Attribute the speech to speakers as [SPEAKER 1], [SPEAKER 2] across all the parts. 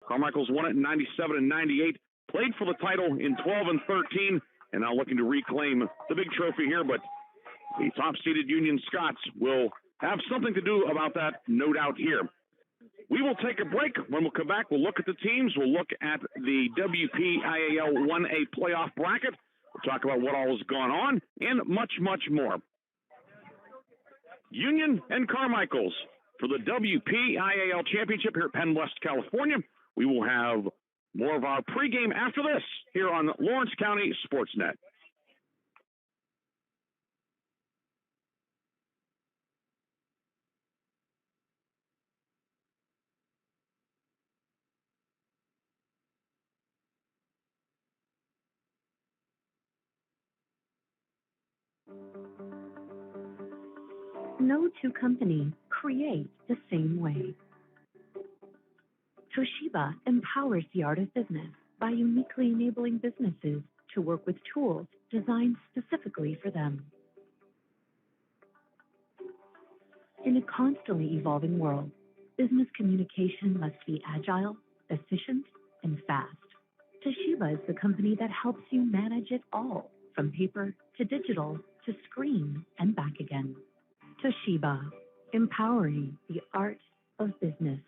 [SPEAKER 1] Carmichaels won it in 97 and 98, played for the title in 12 and 13, and now looking to reclaim the big trophy here. But the top-seeded Union Scots will have something to do about that, no doubt here. We will take a break. When we'll come back, we'll look at the teams. We'll look at the WPIAL 1A playoff bracket. We'll talk about what all has gone on and much, much more. Union and Carmichaels for the WPIAL Championship here at Penn West, California. We will have more of our pregame after this here on Lawrence County SportsNet.
[SPEAKER 2] No two companies create the same way. Toshiba empowers the art of business by uniquely enabling businesses to work with tools designed specifically for them. In a constantly evolving world, business communication must be agile, efficient, and fast. Toshiba is the company that helps you manage it all, from paper to digital to screen and back again. Toshiba, empowering the art of business.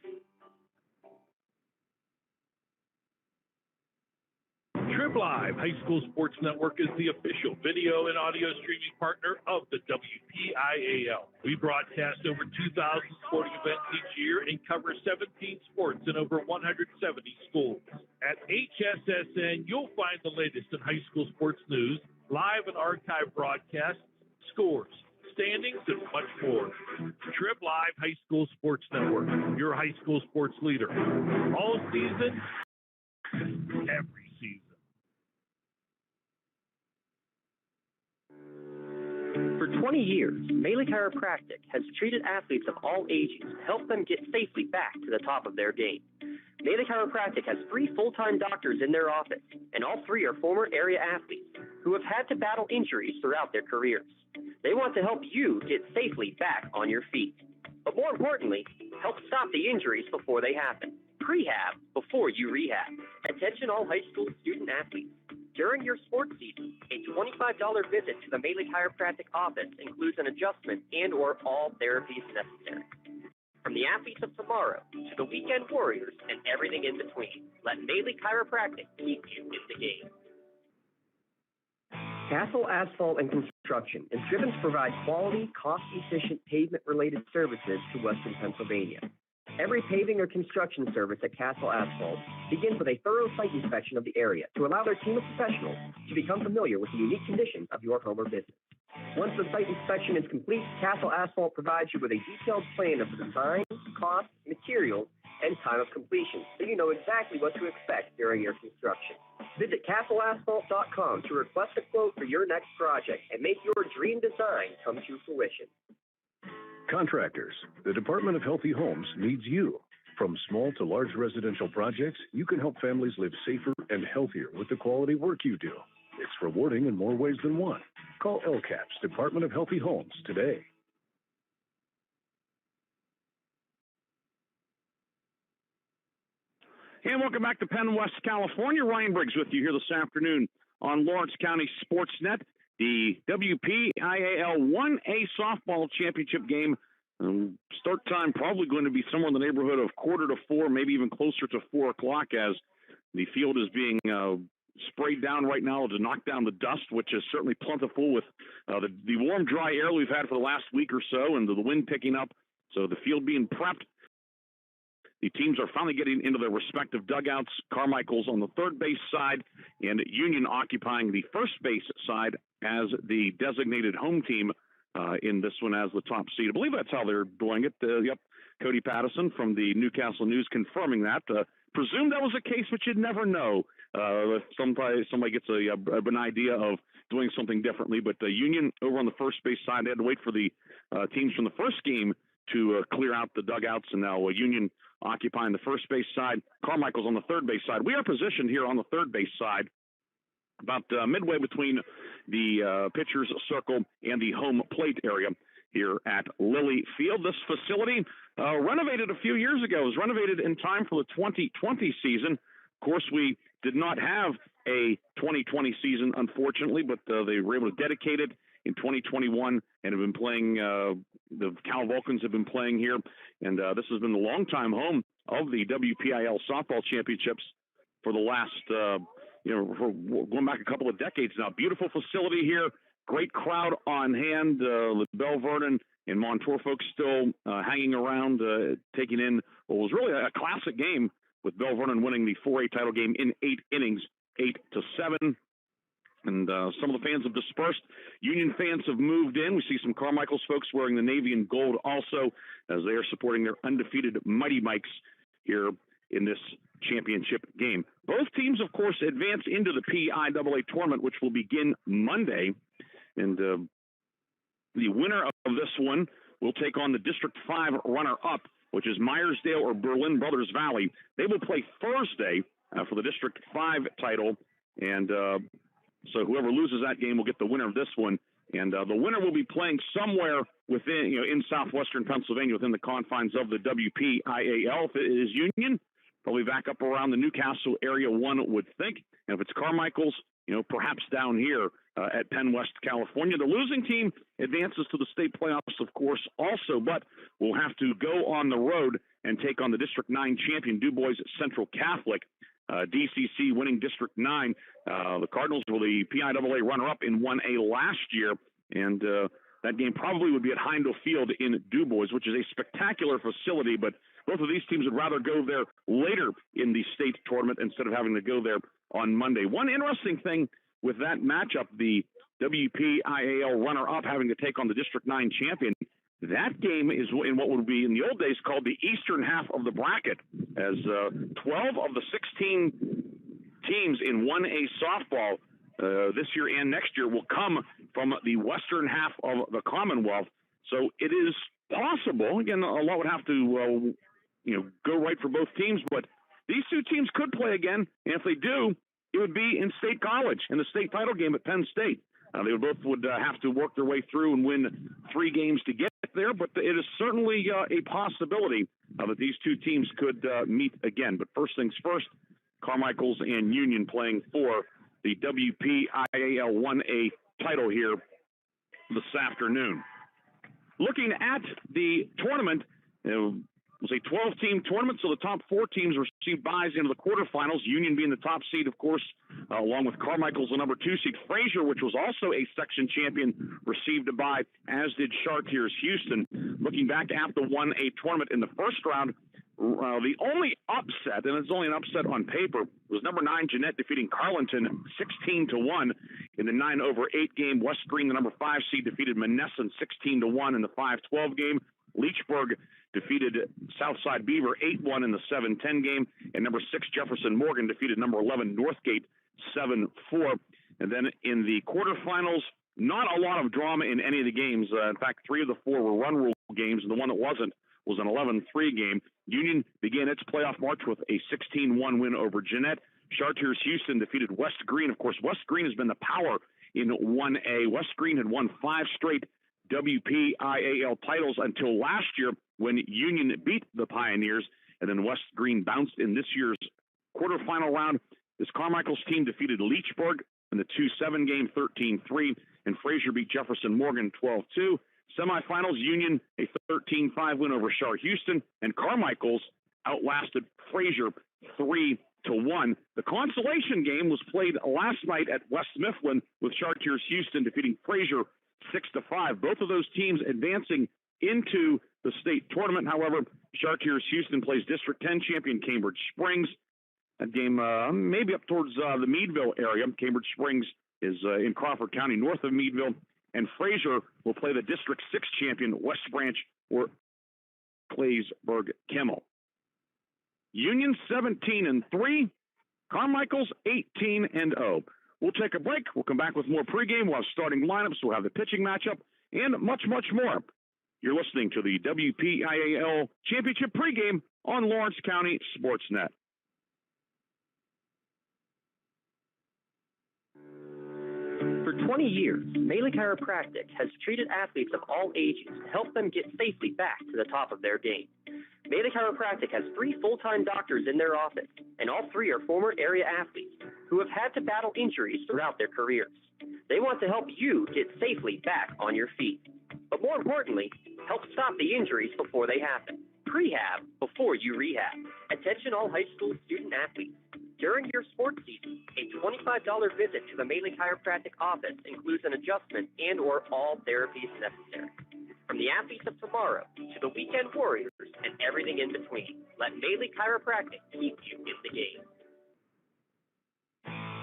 [SPEAKER 3] Trib Live High School Sports Network is the official video and audio streaming partner of the WPIAL. We broadcast over 2,000 sporting events each year and cover 17 sports in over 170 schools. At HSSN, you'll find the latest in high school sports news, live and archive broadcasts, scores, standings, and much more. Trib Live High School Sports Network, your high school sports leader. All season, every season.
[SPEAKER 4] For 20 years, Melee Chiropractic has treated athletes of all ages to help them get safely back to the top of their game. Melee Chiropractic has 3 full-time doctors in their office, and all 3 are former area athletes who have had to battle injuries throughout their careers. They want to help you get safely back on your feet. But more importantly, help stop the injuries before they happen. Prehab before you rehab. Attention all high school student athletes. During your sports season, a $25 visit to the Melee Chiropractic office includes an adjustment and or all therapies necessary. From the athletes of tomorrow to the weekend warriors and everything in between, let Melee Chiropractic keep you in the game. Castle Asphalt and Construction is driven to provide quality, cost-efficient pavement-related services to Western Pennsylvania. Every paving or construction service at Castle Asphalt begins with a thorough site inspection of the area to allow their team of professionals to become familiar with the unique conditions of your home or business. Once the site inspection is complete, Castle Asphalt provides you with a detailed plan of the design, cost, materials, and time of completion, so you know exactly what to expect during your construction. Visit castleasphalt.com to request a quote for your next project and make your dream design come to fruition.
[SPEAKER 5] Contractors, the Department of Healthy Homes needs you. From small to large residential projects, you can help families live safer and healthier with the quality work you do. It's rewarding in more ways than one. Call LCAP's Department of Healthy Homes today.
[SPEAKER 1] And welcome back to Penn West, California. Ryan Briggs with you here this afternoon on Lawrence County SportsNet. The WPIAL 1A softball championship game. Start time probably going to be somewhere in the neighborhood of 3:45, maybe even closer to 4 o'clock, as the field is being sprayed down right now to knock down the dust, which is certainly plentiful with the warm, dry air we've had for the last week or so and the wind picking up. So the field being prepped. The teams are finally getting into their respective dugouts. Carmichaels on the third base side and Union occupying the first base side as the designated home team in this one as the top seed. I believe that's how they're doing it. Yep, Cody Pattison from the Newcastle News confirming that. Presume that was the case, but you'd never know. Somebody gets an idea of doing something differently. But Union over on the first base side, they had to wait for the teams from the first game to clear out the dugouts, and now Union occupying the first base side, Carmichael's on the third base side. We are positioned here on the third base side, about midway between the pitcher's circle and the home plate area. here at Lilly Field. This facility, renovated a few years ago, was renovated in time for the 2020 season. Of course, we did not have a 2020 season, unfortunately, but they were able to dedicate it in 2021 and have been playing, the Cal Vulcans have been playing here, and this has been the longtime home of the WPIAL softball championships for the last, going back a couple of decades now. Beautiful facility here, great crowd on hand, with Bell Vernon and Montour folks still hanging around, taking in what was really a classic game, with Bell Vernon winning the 4A title game in 8 innings, 8-7. And some of the fans have dispersed. Union fans have moved in. We see some Carmichaels folks wearing the navy and gold also, as they are supporting their undefeated Mighty Mikes here in this championship game. Both teams, of course, advance into the PIAA tournament, which will begin Monday. And the winner of this one will take on the District 5 runner-up, which is Myersdale or Berlin Brothers Valley. They will play Thursday for the District 5 title, and so whoever loses that game will get the winner of this one. And the winner will be playing somewhere within, in southwestern Pennsylvania, within the confines of the WPIAL. If it is Union, probably back up around the Newcastle area, one would think. And if it's Carmichaels, perhaps down here at Penn West, California. The losing team advances to the state playoffs, of course, also, but will have to go on the road and take on the District 9 champion, DuBois Central Catholic. DCC winning District 9. The Cardinals were the PIAA runner-up in 1A last year, and that game probably would be at Heindel Field in DuBois, which is a spectacular facility, but both of these teams would rather go there later in the state tournament instead of having to go there on Monday. One interesting thing with that matchup, the WPIAL runner-up having to take on the District 9 champion, that game is in what would be in the old days called the eastern half of the bracket, as 12 of the 16 teams in 1A softball this year and next year will come from the western half of the Commonwealth. So it is possible. Again, a lot would have to go right for both teams, but these two teams could play again, and if they do, it would be in State College in the state title game at Penn State. They both would have to work their way through and win 3 games to get there, but it is certainly a possibility that these two teams could meet again. But first things first, Carmichaels and Union playing for the WPIAL 1A title here this afternoon. Looking at the tournament, it was a 12-team tournament, so the top 4 teams received byes into the quarterfinals, Union being the top seed, of course, along with Carmichaels, the number 2 seed. Fraser, which was also a section champion, received a bye, as did Chartiers Houston. Looking back at the 1A tournament in the first round, the only upset, and it's only an upset on paper, was number 9 Jeanette defeating Carleton 16-1 in the 9/8 game. West Green, the number 5 seed, defeated Monessen 16-1 in the 5-12 game. Leechburg defeated Southside Beaver 8-1 in the 7-10 game, and number 6 Jefferson Morgan defeated number 11 Northgate 7-4. And then in the quarterfinals, not a lot of drama in any of the games. In fact, 3 of the 4 were run rule games, and the one that wasn't was an 11-3 game. Union began its playoff march with a 16-1 win over Jeanette. Chartiers Houston defeated West Green. Of course, West Green has been the power in 1A. West Green had won 5 straight WPIAL titles until last year when Union beat the Pioneers, and then West Green bounced in this year's quarterfinal round. This Carmichaels team defeated Leechburg in the 2-7 game 13-3, and Fraser beat Jefferson Morgan 12-2. Semifinals, Union a 13-5 win over Char Houston, and Carmichaels outlasted Fraser 3-1. The consolation game was played last night at West Mifflin, with Chartiers Houston defeating Fraser 6-5. Both of those teams advancing into the state tournament. However, Chartiers Houston plays District 10 champion Cambridge Springs. That game maybe up towards the Meadville area. Cambridge Springs is in Crawford County, north of Meadville. And Fraser will play the District 6 champion West Branch or Claysburg Kimmel. Union 17-3, Carmichaels 18-0. We'll take a break. We'll come back with more pregame. We'll have starting lineups. We'll have the pitching matchup and much, much more. You're listening to the WPIAL Championship pregame on Lawrence County SportsNet.
[SPEAKER 4] For 20 years, Melee Chiropractic has treated athletes of all ages to help them get safely back to the top of their game. Melee Chiropractic has 3 full-time doctors in their office, and all 3 are former area athletes who have had to battle injuries throughout their careers. They want to help you get safely back on your feet, but more importantly, help stop the injuries before they happen. Prehab before you rehab. Attention all high school student athletes. During your sports season, a $25 visit to the Melee Chiropractic office includes an adjustment and or all therapies necessary. From the athletes of tomorrow to the weekend warriors and everything in between, let Melee Chiropractic keep you in the game.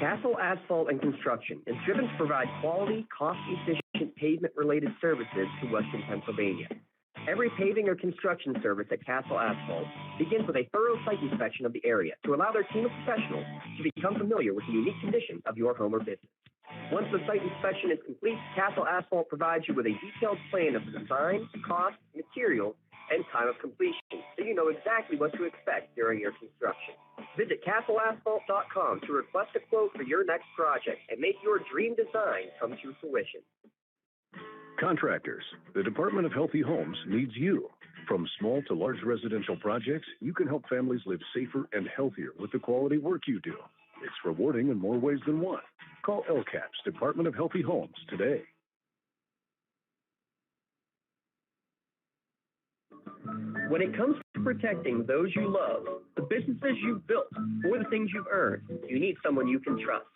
[SPEAKER 4] Castle Asphalt and Construction is driven to provide quality, cost-efficient pavement-related services to Western Pennsylvania. Every paving or construction service at Castle Asphalt begins with a thorough site inspection of the area to allow their team of professionals to become familiar with the unique condition of your home or business. Once the site inspection is complete, Castle Asphalt provides you with a detailed plan of the design, cost, material, and time of completion, so you know exactly what to expect during your construction. Visit castleasphalt.com to request a quote for your next project and make your dream design come to fruition.
[SPEAKER 5] Contractors, the Department of Healthy Homes needs you. From small to large residential projects, you can help families live safer and healthier with the quality work you do. It's rewarding in more ways than one. Call LCAP's Department of Healthy Homes today.
[SPEAKER 4] When it comes to protecting those you love, the businesses you've built, or the things you've earned, you need someone you can trust.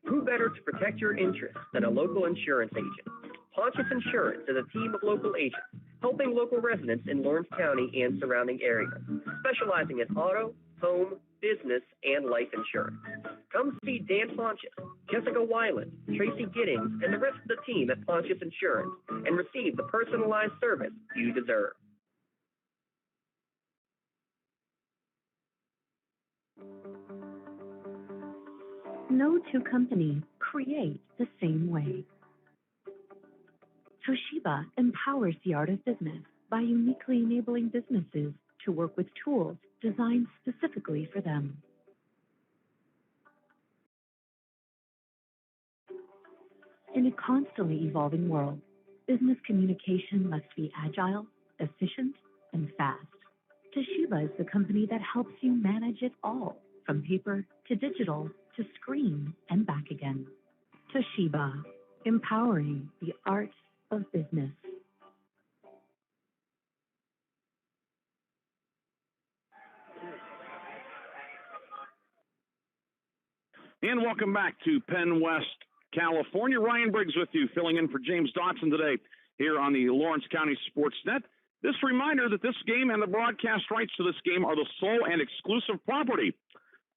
[SPEAKER 4] Who better to protect your interests than a local insurance agent? Pontius Insurance is a team of local agents helping local residents in Lawrence County and surrounding areas, specializing in auto, home, business, and life insurance. Come see Dan Pontius, Jessica Weiland, Tracy Giddings, and the rest of the team at Pontius Insurance and receive the personalized service you deserve.
[SPEAKER 2] No two companies create the same way. Toshiba empowers the art of business by uniquely enabling businesses to work with tools designed specifically for them. In a constantly evolving world, business communication must be agile, efficient, and fast. Toshiba is the company that helps you manage it all, from paper to digital to screen and back again. Toshiba, empowering the art of business.
[SPEAKER 1] And welcome back to Penn West, California. Ryan Briggs with you, filling in for James Dotson today here on the Lawrence County SportsNet. This reminder that this game and the broadcast rights to this game are the sole and exclusive property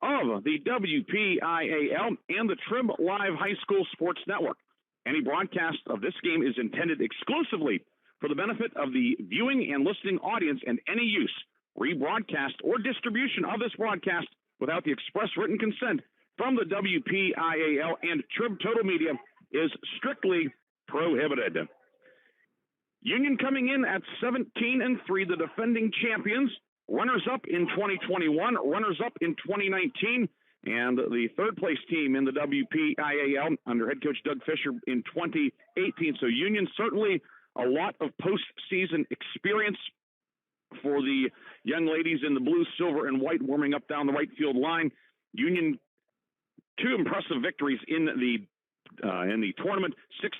[SPEAKER 1] of the WPIAL and the Trib Live High School Sports Network. Any broadcast of this game is intended exclusively for the benefit of the viewing and listening audience, and any use, rebroadcast, or distribution of this broadcast without the express written consent from the WPIAL and Trib Total Media is strictly prohibited. Union coming in at 17-3, the defending champions, runners-up in 2021, runners-up in 2019, and the third-place team in the WPIAL under head coach Doug Fisher in 2018. So Union certainly a lot of postseason experience for the young ladies in the blue, silver, and white warming up down the right field line. Union, 2 impressive victories in the tournament,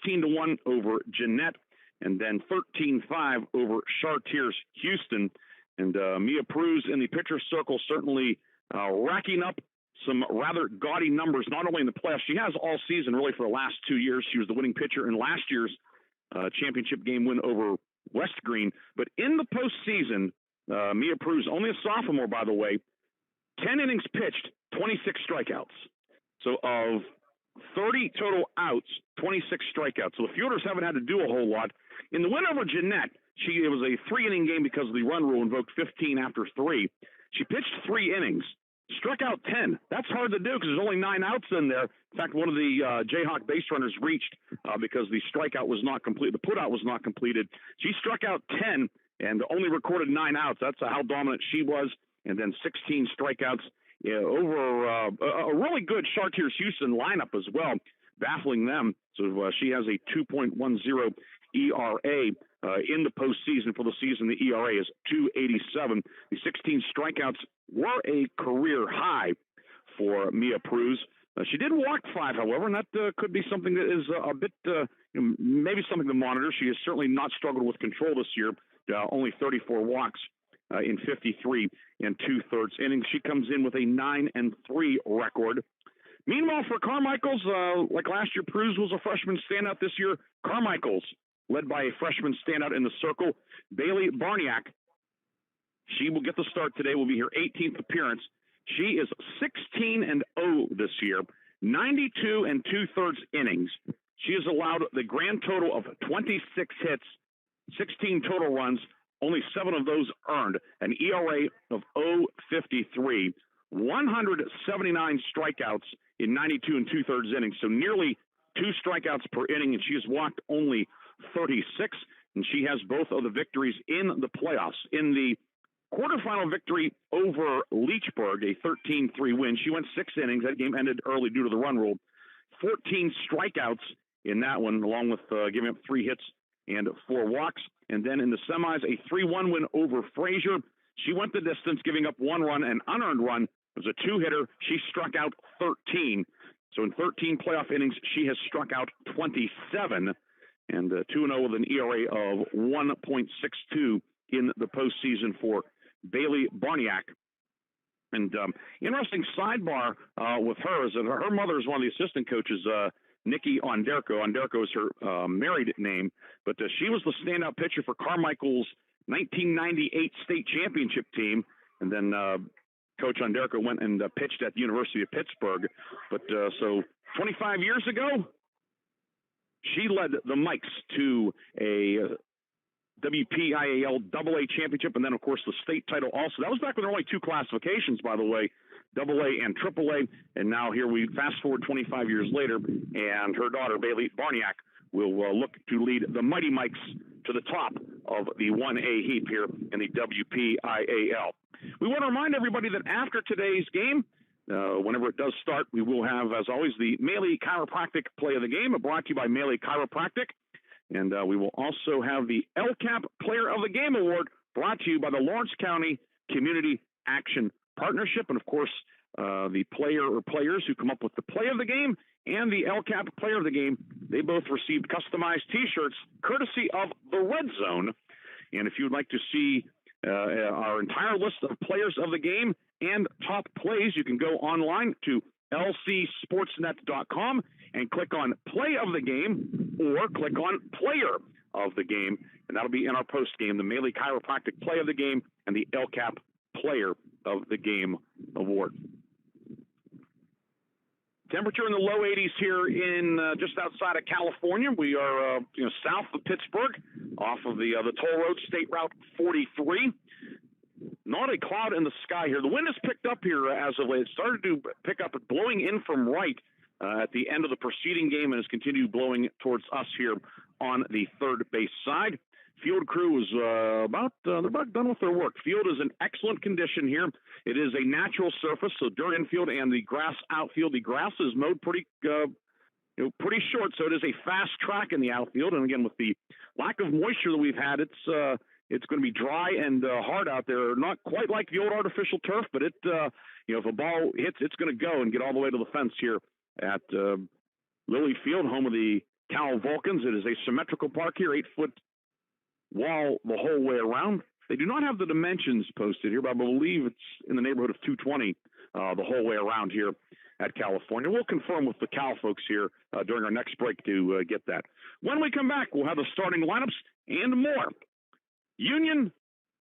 [SPEAKER 1] 16-1 over Jeanette, and then 13-5 over Chartiers Houston. And Mia Pruz in the pitcher circle certainly racking up some rather gaudy numbers, not only in the playoffs. She has all season, really, for the last 2 years. She was the winning pitcher in last year's championship game win over West Green. But in the postseason, Mia Pruz, only a sophomore, by the way, 10 innings pitched, 26 strikeouts. So of 30 total outs, 26 strikeouts. So the fielders haven't had to do a whole lot. In the win over Jeanette, it was a 3-inning game because of the run rule invoked 15 after 3. She pitched 3 innings, struck out 10. That's hard to do because there's only 9 outs in there. In fact, one of the Jayhawk base runners reached because the strikeout was not complete. The putout was not completed. She struck out 10 and only recorded 9 outs. That's how dominant she was. And then 16 strikeouts over a really good Chartiers Houston lineup as well. baffling them. So she has a 2.10 ERA in the postseason. For the season, the ERA is 2.87. The 16 strikeouts were a career high for Mia Pruz. She did walk 5, however, and that could be something that is a bit, maybe something to monitor. She has certainly not struggled with control this year. Only 34 walks in 53 and 2/3 innings. She comes in with a 9-3 record. Meanwhile, for Carmichaels, like last year, Pruz was a freshman standout. This year, Carmichaels, led by a freshman standout in the circle, Bailey Barniak. She will get the start today. Will be her 18th appearance. She is 16-0 this year, 92 2/3 innings. She has allowed the grand total of 26 hits, 16 total runs, only 7 of those earned, an ERA of 0.53, 179 strikeouts in 92 2/3 innings, so nearly 2 strikeouts per inning, and she has walked only 36, and she has both of the victories in the playoffs. In the quarterfinal victory over Leechburg, a 13-3 win, she went 6 innings. That game ended early due to the run rule. 14 strikeouts in that one, along with giving up 3 hits and 4 walks. And then in the semis, a 3-1 win over Frazier. She went the distance, giving up 1 run, an unearned run. It was a 2-hitter. She struck out 13. So in 13 playoff innings, she has struck out 27, and 2-0 with an ERA of 1.62 in the postseason for Bailey Barniak. And interesting sidebar with her is that her mother is one of the assistant coaches, Nikki Onderko. Onderko is her married name, but she was the standout pitcher for Carmichael's 1998 state championship team. And then Coach Onderko went and pitched at the University of Pittsburgh. But so 25 years ago, she led the Mikes to a WPIAL AA championship, and then, of course, the state title also. That was back when there were only 2 classifications, by the way, AA and AAA, and now here we fast forward 25 years later, and her daughter, Bailey Barniak, will look to lead the Mighty Mikes to the top of the 1A heap here in the WPIAL. We want to remind everybody that after today's game, whenever it does start, we will have, as always, the Maley Chiropractic Play of the Game, brought to you by Maley Chiropractic. And we will also have the LCAP Player of the Game Award, brought to you by the Lawrence County Community Action Partnership. And, of course, the player or players who come up with the play of the game and the LCAP Player of the Game, they both received customized T-shirts courtesy of the Red Zone. And if you would like to see our entire list of players of the game and top plays, you can go online to lcsportsnet.com and click on Play of the Game or click on Player of the Game, and that'll be in our post game, the Maley Chiropractic Play of the Game and the LCAP Player of the Game Award. Temperature in the low 80s here in just outside of California. We are south of Pittsburgh, off of the toll road, State Route 43. Not a cloud in the sky here. The wind has picked up here as of late. It started to pick up, blowing in from right at the end of the preceding game, and has continued blowing towards us here on the third base side. Field crew is they're about done with their work. Field is in excellent condition here. It is a natural surface, so dirt infield and the grass outfield. The grass is mowed pretty short, so it is a fast track in the outfield. And again, with the lack of moisture that we've had, it's going to be dry and hard out there. Not quite like the old artificial turf, but if a ball hits, it's going to go and get all the way to the fence here at Lilly Field, home of the Cal Vulcans. It is a symmetrical park here, 8-foot wall the whole way around. They do not have the dimensions posted here, but I believe it's in the neighborhood of 220 the whole way around here at California. We'll confirm with the Cal folks here during our next break to get that. When we come back, we'll have the starting lineups and more. Union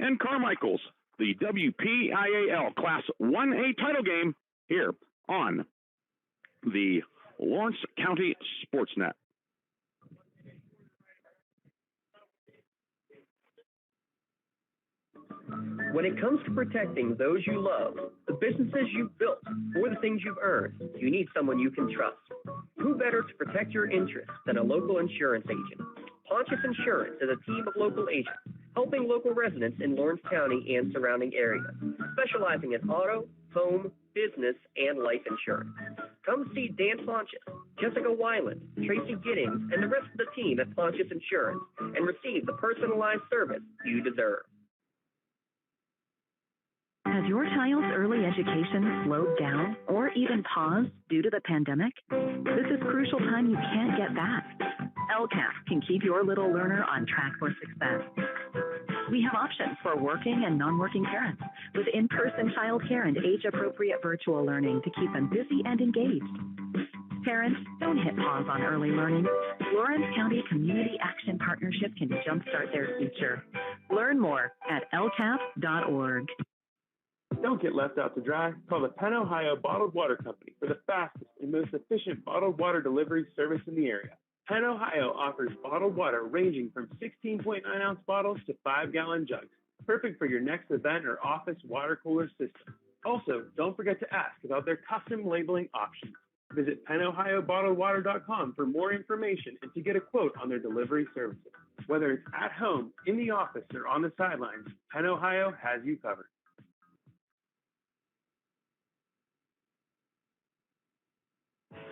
[SPEAKER 1] and Carmichaels, the WPIAL Class 1A title game here on the Lawrence County SportsNet.
[SPEAKER 4] When it comes to protecting those you love, the businesses you've built, or the things you've earned, you need someone you can trust. Who better to protect your interests than a local insurance agent? Pontius Insurance is a team of local agents helping local residents in Lawrence County and surrounding areas, specializing in auto, home, business, and life insurance. Come see Dan Pontius, Jessica Weiland, Tracy Giddings, and the rest of the team at Pontius Insurance and receive the personalized service you deserve.
[SPEAKER 2] Has your child's early education slowed down or even paused due to the pandemic? This is crucial time you can't get back. LCAP can keep your little learner on track for success. We have options for working and non-working parents with in-person childcare and age-appropriate virtual learning to keep them busy and engaged. Parents, don't hit pause on early learning. Lawrence County Community Action Partnership can jumpstart their future. Learn more at lcap.org.
[SPEAKER 6] Don't get left out to dry. Call the Penn Ohio Bottled Water Company for the fastest and most efficient bottled water delivery service in the area. Penn Ohio offers bottled water ranging from 16.9-ounce bottles to 5-gallon jugs, perfect for your next event or office water cooler system. Also, don't forget to ask about their custom labeling options. Visit PennOhioBottledWater.com for more information and to get a quote on their delivery services. Whether it's at home, in the office, or on the sidelines, Penn Ohio has you covered.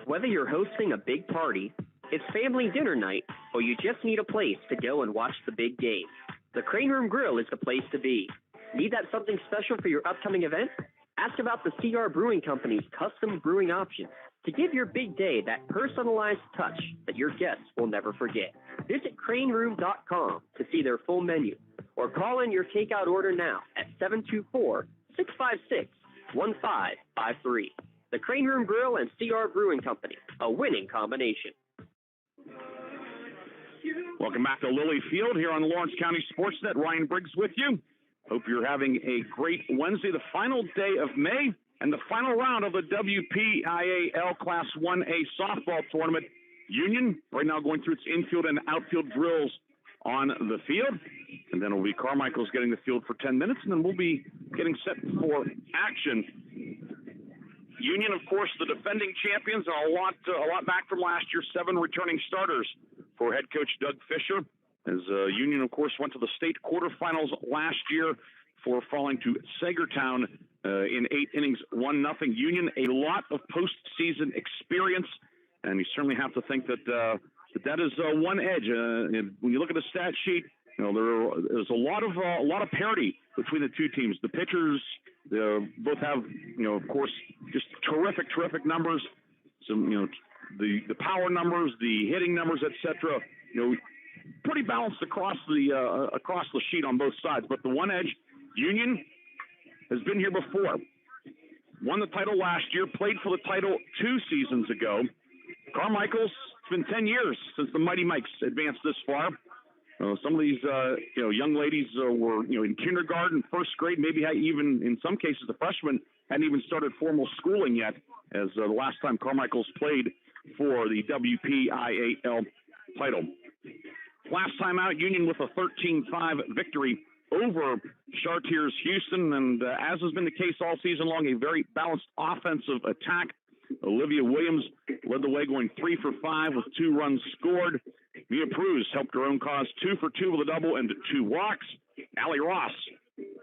[SPEAKER 4] Whether you're hosting a big party, it's family dinner night, or you just need a place to go and watch the big game, the Crane Room Grill is the place to be. Need that something special for your upcoming event? Ask about the CR Brewing Company's custom brewing options to give your big day that personalized touch that your guests will never forget. Visit craneroom.com to see their full menu, or call in your takeout order now at 724-656-1553. The Crane Room Grill and CR Brewing Company, a winning combination.
[SPEAKER 1] Welcome back to Lilly Field here on Lawrence County SportsNet. Ryan Briggs with you. Hope you're having a great Wednesday, the final day of May, and the final round of the WPIAL Class 1A softball tournament. Union right now going through its infield and outfield drills on the field. And then it'll be Carmichaels getting the field for 10 minutes, and then we'll be getting set for action. Union, of course, the defending champions, and a lot back from last year, 7 returning starters for head coach Doug Fisher, as Union, of course, went to the state quarterfinals last year for falling to Sagertown in 8 innings, 1-0. Union, a lot of postseason experience, and you certainly have to think that that is one edge. When you look at the stat sheet, you know there's a lot of parity between the two teams. The pitchers both have, of course, just terrific numbers. Some, the power numbers, the hitting numbers, etc. Pretty balanced across the sheet on both sides. But the one edge, Union has been here before. Won the title last year, played for the title 2 seasons ago. Carmichaels, it's been 10 years since the Mighty Mikes advanced this far. Some of these, young ladies were, in kindergarten, first grade, maybe even, in some cases, the freshmen hadn't even started formal schooling yet, as the last time Carmichaels played for the WPIAL title. Last time out, Union with a 13-5 victory over Chartiers Houston, and as has been the case all season long, a very balanced offensive attack. Olivia Williams led the way, going 3 for 5 with 2 runs scored. Mia Pruz helped her own cause, 2 for 2 with a double and 2 walks. Allie Ross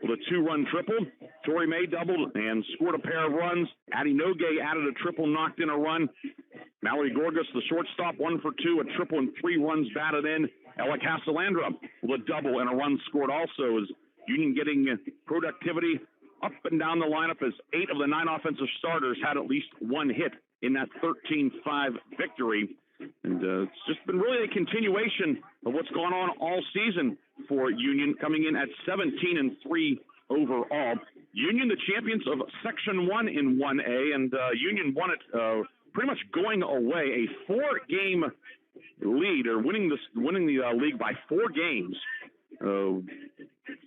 [SPEAKER 1] with a 2-run triple. Tori May doubled and scored a pair of runs. Addie Nogue added a triple, knocked in a run. Mallory Gorgas, the shortstop, 1 for 2, a triple and 3 runs batted in. Ella Casalandra with a double and a run scored also, as Union getting productivity up and down the lineup, as 8 of the 9 offensive starters had at least 1 hit in that 13-5 victory. And it's just been really a continuation of what's gone on all season for Union, coming in at 17-3 overall. Union, the champions of Section 1 in 1A, and Union won it pretty much going away. A 4-game lead, or winning the league by 4 games.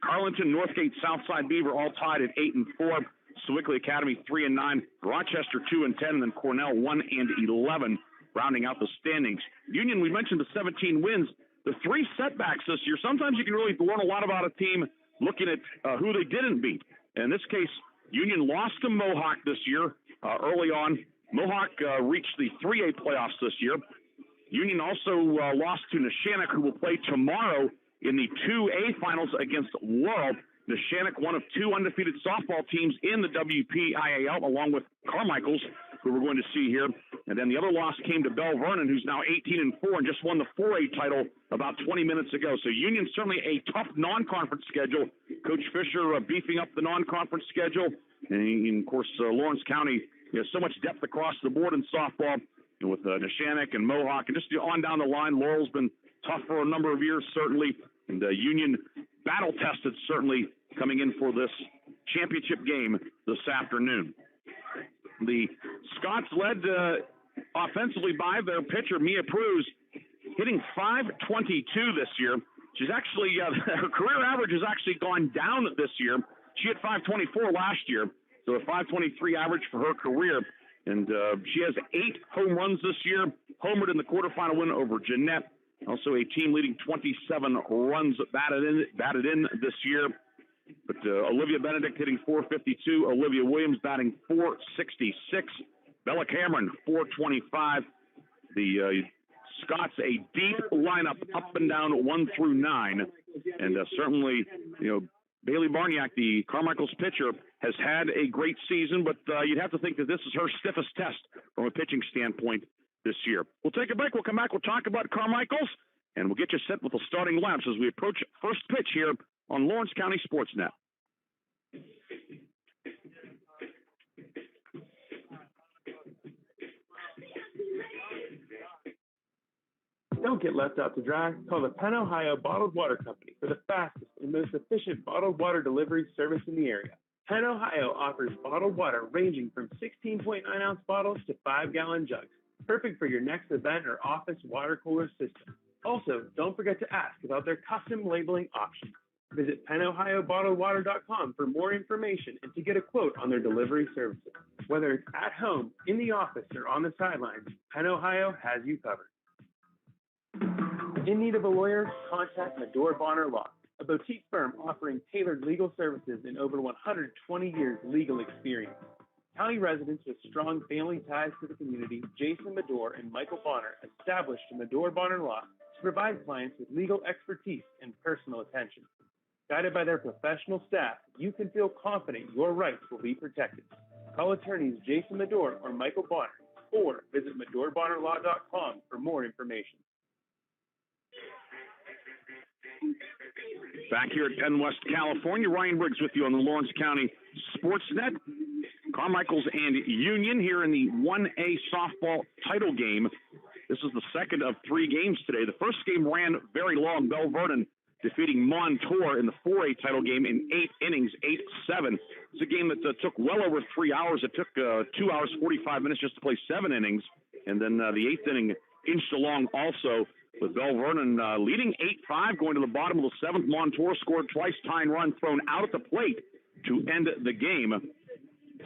[SPEAKER 1] Carlinton, Northgate, Southside Beaver all tied at 8-4. Sewickley Academy 3-9. Rochester 2-10, and then Cornell 1-11, rounding out the standings. Union, we mentioned the 17 wins. The 3 setbacks this year. Sometimes you can really learn a lot about a team looking at who they didn't beat. In this case, Union lost to Mohawk this year early on. Mohawk reached the 3A playoffs this year. Union also lost to Neshannock, who will play tomorrow in the 2A finals against Laurel. Neshannock, one of two undefeated softball teams in the WPIAL, along with Carmichaels, who we're going to see here. And then the other loss came to Bell Vernon, who's now 18-4 and just won the 4A title about 20 minutes ago. So Union certainly a tough non-conference schedule. Coach Fisher beefing up the non-conference schedule. And of course, Lawrence County, so much depth across the board in softball, with Neshannock and Mohawk, and just on down the line. Laurel's been tough for a number of years, certainly. And Union battle-tested, certainly, coming in for this championship game this afternoon. The Scots led offensively by their pitcher, Mia Pruz, hitting .522 this year. She's actually, her career average has actually gone down this year. She hit .524 last year, so a .523 average for her career. And she has 8 home runs this year, homered in the quarterfinal win over Jeanette. Also a team-leading 27 runs batted in this year. But Olivia Benedict hitting .452, Olivia Williams batting .466, Bella Cameron .425. The Scots, a deep lineup up and down 1 through 9. And certainly, Bailey Barniak, the Carmichaels pitcher, has had a great season, but you'd have to think that this is her stiffest test from a pitching standpoint this year. We'll take a break. We'll come back. We'll talk about Carmichaels, and we'll get you set with the starting laps as we approach first pitch here on Lawrence County SportsNet.
[SPEAKER 6] Don't get left out to dry. Call the Penn Ohio Bottled Water Company for the fastest and most efficient bottled water delivery service in the area. Penn Ohio offers bottled water ranging from 16.9-ounce bottles to 5-gallon jugs, perfect for your next event or office water cooler system. Also, don't forget to ask about their custom labeling options. Visit PennOhioBottledWater.com for more information and to get a quote on their delivery services. Whether it's at home, in the office, or on the sidelines, Penn Ohio has you covered. In need of a lawyer? Contact Medore Bonner Law, a boutique firm offering tailored legal services and over 120 years legal experience. County residents with strong family ties to the community, Jason Medore and Michael Bonner, established Medore Bonner Law to provide clients with legal expertise and personal attention. Guided by their professional staff, you can feel confident your rights will be protected. Call attorneys Jason Medore or Michael Bonner, or visit MedoreBonnerLaw.com for more information.
[SPEAKER 1] Back here at Penn West, California, Ryan Briggs with you on the Lawrence County SportsNet. Carmichaels and Union here in the 1A softball title game. This is the second of 3 games today. The first game ran very long. Bell Vernon defeating Montour in the 4A title game in 8 innings, 8-7. It's a game that took well over 3 hours. It took 2 hours, 45 minutes just to play 7 innings. And then the 8th inning inched along also, with Bell Vernon leading 8-5 going to the bottom of the 7th. Montour scored twice, tying run thrown out at the plate to end the game.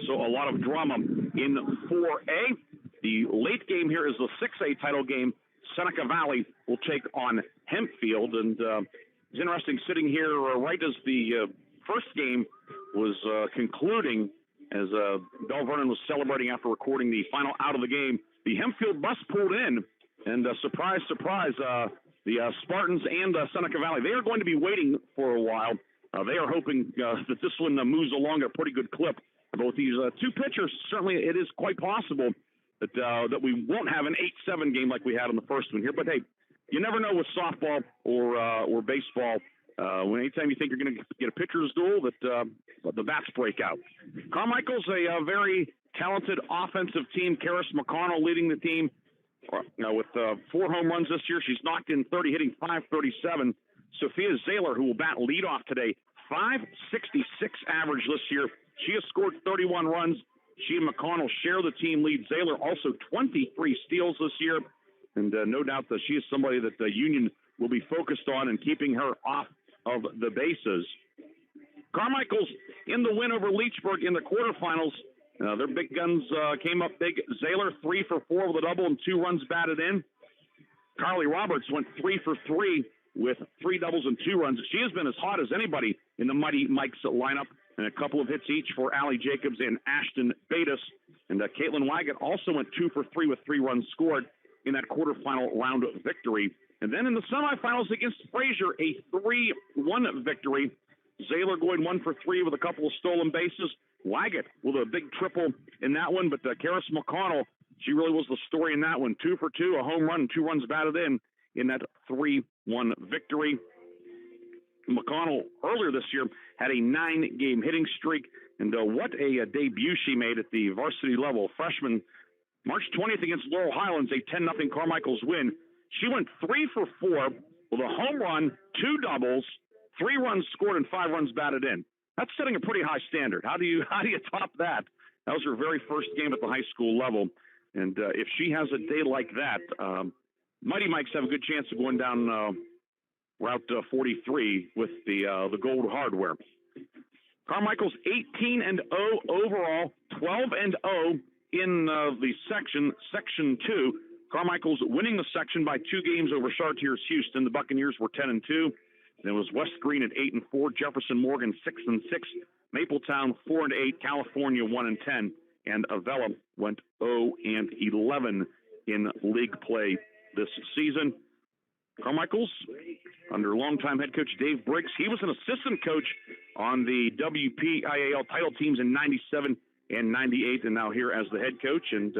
[SPEAKER 1] So a lot of drama in 4A. The late game here is the 6A title game. Seneca Valley will take on Hempfield. And it's interesting sitting here right as the first game was concluding, as Bell Vernon was celebrating after recording the final out of the game. The Hempfield bus pulled in. And surprise, surprise, the Spartans and Seneca Valley, they are going to be waiting for a while. They are hoping that this one moves along at a pretty good clip. Both these two pitchers, certainly it is quite possible that we won't have an 8-7 game like we had in the first one here. But, hey, you never know with softball or baseball. Anytime you think you're going to get a pitcher's duel, that the bats break out. Carmichael's a very talented offensive team. Karis McConnell leading the team. With 4 home runs this year. She's knocked in 30, hitting .537. Sophia Zahler, who will bat leadoff today, .566 average this year. She has scored 31 runs. She and McConnell share the team lead. Zahler also 23 steals this year. And no doubt that she is somebody that the Union will be focused on and keeping her off of the bases. Carmichael's in the win over Leechburg in the quarterfinals. Their big guns came up big. Zahler 3 for 4 with a double and 2 runs batted in. Carly Roberts went 3 for 3 with 3 doubles and 2 runs. She has been as hot as anybody in the Mighty Mikes lineup, and a couple of hits each for Allie Jacobs and Ashton Bates. And Caitlin Waggett also went 2 for 3 with 3 runs scored in that quarterfinal round victory. And then in the semifinals against Fraser, a 3-1 victory. Zaylor going 1 for 3 with a couple of stolen bases. Waggett with a big triple in that one, but Karis McConnell, she really was the story in that one. 2 for 2, a home run, 2 runs batted in that 3-1 victory. McConnell earlier this year had a 9-game hitting streak, and what a debut she made at the varsity level. Freshman, March 20th against Laurel Highlands, a 10-0 Carmichaels win. She went 3 for 4 with a home run, 2 doubles, 3 runs scored, and 5 runs batted in. That's setting a pretty high standard. How do you top that? That was her very first game at the high school level, and if she has a day like that, Mighty Mikes have a good chance of going down Route 43 with the gold hardware. Carmichael's 18-0 overall, 12-0 in the Section 2. Carmichael's winning the section by 2 games over Chartiers Houston. The Buccaneers were 10-2. It was West Green at 8-4, Jefferson Morgan 6-6, Mapletown 4-8, California 1-10, and Avella went 0-11 in league play this season. Carmichaels, under longtime head coach Dave Briggs, he was an assistant coach on the WPIAL title teams in 97 and 98, and now here as the head coach, and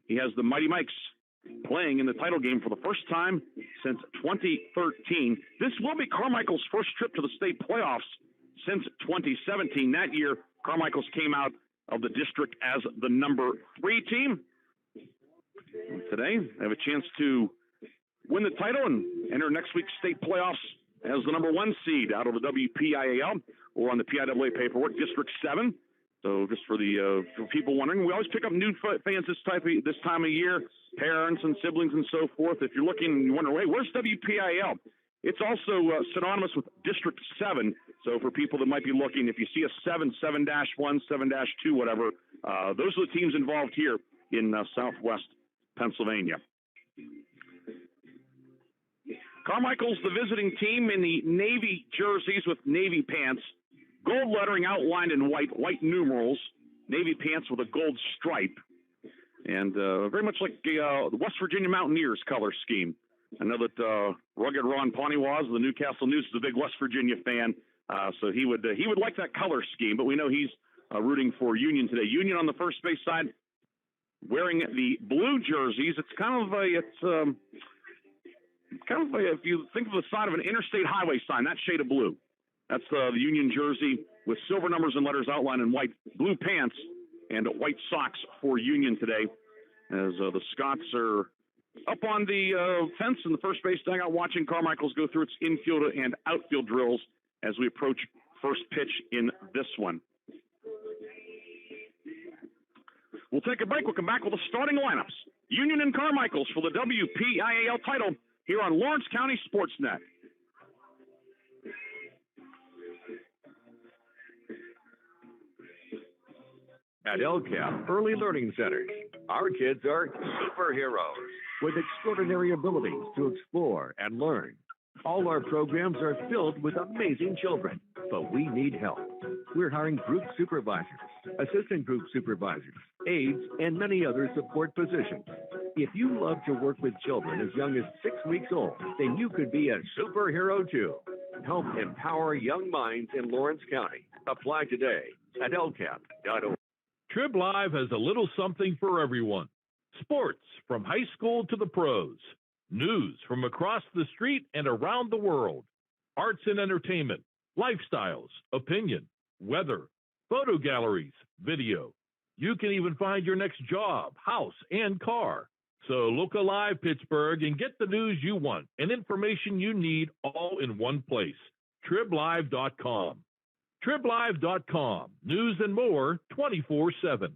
[SPEAKER 1] he has the Mighty Mikes playing in the title game for the first time since 2013. This will be Carmichael's first trip to the state playoffs since 2017. That year, Carmichael's came out of the district as the number 3 team. And today, they have a chance to win the title and enter next week's state playoffs as the number 1 seed out of the WPIAL, or on the PIAA paperwork, District 7. So just for people wondering, we always pick up new fans this time of year, parents and siblings and so forth. If you're looking and you wonder, hey, where's WPIAL? It's also synonymous with District 7. So for people that might be looking, if you see a 7, 7-1, 7-2, whatever, those are the teams involved here in Southwest Pennsylvania. Carmichael's the visiting team in the navy jerseys with navy pants. Gold lettering outlined in white numerals, navy pants with a gold stripe, and very much like the West Virginia Mountaineers color scheme. I know that rugged Ron Poniwaz of the Newcastle News is a big West Virginia fan, so he would like that color scheme, but we know he's rooting for Union today. Union on the first base side wearing the blue jerseys. It's kind of if you think of the side of an interstate highway sign, that shade of blue. That's the Union jersey with silver numbers and letters outlined in white, blue pants, and white socks for Union today, as the Scots are up on the fence in the first base dugout watching Carmichael's go through its infield and outfield drills as we approach first pitch in this one. We'll take a break. We'll come back with the starting lineups. Union and Carmichael's for the WPIAL title here on Lawrence County SportsNet.
[SPEAKER 7] At LCAP Early Learning Centers, our kids are superheroes with extraordinary abilities to explore and learn. All our programs are filled with amazing children, but we need help. We're hiring group supervisors, assistant group supervisors, aides, and many other support positions. If you love to work with children as young as 6 weeks old, then you could be a superhero too. Help empower young minds in Lawrence County. Apply today at lcap.org.
[SPEAKER 3] Trib Live has a little something for everyone. Sports from high school to the pros. News from across the street and around the world. Arts and entertainment. Lifestyles. Opinion. Weather. Photo galleries. Video. You can even find your next job, house, and car. So look alive, Pittsburgh, and get the news you want and information you need all in one place. TribLive.com. TribLive.com. News and more 24/7.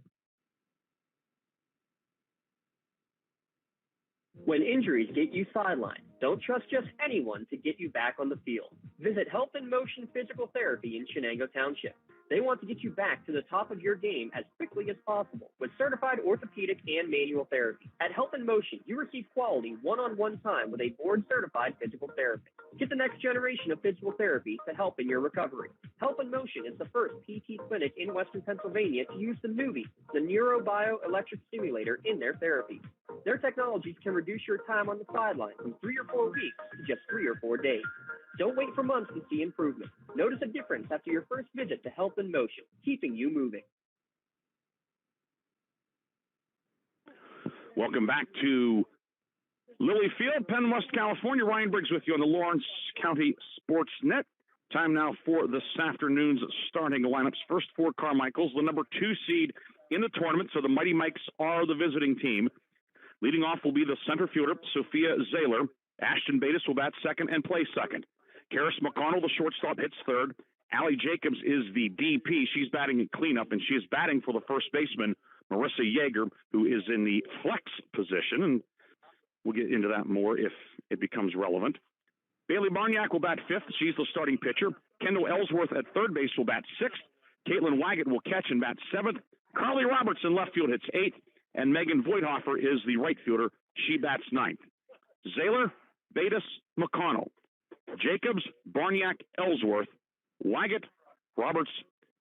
[SPEAKER 4] When injuries get you sidelined, don't trust just anyone to get you back on the field. Visit Health in Motion Physical Therapy in Shenango Township. They want to get you back to the top of your game as quickly as possible with certified orthopedic and manual therapy. At Health in Motion, you receive quality one-on-one time with a board-certified physical therapist. Get the next generation of physical therapy to help in your recovery. Health in Motion is the first PT clinic in Western Pennsylvania to use the NUVI, the neurobioelectric stimulator, in their therapy. Their technologies can reduce your time on the sideline from 3 or 4 weeks to just 3 or 4 days. Don't wait for months to see improvement. Notice a difference after your first visit to Health in Motion, keeping you moving.
[SPEAKER 1] Welcome back to Lilly Field, Penn West, California. Ryan Briggs with you on the Lawrence County SportsNet. Time now for this afternoon's starting lineups. First for Carmichaels, the number 2 seed in the tournament, so the Mighty Mikes are the visiting team. Leading off will be the center fielder, Sophia Zahler. Ashton Bates will bat second and play second. Karis McConnell, the shortstop, hits third. Allie Jacobs is the DP. She's batting in cleanup, and she is batting for the first baseman, Marissa Yeager, who is in the flex position, and we'll get into that more if it becomes relevant. Bailey Barniak will bat fifth. She's the starting pitcher. Kendall Ellsworth at third base will bat sixth. Caitlin Waggett will catch and bat seventh. Carly Roberts in left field hits eighth, and Megan Voigthofer is the right fielder. She bats ninth. Zahler, Bates, McConnell, Jacobs, Barniak, Ellsworth, Waggett, Roberts,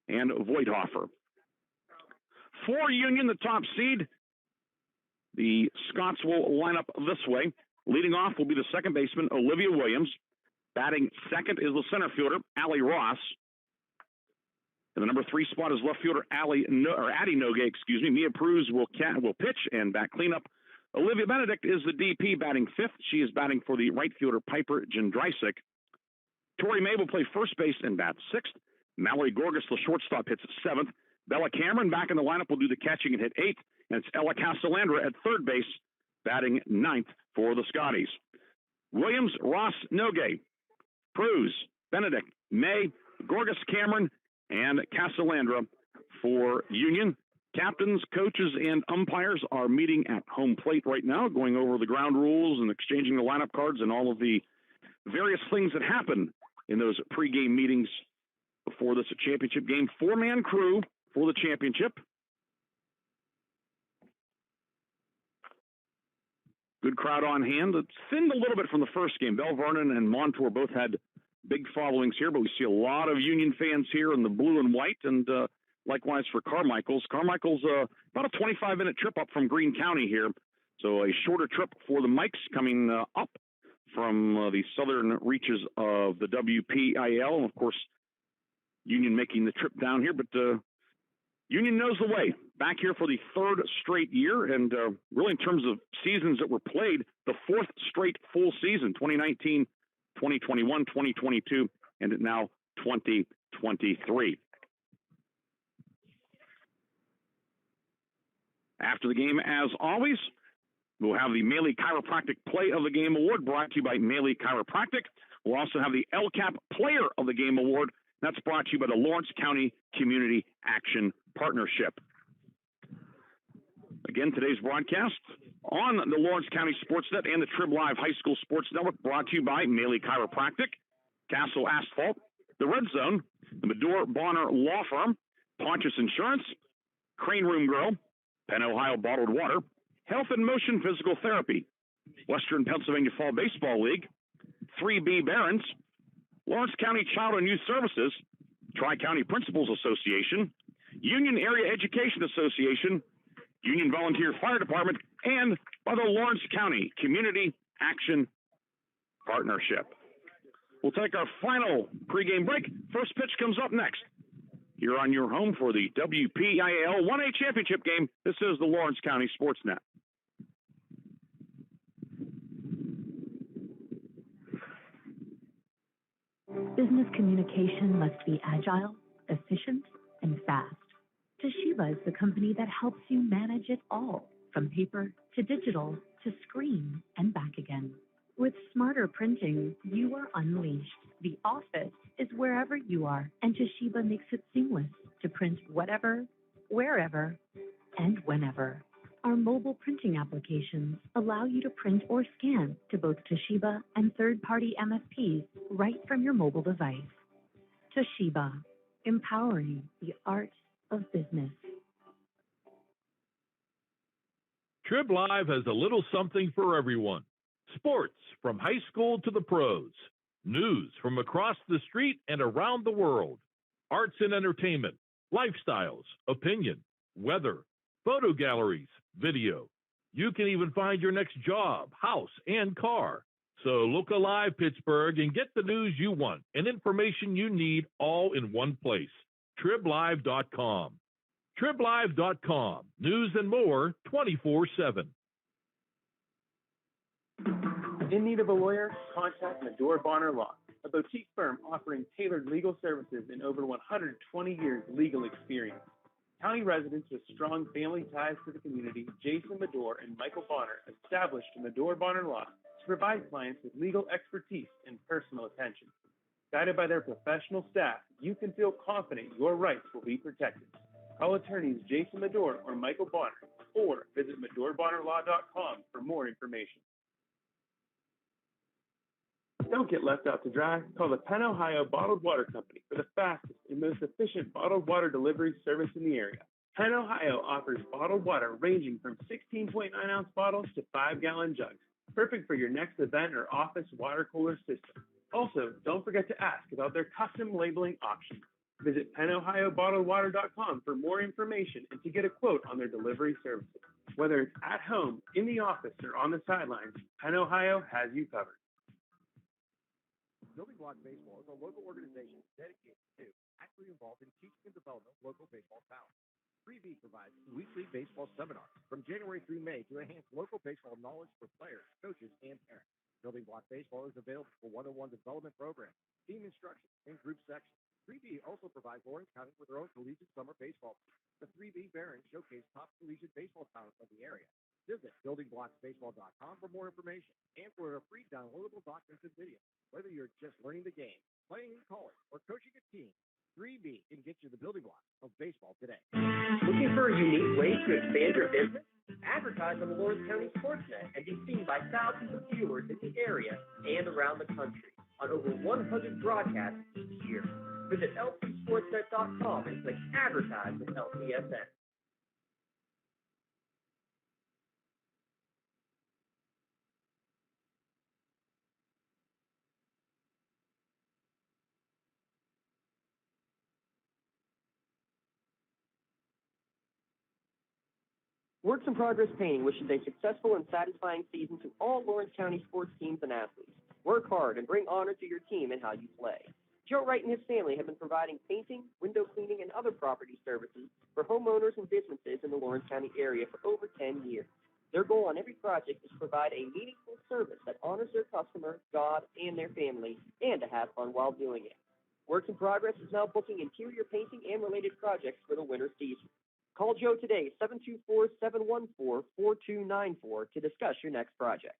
[SPEAKER 1] and Voigthofer. For Union, the top seed, the Scots will line up this way. Leading off will be the second baseman, Olivia Williams. Batting second is the center fielder, Allie Ross. In the number 3 spot is left fielder Addie Nogue, Mia Pruz will pitch and bat cleanup. Olivia Benedict is the DP, batting fifth. She is batting for the right fielder, Piper Jendrysik. Tori May will play first base and bat sixth. Mallory Gorgas, the shortstop, hits seventh. Bella Cameron back in the lineup will do the catching and hit eighth. And it's Ella Castellandra at third base, batting ninth for the Scotties. Williams, Ross, Nogue, Pruz, Benedict, May, Gorgas, Cameron, and Castellandra for Union. Captains, coaches, and umpires are meeting at home plate right now, going over the ground rules and exchanging the lineup cards and all of the various things that happen in those pregame meetings before this championship game. 4-man crew for the championship. Good crowd on hand. It's thinned a little bit from the first game. Bell Vernon and Montour both had big followings here, but we see a lot of Union fans here in the blue and white, and likewise for Carmichaels. Carmichaels, about a 25-minute trip up from Greene County here, so a shorter trip for the Mikes coming up from the southern reaches of the WPIAL, and of course, Union making the trip down here, but Union knows the way. Back here for the third straight year, and really in terms of seasons that were played, the fourth straight full season, 2019, 2021, 2022, and now 2023. After the game, as always, we'll have the Maley Chiropractic Play of the Game Award brought to you by Maley Chiropractic. We'll also have the LCAP Player of the Game Award. That's brought to you by the Lawrence County Community Action Partnership. Again, today's broadcast on the Lawrence County SportsNet and the Trib Live High School Sports Network, brought to you by Maley Chiropractic, Castle Asphalt, The Red Zone, the Medore Bonner Law Firm, Pontius Insurance, Crane Room Grill, Penn Ohio Bottled Water, Health and Motion Physical Therapy, Western Pennsylvania Fall Baseball League, 3B Barons, Lawrence County Child and Youth Services, Tri-County Principals Association, Union Area Education Association, Union Volunteer Fire Department, and by the Lawrence County Community Action Partnership. We'll take our final pregame break. First pitch comes up next. You're on your home for the WPIAL 1A championship game. This is the Lawrence County SportsNet.
[SPEAKER 2] Business communication must be agile, efficient, and fast. Toshiba is the company that helps you manage it all, from paper to digital to screen and back again. With smarter printing, you are unleashed. The office is wherever you are, and Toshiba makes it seamless to print whatever, wherever, and whenever. Our mobile printing applications allow you to print or scan to both Toshiba and third-party MSPs right from your mobile device. Toshiba, empowering the art of business.
[SPEAKER 3] Trib Live has a little something for everyone. Sports from high school to the pros. News from across the street and around the world. Arts and entertainment, lifestyles, opinion, weather, photo galleries, video. You can even find your next job, house, and car. So look alive, Pittsburgh, and get the news you want and information you need all in one place. TribLive.com. TribLive.com. News and more 24/7.
[SPEAKER 6] In need of a lawyer? Contact Medore Bonner Law, a boutique firm offering tailored legal services and over 120 years legal experience. County residents with strong family ties to the community, Jason Medore and Michael Bonner, established Medore Bonner Law to provide clients with legal expertise and personal attention. Guided by their professional staff, you can feel confident your rights will be protected. Call attorneys Jason Medore or Michael Bonner, or visit MedoreBonnerLaw.com for more information. Don't get left out to dry. Call the Penn Ohio Bottled Water Company for the fastest and most efficient bottled water delivery service in the area. Penn Ohio offers bottled water ranging from 16.9-ounce bottles to 5-gallon jugs, perfect for your next event or office water cooler system. Also, don't forget to ask about their custom labeling options. Visit PennOhioBottledWater.com for more information and to get a quote on their delivery services. Whether it's at home, in the office, or on the sidelines, Penn Ohio has you covered.
[SPEAKER 7] Building Block Baseball is a local organization dedicated to actively involved in teaching and development of local baseball talent. 3B provides weekly baseball seminars from January through May to enhance local baseball knowledge for players, coaches, and parents. Building Block Baseball is available for one-on-one development programs, team instruction, and group sections. 3B also provides Lawrence County with their own collegiate summer baseball team. The 3B Barons showcase top collegiate baseball talent of the area. Visit buildingblocksbaseball.com for more information and for a free downloadable documents and videos. Whether you're just learning the game, playing in college, or coaching a team, 3B can get you the building blocks of baseball today.
[SPEAKER 4] Looking for a unique way to expand your business? Advertise on the Lawrence County SportsNet and be seen by thousands of viewers in the area and around the country on over 100 broadcasts each year. Visit lcsportsnet.com and click Advertise with LCSN. Works in Progress Painting wishes a successful and satisfying season to all Lawrence County sports teams and athletes. Work hard and bring honor to your team and how you play. Joe Wright and his family have been providing painting, window cleaning, and other property services for homeowners and businesses in the Lawrence County area for over 10 years. Their goal on every project is to provide a meaningful service that honors their customer, God, and their family, and to have fun while doing it. Works in Progress is now booking interior painting and related projects for the winter season. Call Joe today, 724-714-4294, to discuss your next project.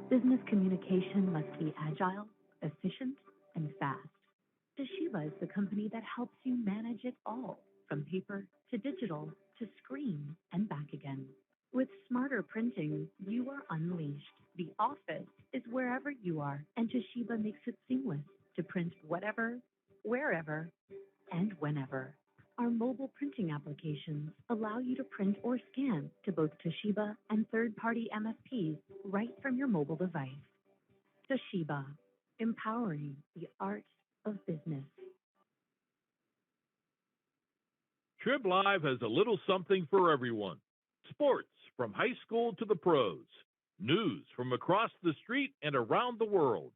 [SPEAKER 2] Business communication must be agile, efficient, and fast. Toshiba is the company that helps you manage it all, from paper to digital to screen and back again. With smarter printing, you are unleashed. The office is wherever you are, and Toshiba makes it seamless to print whatever, wherever, and whenever. Our mobile printing applications allow you to print or scan to both Toshiba and third-party MFPs right from your mobile device. Toshiba, empowering the art of business.
[SPEAKER 3] Trib Live has a little something for everyone. Sports from high school to the pros. News from across the street and around the world.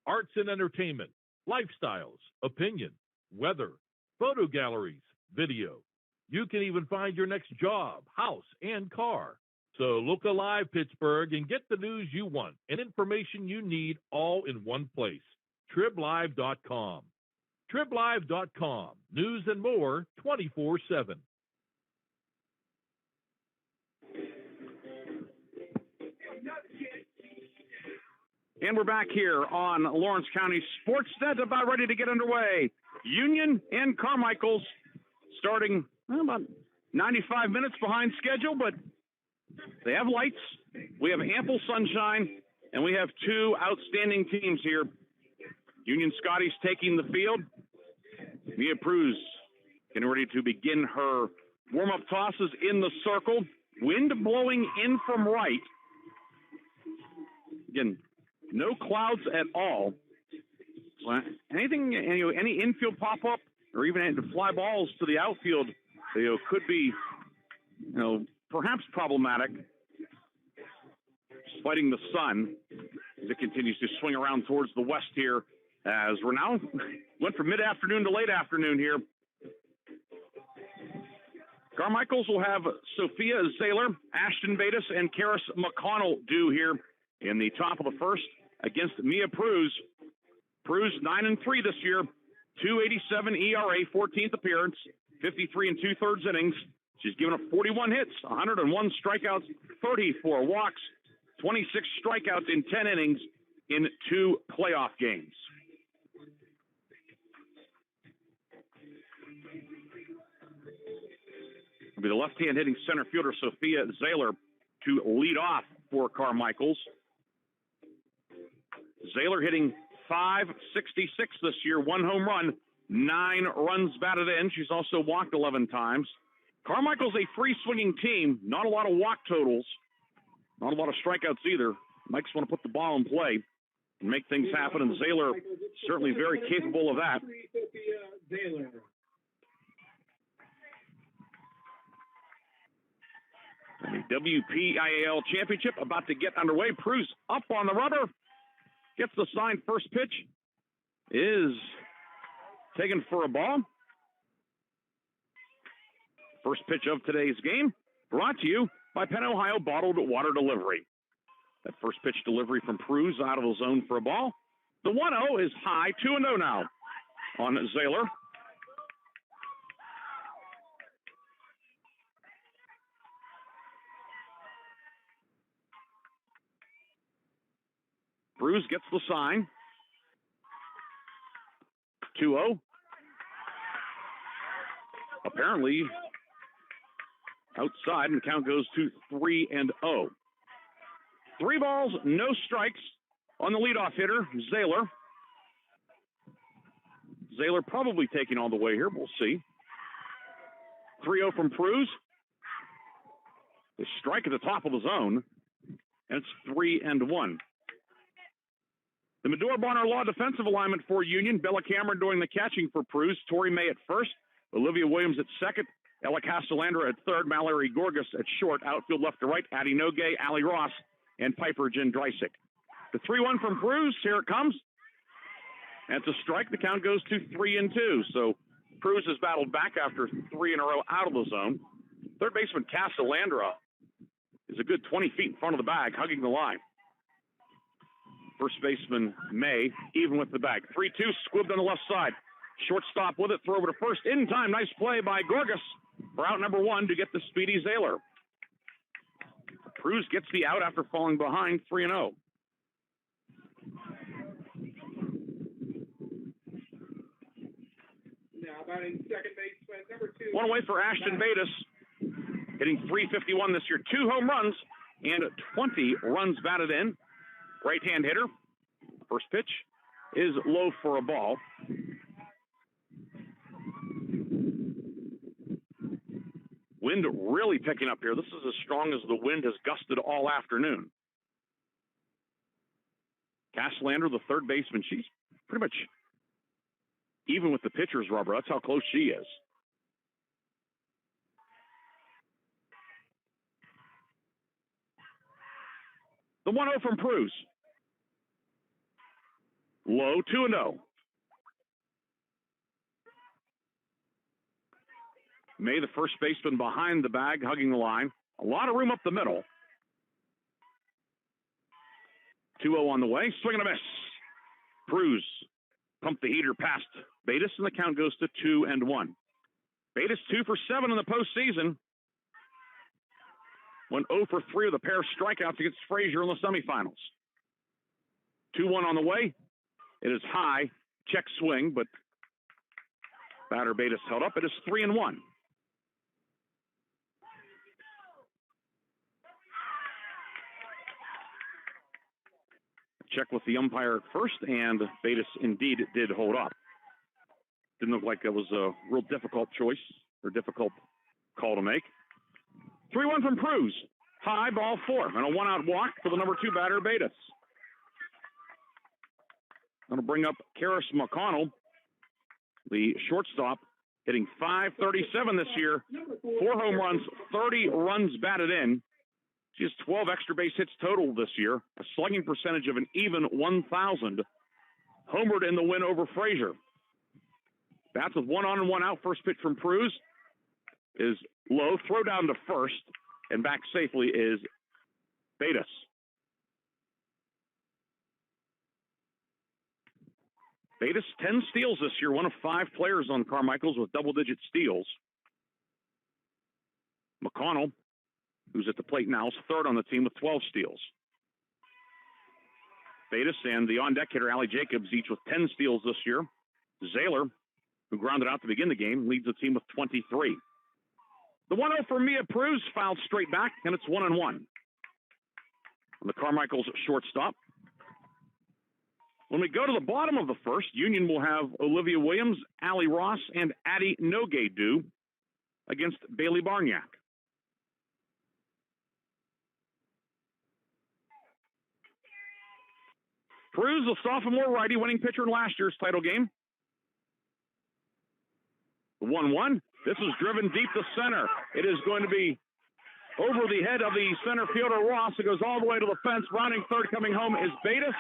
[SPEAKER 3] Arts and entertainment, lifestyles, opinion, weather, photo galleries, video. You can even find your next job, house, and car. So look alive, Pittsburgh, and get the news you want and information you need all in one place. TribLive.com. TribLive.com. News and more 24/7.
[SPEAKER 1] And we're back here on Lawrence County SportsNet, about ready to get underway. Union and Carmichaels starting about 95 minutes behind schedule, but they have lights, we have ample sunshine, and we have two outstanding teams here. Union Scotties taking the field. Mia Pruz getting ready to begin her warm-up tosses in the circle. Wind blowing in from right. Again, no clouds at all. Any infield pop-up or even fly balls to the outfield, could be, perhaps problematic. Fighting the sun. as it continues to swing around towards the west here, as we're now went from mid-afternoon to late afternoon here. Carmichaels will have Sophia Zahler, Ashton Bates, and Karis McConnell due here in the top of the first against Mia Pruz. Pruz 9-3 this year, 2.87 ERA, 14th appearance, 53 2/3 innings. She's given up 41 hits, 101 strikeouts, 34 walks, 26 strikeouts in 10 innings in 2 playoff games. It'll be the left-hand hitting center fielder Sophia Zahler to lead off for Carmichaels. Zahler hitting .566 this year, 1 home run, 9 runs batted in. She's also walked 11 times. Carmichael's a free-swinging team, not a lot of walk totals, not a lot of strikeouts either. Mikes want to put the ball in play and make things happen, and Zahler certainly very capable of that. And the WPIAL Championship about to get underway. Pruz up on the rubber. Gets the sign. First pitch is taken for a ball. First pitch of today's game brought to you by Penn Ohio Bottled Water Delivery. That first pitch delivery from Pruz out of the zone for a ball. The 1-0 is high, 2-0 now on Zahler. Pruz gets the sign. 2-0. Apparently outside, and count goes to 3-0. 3 balls, no strikes on the leadoff hitter, Zahler. Zahler probably taking all the way here. We'll see. 3-0 from Pruz. They strike at the top of the zone, and it's 3-1. The Medora-Bonner Law defensive alignment for Union. Bella Cameron doing the catching for Pruz. Tori May at first. Olivia Williams at second. Ella Castellandra at third. Mallory Gorgas at short. Outfield left to right. Addie Nogue, Allie Ross, and Piper Jen Dreisick. The 3-1 from Pruz. Here it comes. And it's a strike. The count goes to 3-2. So Pruz has battled back after 3 in a row out of the zone. Third baseman Castellandra is a good 20 feet in front of the bag, hugging the line. First baseman May, even with the bag. 3-2, squibbed on the left side. Shortstop with it, throw over to first. In time, nice play by Gorgas for out number 1 to get the speedy Zahler. Pruz gets the out after falling behind 3-0.
[SPEAKER 6] Now batting second baseman, number 2.
[SPEAKER 1] One away for Ashton Bates, hitting .351 this year. 2 home runs and 20 runs batted in. Right-hand hitter. First pitch is low for a ball. Wind really picking up here. This is as strong as the wind has gusted all afternoon. Castellandra, the third baseman, she's pretty much even with the pitcher's rubber. That's how close she is. The 1-0 from Pruz. Low, 2-0. May, the first baseman behind the bag, hugging the line. A lot of room up the middle. 2-0 on the way. Swing and a miss. Pruz pumped the heater past Bates, and the count goes to 2-1. Bates 2 for 7 in the postseason. Went 0 for 3 with a pair of strikeouts against Frazier in the semifinals. 2-1 on the way. It is high. Check swing, but batter Bates held up. It is 3-1. Check with the umpire at first, and Bates indeed did hold up. Didn't look like it was a real difficult choice or difficult call to make. 3-1 from Pruz. High, ball 4. And a 1-out walk for the number 2 batter, Bates. Going to bring up Karis McConnell, the shortstop, hitting .537 this year. 4 home runs, 30 runs batted in. She has 12 extra base hits total this year, a slugging percentage of an even 1,000. Homered in the win over Frazier. Bats with 1 on and 1 out. First pitch from Pruz is low. Throw down to first, and back safely is Betas. Betas, 10 steals this year, one of 5 players on Carmichaels with double-digit steals. McConnell, who's at the plate now, is third on the team with 12 steals. Betas and the on-deck hitter, Allie Jacobs, each with 10 steals this year. Zahler, who grounded out to begin the game, leads the team with 23. The 1-0 for Mia Pruz fouled straight back, and it's 1-1. On the Carmichaels shortstop. When we go to the bottom of the first, Union will have Olivia Williams, Allie Ross, and Addie Nogay due against Bailey Barniak. Pruz, the sophomore righty, winning pitcher in last year's title game. 1-1. This is driven deep to center. It is going to be over the head of the center fielder, Ross. It goes all the way to the fence. Rounding third coming home is Betas.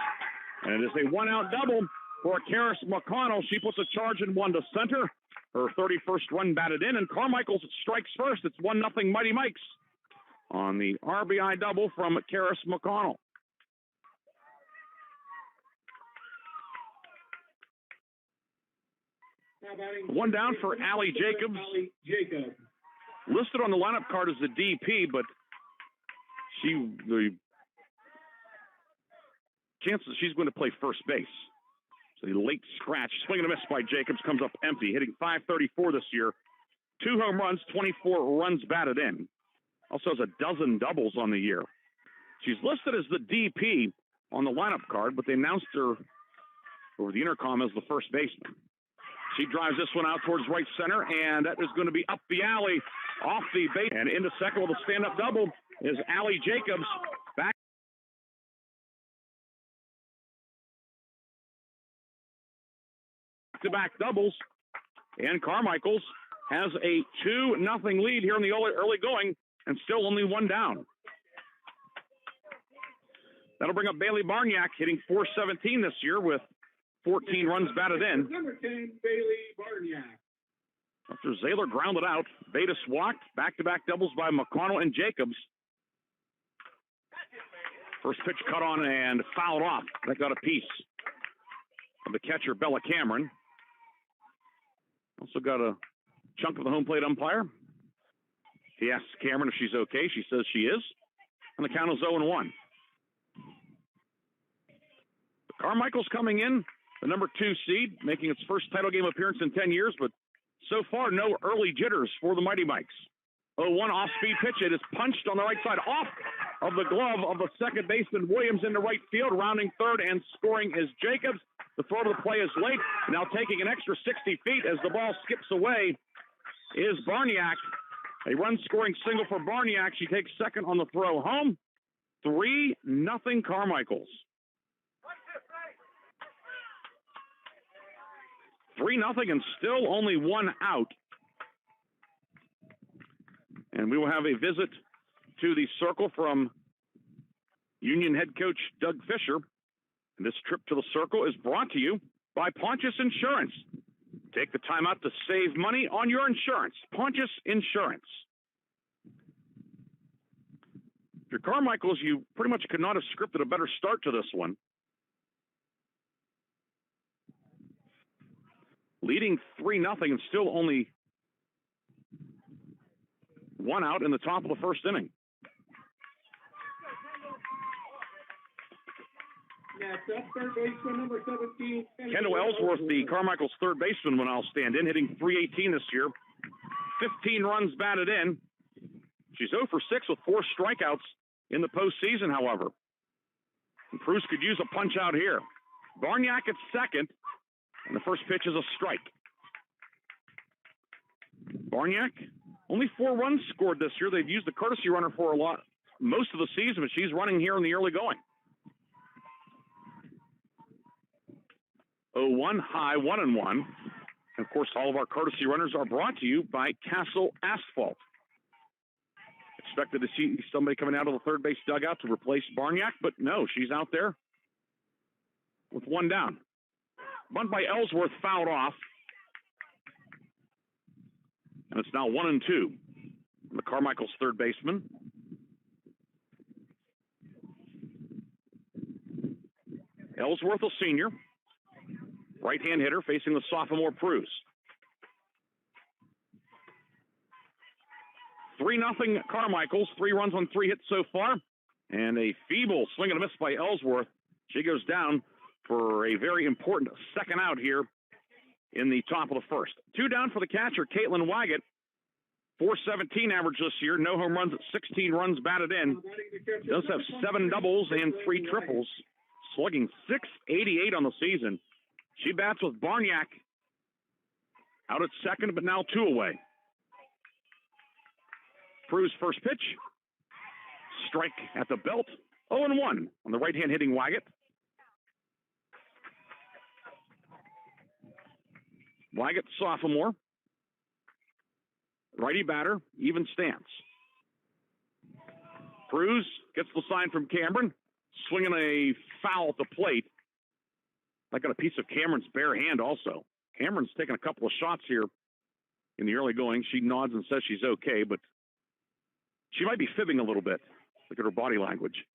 [SPEAKER 1] And it is a one-out double for Karis McConnell. She puts a charge in one to center. Her 31st run batted in, and Carmichaels strikes first. It's 1-0 Mighty Mikes on the RBI double from Karis McConnell. One down for Allie Jacobs. Listed on the lineup card as the DP, but the chances she's going to play first base. So the late scratch, swing and a miss by Jacobs, comes up empty, hitting .534 this year. 2 home runs, 24 runs batted in. Also has a dozen doubles on the year. She's listed as the DP on the lineup card, but they announced her over the intercom as the first baseman. She drives this one out towards right center, and that is going to be up the alley, off the base, and into second with a stand-up double is Allie Jacobs. Back-to-back doubles, and Carmichaels has a 2-0 lead here in the early going, and still only 1 down. That'll bring up Bailey Barniak, hitting .417 this year with 14 runs batted in.
[SPEAKER 8] Number 10, Bailey Barniak.
[SPEAKER 1] After Zahler grounded out, Betas walked. Back-to-back doubles by McConnell and Jacobs. First pitch cut on and fouled off. That got a piece of the catcher, Bella Cameron. Also got a chunk of the home plate umpire. He asks Cameron if she's okay. She says she is. And the count is 0-1. Carmichael's coming in, the number 2 seed, making its first title game appearance in 10 years, but so far no early jitters for the Mighty Mikes. 0-1 off-speed pitch. It is punched on the right side off of the glove of the second baseman Williams into right field. Rounding third and scoring is Jacobs. The throw to the play is late. Now taking an extra 60 feet as the ball skips away is Barniak. A run-scoring single for Barniak. She takes second on the throw home. 3-0 Carmichaels. 3-0 and still only 1 out. And we will have a visit to the circle from Union head coach Doug Fisher. And this trip to the circle is brought to you by Pontius Insurance. Take the time out to save money on your insurance. Pontius Insurance. If you're Carmichaels, you pretty much could not have scripted a better start to this one. Leading 3-0 and still only 1 out in the top of the first inning.
[SPEAKER 8] Next up, third baseman, number 17.
[SPEAKER 1] Kendall Ellsworth, the Carmichael's third baseman, when I'll stand in, hitting .318 this year. 15 runs batted in. She's 0 for 6 with 4 strikeouts in the postseason, however. And Pruz could use a punch out here. Barniak at second, and the first pitch is a strike. Barniak, only 4 runs scored this year. They've used the courtesy runner for a lot, most of the season, but she's running here in the early going. 0-1, high 1-1. And of course, all of our courtesy runners are brought to you by Castle Asphalt. It's Expected to see somebody coming out of the third base dugout to replace Barniak, but no, she's out there with one down. Bunt by Ellsworth fouled off. And it's now 1-2. The Carmichaels third baseman. Ellsworth, a senior. Right-hand hitter facing the sophomore Pruz. 3-0 Carmichaels. 3 runs on 3 hits so far. And a feeble swing and a miss by Ellsworth. She goes down for a very important second out here in the top of the first. 2 down for the catcher, Caitlin Waggett. .417 average this year. No home runs at 16 runs batted in. Does have 7 doubles and 3 triples. Slugging .688 on the season. She bats with Barniak out at second, but now 2 away. Pruz first pitch. Strike at the belt. 0-1 on the right-hand hitting Waggett. Waggett, sophomore. Righty batter, even stance. Pruz gets the sign from Cameron. Swinging a foul at the plate. I got a piece of Cameron's bare hand also. Cameron's taking a couple of shots here in the early going. She nods and says she's okay, but she might be fibbing a little bit. Look at her body language.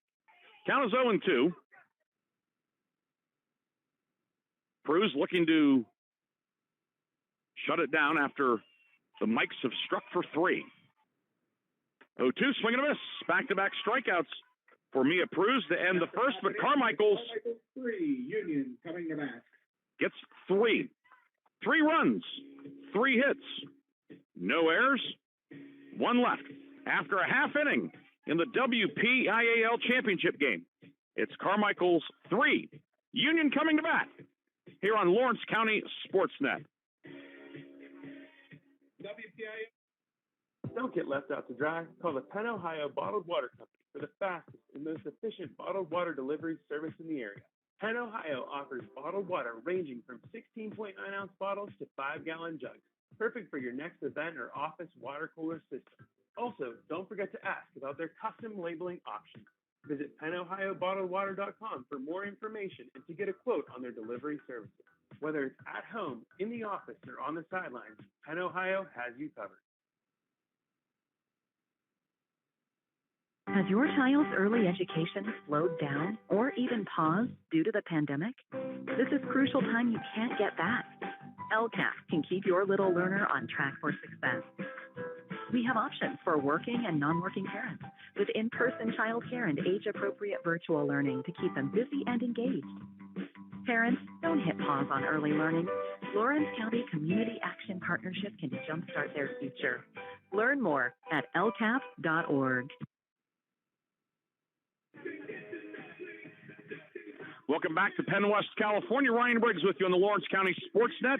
[SPEAKER 1] Count is 0-2. Pruz looking to shut it down after the Mikes have struck for 3. 0-2, swing and a miss. Back-to-back strikeouts for Mia Pruz to end the first, but Carmichaels
[SPEAKER 8] 3, Union coming to bat.
[SPEAKER 1] Gets 3. 3 runs, 3 hits, no errors, 1 left. After a half inning in the WPIAL championship game, it's Carmichaels 3, Union coming to bat here on Lawrence County SportsNet.
[SPEAKER 6] WPIAL. Don't get left out to dry. Call the Penn Ohio Bottled Water Company for the fastest and most efficient bottled water delivery service in the area. Penn Ohio offers bottled water ranging from 16.9-ounce bottles to 5-gallon jugs, perfect for your next event or office water cooler system. Also, don't forget to ask about their custom labeling options. Visit PennOhioBottledWater.com for more information and to get a quote on their delivery services. Whether it's at home, in the office, or on the sidelines, Penn Ohio has you covered.
[SPEAKER 2] Has your child's early education slowed down or even paused due to the pandemic? This is crucial time you can't get back. LCAP can keep your little learner on track for success. We have options for working and non-working parents with in-person childcare and age-appropriate virtual learning to keep them busy and engaged. Parents, don't hit pause on early learning. Lawrence County Community Action Partnership can jumpstart their future. Learn more at lcap.org.
[SPEAKER 1] Welcome back to Penn West, California. Ryan Briggs with you on the Lawrence County SportsNet.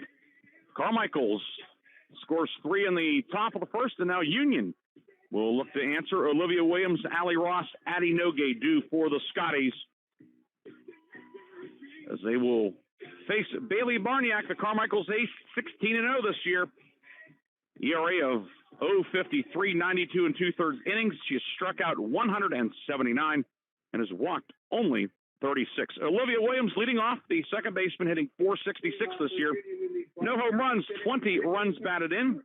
[SPEAKER 1] Carmichaels scores 3 in the top of the first, and now Union will look to answer. Olivia Williams, Allie Ross, Addie Nogue due for the Scotties, as they will face Bailey Barniak, the Carmichaels ace, 16-0 this year. ERA of 0.53, 92 and 2/3 innings. She has struck out 179 and has walked only 36. Olivia Williams leading off, the second baseman, hitting .466 this year. No home runs, 20 runs batted in.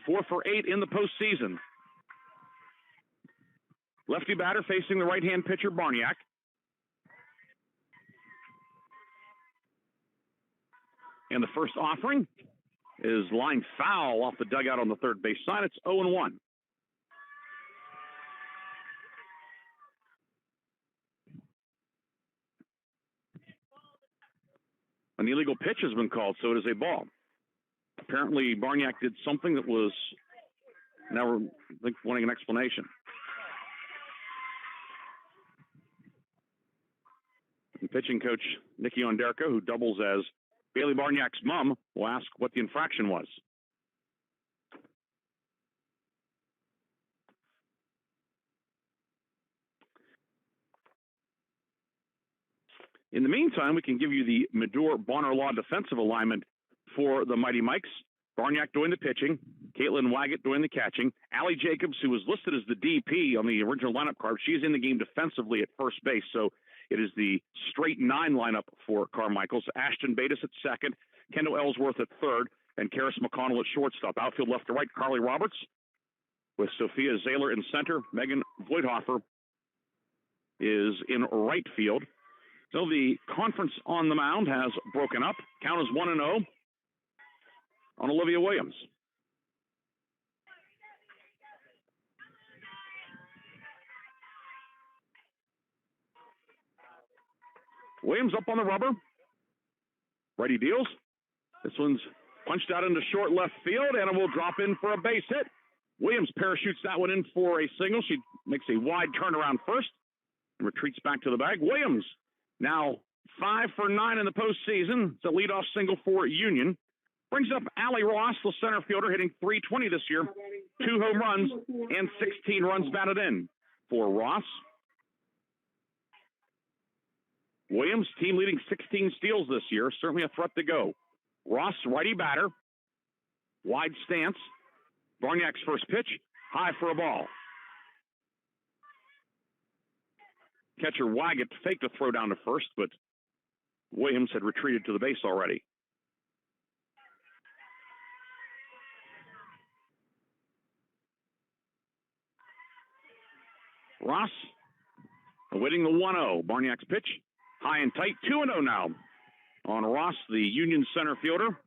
[SPEAKER 1] 4 for 8 in the postseason. Lefty batter facing the right-hand pitcher, Barniak. And the first offering is line foul off the dugout on the third base side. It's 0-1. An illegal pitch has been called, so it is a ball. Apparently, Barniak did something that was now wanting an explanation. And pitching coach Nikki Onderko, who doubles as Bailey Barniak's mom, will ask what the infraction was. In the meantime, we can give you the Medore Bonner Law defensive alignment for the Mighty Mikes. Barniak doing the pitching. Caitlin Waggett doing the catching. Allie Jacobs, who was listed as the DP on the original lineup card, she's in the game defensively at first base. So it is the straight 9 lineup for Carmichaels. Ashton Bates at second. Kendall Ellsworth at third. And Karis McConnell at shortstop. Outfield left to right, Carly Roberts with Sophia Zahler in center. Megan Voigthofer is in right field. So the conference on the mound has broken up. Count is 1-0 on Olivia Williams. Williams up on the rubber. Righty deals. This one's punched out into short left field, and it will drop in for a base hit. Williams parachutes that one in for a single. She makes a wide turnaround first and retreats back to the bag. Williams now 5 for 9 in the postseason. It's a leadoff single for Union. Brings up Allie Ross, the center fielder, hitting .320 this year. 2 home runs and 16 runs batted in for Ross. Williams, team leading 16 steals this year. Certainly a threat to go. Ross, righty batter. Wide stance. Barniak's first pitch. High for a ball. Catcher Waggett faked a throw down to first, but Williams had retreated to the base already. Ross awaiting the 1-0. Barniak's pitch. High and tight. 2-0 now on Ross, the Union center fielder.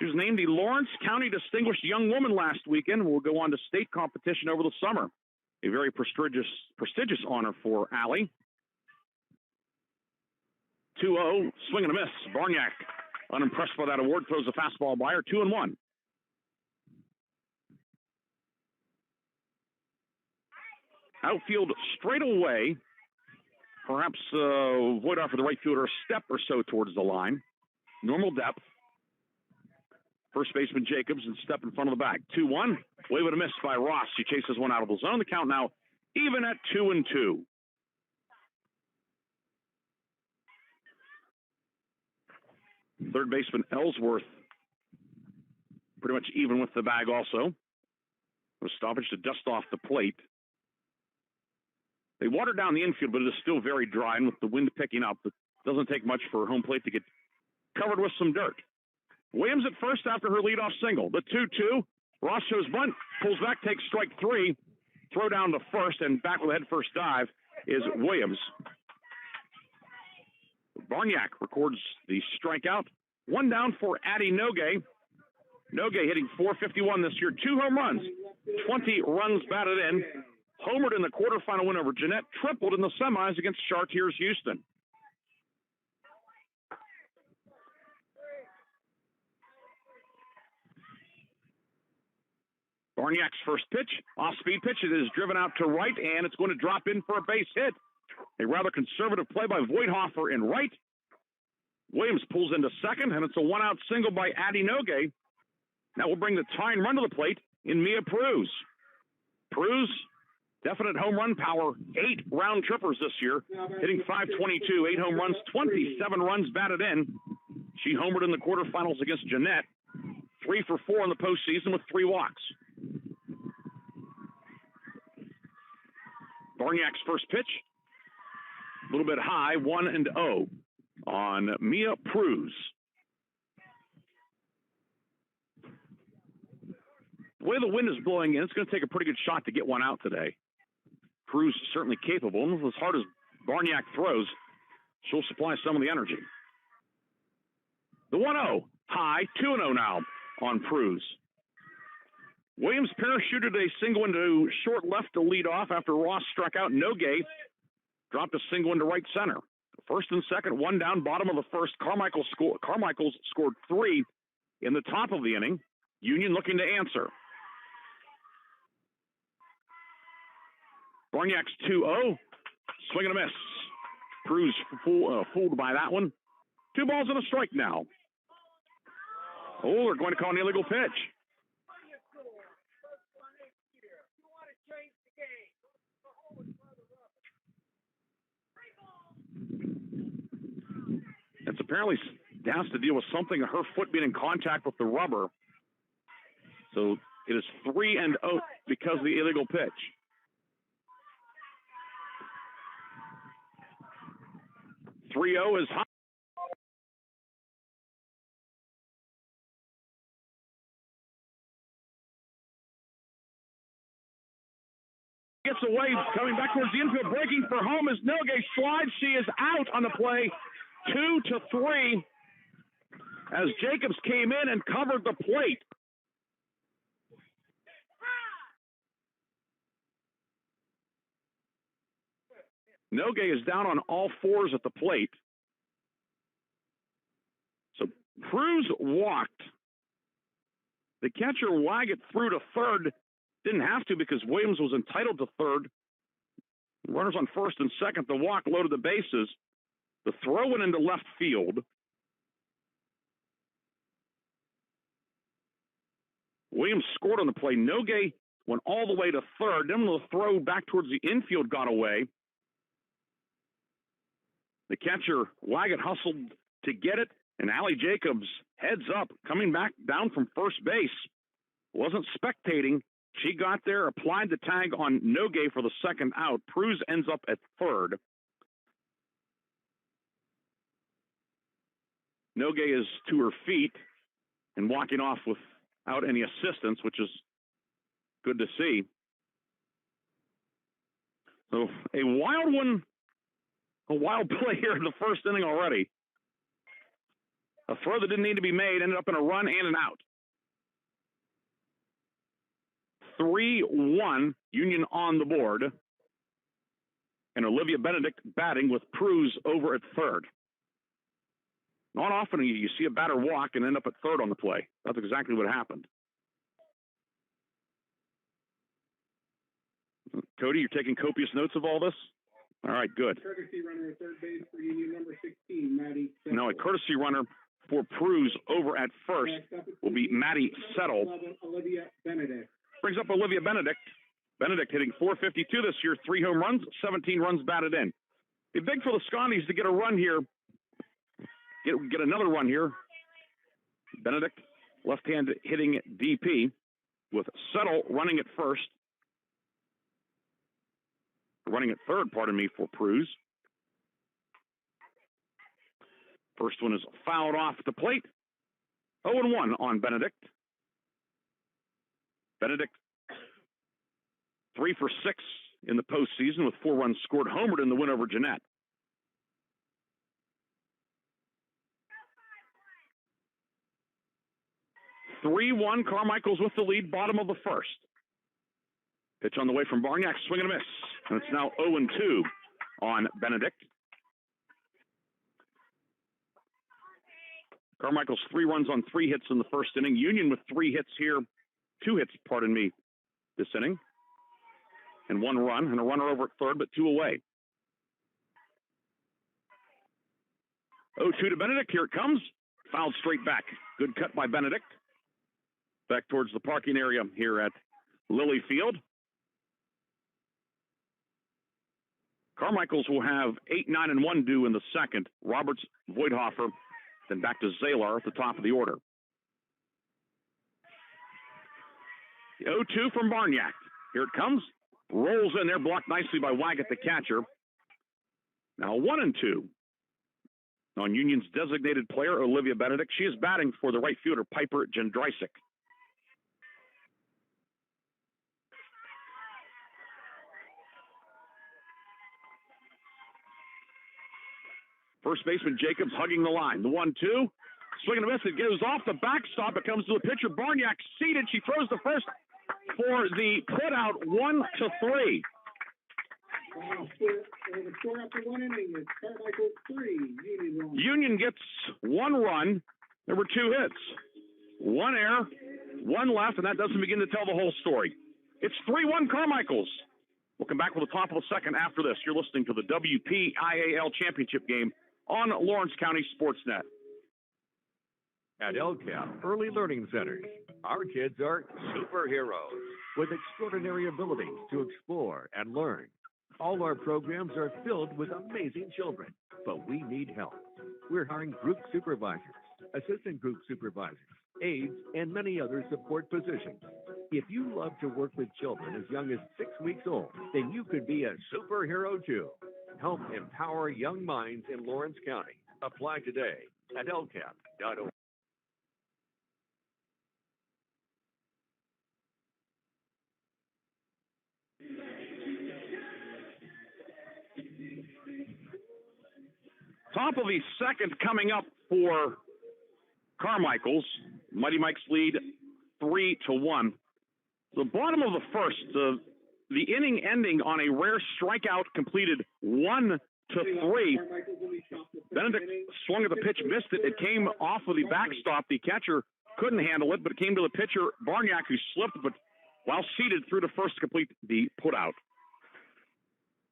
[SPEAKER 1] She was named the Lawrence County Distinguished Young Woman last weekend. Will go on to state competition over the summer. A very prestigious honor for Allie. 2-0, swing and a miss. Barniak, unimpressed by that award, throws a fastball by her. 2-1. Outfield straight away. Perhaps Voigthofer for the right fielder a step or so towards the line. Normal depth. First baseman Jacobs and step in front of the bag. 2-1. Wave and a miss by Ross. She chases one out of the zone. The count now even at 2-2. Third baseman Ellsworth pretty much even with the bag also. A stoppage to dust off the plate. They watered down the infield, but it is still very dry, and with the wind picking up, it doesn't take much for home plate to get covered with some dirt. Williams at first after her leadoff single. The 2-2. Ross shows bunt, pulls back, takes strike 3. Throw down to first, and back with a head first dive is Williams. Barniak records the strikeout. 1 down for Addie Nogue. Nogue hitting .451 this year. 2 home runs, 20 runs batted in. Homered in the quarterfinal win over Jeanette. Tripled in the semis against Chartiers Houston. Barniak's first pitch, off-speed pitch. It is driven out to right, and it's going to drop in for a base hit. A rather conservative play by Voigthofer in right. Williams pulls into second, and it's a one-out single by Addie Nogue. That will bring the tying run to the plate in Mia Pruz. Pruz, definite home run power, 8 round trippers this year, hitting .522, 8 home runs, 27 runs batted in. She homered in the quarterfinals against Jeanette. 3 for 4 in the postseason with 3 walks. Barniak's first pitch, a little bit high, 1-0 on Mia Pruz. The way the wind is blowing in, it's going to take a pretty good shot to get one out today. Pruz is certainly capable, and as hard as Barniak throws, she'll supply some of the energy. The 1-0, high, 2-0 now on Pruz. Williams parachuted a single into short left to lead off after Ross struck out. Nogue dropped a single into right center. First and second, 1 down, bottom of the first. Carmichaels scored 3 in the top of the inning. Union looking to answer. Barniak's 2-0. Swing and a miss. Pruz fooled by that one. 2 balls and a strike now. Oh, they're going to call an illegal pitch. It's apparently has to deal with something, her foot being in contact with the rubber. So it is 3-0 because of the illegal pitch. .30 is high. Gets away, coming back towards the infield, breaking for home as Noge slides. She is out on the play, 2-3, as Jacobs came in and covered the plate. Noge is down on all fours at the plate. So Cruz walked. The catcher Waggett threw to third. Didn't have to because Williams was entitled to third. Runners on first and second. The walk loaded the bases. The throw went into left field. Williams scored on the play. Noge went all the way to third. Then the throw back towards the infield got away. The catcher Waggett hustled to get it, and Allie Jacobs heads up, coming back down from first base. Wasn't spectating. She got there, applied the tag on Noge for the second out. Cruz ends up at third. Noge is to her feet and walking off without any assistance, which is good to see. So a wild play here in the first inning already. A throw that didn't need to be made ended up in a run and an out. 3-1, Union on the board. And Olivia Benedict batting with Cruz over at third. Not often you see a batter walk and end up at third on the play. That's exactly what happened. Cody, you're taking copious notes of all this? All right, good.
[SPEAKER 8] Courtesy runner at third base for Union number 16, Maddie Settle.
[SPEAKER 1] Now a courtesy runner for Cruz over at first will be Maddie Settle.
[SPEAKER 8] Olivia Benedict.
[SPEAKER 1] Brings up Olivia Benedict. Benedict hitting .452 this year, 3 home runs, 17 runs batted in. Be big for the Scotties to get a run here. Get another run here. Benedict, left-hand hitting DP, with Settle running at first. Running at third, pardon me, for Cruz. First one is fouled off the plate. 0-1 on Benedict. Benedict, 3 for 6 in the postseason with 4 runs scored, homered in the win over Jeanette. (3-1), Carmichaels with the lead, bottom of the first. Pitch on the way from Barniak, swing and a miss. And it's now 0-2 on Benedict. Carmichaels 3 runs on 3 hits in the first inning. Union with 3 hits here. 2 hits, pardon me, this inning. And 1 run, and a runner over at third, but 2 away. 0-2 to Benedict. Here it comes. Fouled straight back. Good cut by Benedict. Back towards the parking area here at Lilly Field. Carmichaels will have 8, 9, and 1 due in the second. Roberts, Voigthofer, then back to Zalar at the top of the order. The 0-2 from Barniak. Here it comes. Rolls in there, blocked nicely by Waggett, the catcher. Now 1-2 on Union's designated player, Olivia Benedict. She is batting for the right fielder, Piper Jendrysik. First baseman Jacobs hugging the line. The 1-2. Swing and a miss. It goes off the backstop. It comes to the pitcher. Barniak seated. She throws the first for the putout, 1-3.
[SPEAKER 8] The score after 1 inning is Carmichaels 3, Union 1.
[SPEAKER 1] Union gets 1 run. There were 2 hits. 1 error, 1 left, and that doesn't begin to tell the whole story. It's 3-1 Carmichaels. We'll come back with the top of the second after this. You're listening to the WPIAL Championship game on Lawrence County SportsNet.
[SPEAKER 7] At LCAP Early Learning Centers, our kids are superheroes with extraordinary abilities to explore and learn. All our programs are filled with amazing children, but we need help. We're hiring group supervisors, assistant group supervisors, aides, and many other support positions. If you love to work with children as young as 6 weeks old, then you could be a superhero too. Help empower young minds in Lawrence County. Apply today at lcap.org.
[SPEAKER 1] Top of the second coming up for Carmichaels. Mighty Mikes lead 3-1. The bottom of the first, the inning ending on a rare strikeout completed 1-3. Benedict swung at the pitch, missed it. It came off of the backstop. The catcher couldn't handle it, but it came to the pitcher, Barniak, who slipped, but while seated through to first to complete the putout.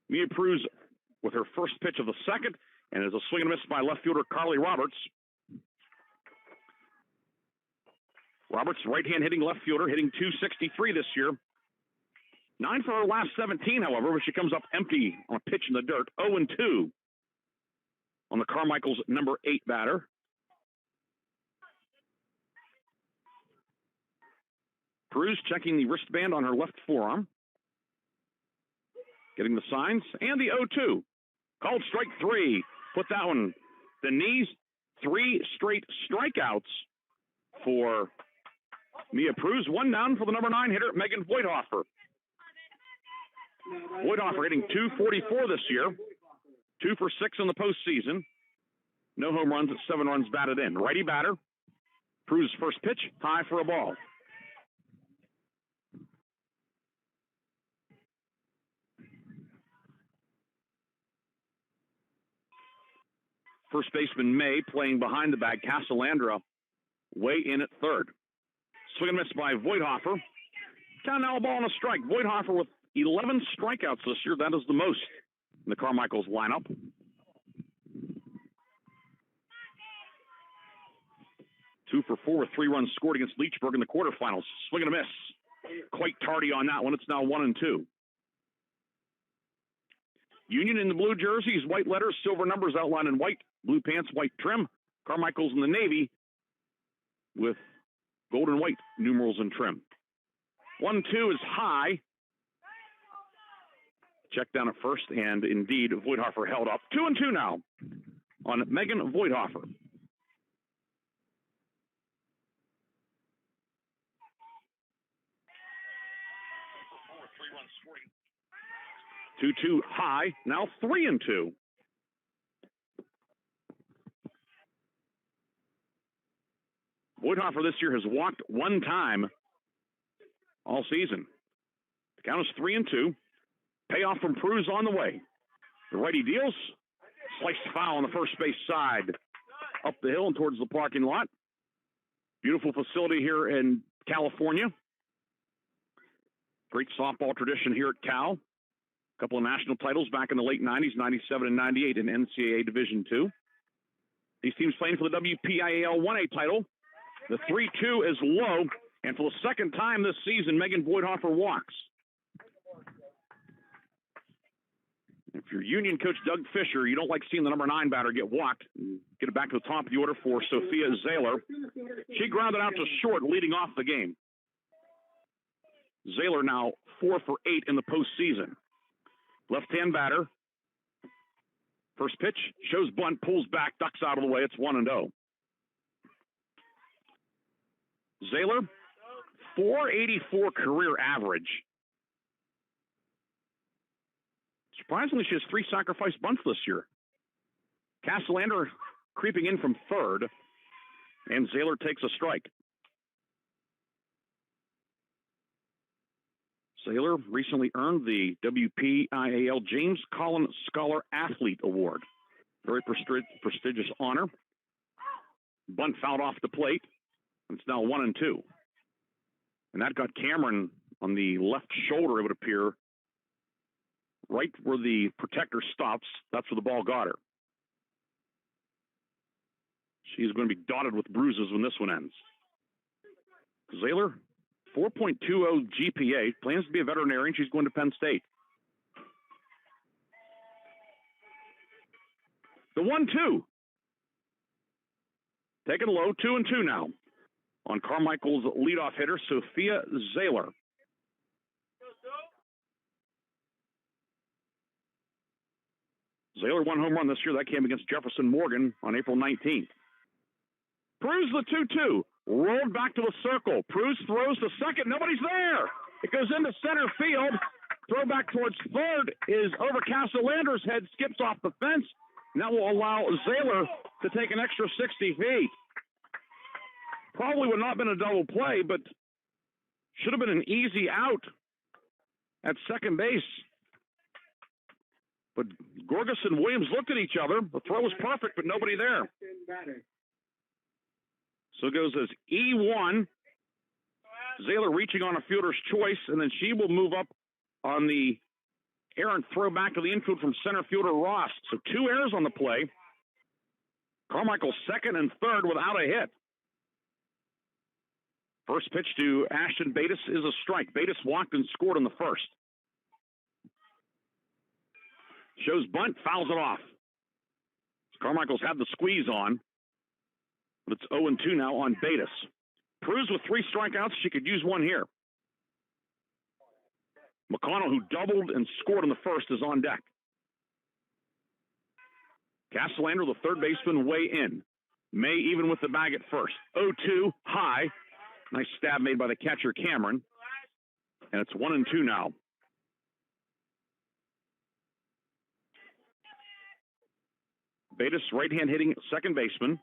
[SPEAKER 1] Mia Cruz with her first pitch of the second, and is a swing and a miss by left fielder Carly Roberts. Roberts, right-hand hitting left fielder, hitting .263 this year. 9 for her last 17, however, but she comes up empty on a pitch in the dirt. 0-2 on the Carmichaels' number 8 batter. Cruz checking the wristband on her left forearm. Getting the signs, and the 0-2. Called strike 3. Put that one, the knees, 3 straight strikeouts for Mia Cruz. 1 down for the number 9 hitter, Megan Voigthofer. Voigthofer hitting .244 this year. 2 for 6 in the postseason. No home runs at 7 runs batted in. Righty batter. Cruz's first pitch, high for a ball. First baseman May playing behind the bag. Casalandra way in at third. Swing and miss by Voigthofer. Count now a ball and a strike. Voigthofer with 11 strikeouts this year. That is the most in the Carmichaels lineup. Two for 4 with 3 runs scored against Leechburg in the quarterfinals. Swing and a miss. Quite tardy on that one. It's now 1-2. Union in the blue jerseys, white letters, silver numbers outlined in white, blue pants, white trim. Carmichaels in the navy with gold and white numerals and trim. 1-2 is high. Check down at first, and indeed, Voigthofer held up. 2-2 now on Megan Voigthofer. Two high, now 3-2. Voigthofer this year has walked 1 time all season. The count is 3-2. Payoff from Cruz on the way. The righty deals. Sliced foul on the first base side. Up the hill and towards the parking lot. Beautiful facility here in California. Great softball tradition here at Cal. A couple of national titles back in the late 90s, 97 and 98 in NCAA Division II. These teams playing for the WPIAL 1A title. The 3-2 is low, and for the second time this season, Megan Voigthofer walks. If you're Union coach Doug Fisher, you don't like seeing the number 9 batter get walked. Get it back to the top of the order for Sophia Zahler. She grounded out to short, leading off the game. Zahler now 4 for 8 in the postseason. Left-hand batter. First pitch, shows bunt, pulls back, ducks out of the way. It's 1-0. Zahler, 484 career average. Surprisingly, she has 3 sacrifice bunts this year. Castellander creeping in from third, and Zahler takes a strike. Zahler recently earned the WPIAL James Collin Scholar Athlete Award. Very prestigious honor. Bunt fouled off the plate. It's now 1-2. And that got Cameron on the left shoulder, it would appear. Right where the protector stops, that's where the ball got her. She's going to be dotted with bruises when this one ends. Zahler, 4.20 GPA, plans to be a veterinarian. She's going to Penn State. The 1-2. Taken low, 2-2 now. On Carmichael's leadoff hitter, Sophia Zahler. Zahler won home run this year. That came against Jefferson Morgan on April 19th. Pruse the 2-2. Rolled back to the circle. Pruse throws to second. Nobody's there. It goes into center field. Throw back towards third is over Castellandra's head. Skips off the fence. And that will allow Zahler to take an extra 60 feet. Probably would not have been a double play, but should have been an easy out at second base. But Gorgas and Williams looked at each other. The throw was perfect, but nobody there. So it goes as E1. Zahler reaching on a fielder's choice, and then she will move up on the errant throw back to the infield from center fielder Ross. So 2 errors on the play. Carmichael second and third without a hit. First pitch to Ashton Bates is a strike. Bates walked and scored in the first. Shows bunt, fouls it off. Carmichael's had the squeeze on, but it's 0-2 now on Bates. Pruse with 3 strikeouts. She could use one here. McConnell, who doubled and scored in the first, is on deck. Castellandra, the third baseman, way in. May even with the bag at first. 0-2, high. Nice stab made by the catcher, Cameron. And it's 1-2 now. Bates, right-hand hitting second baseman.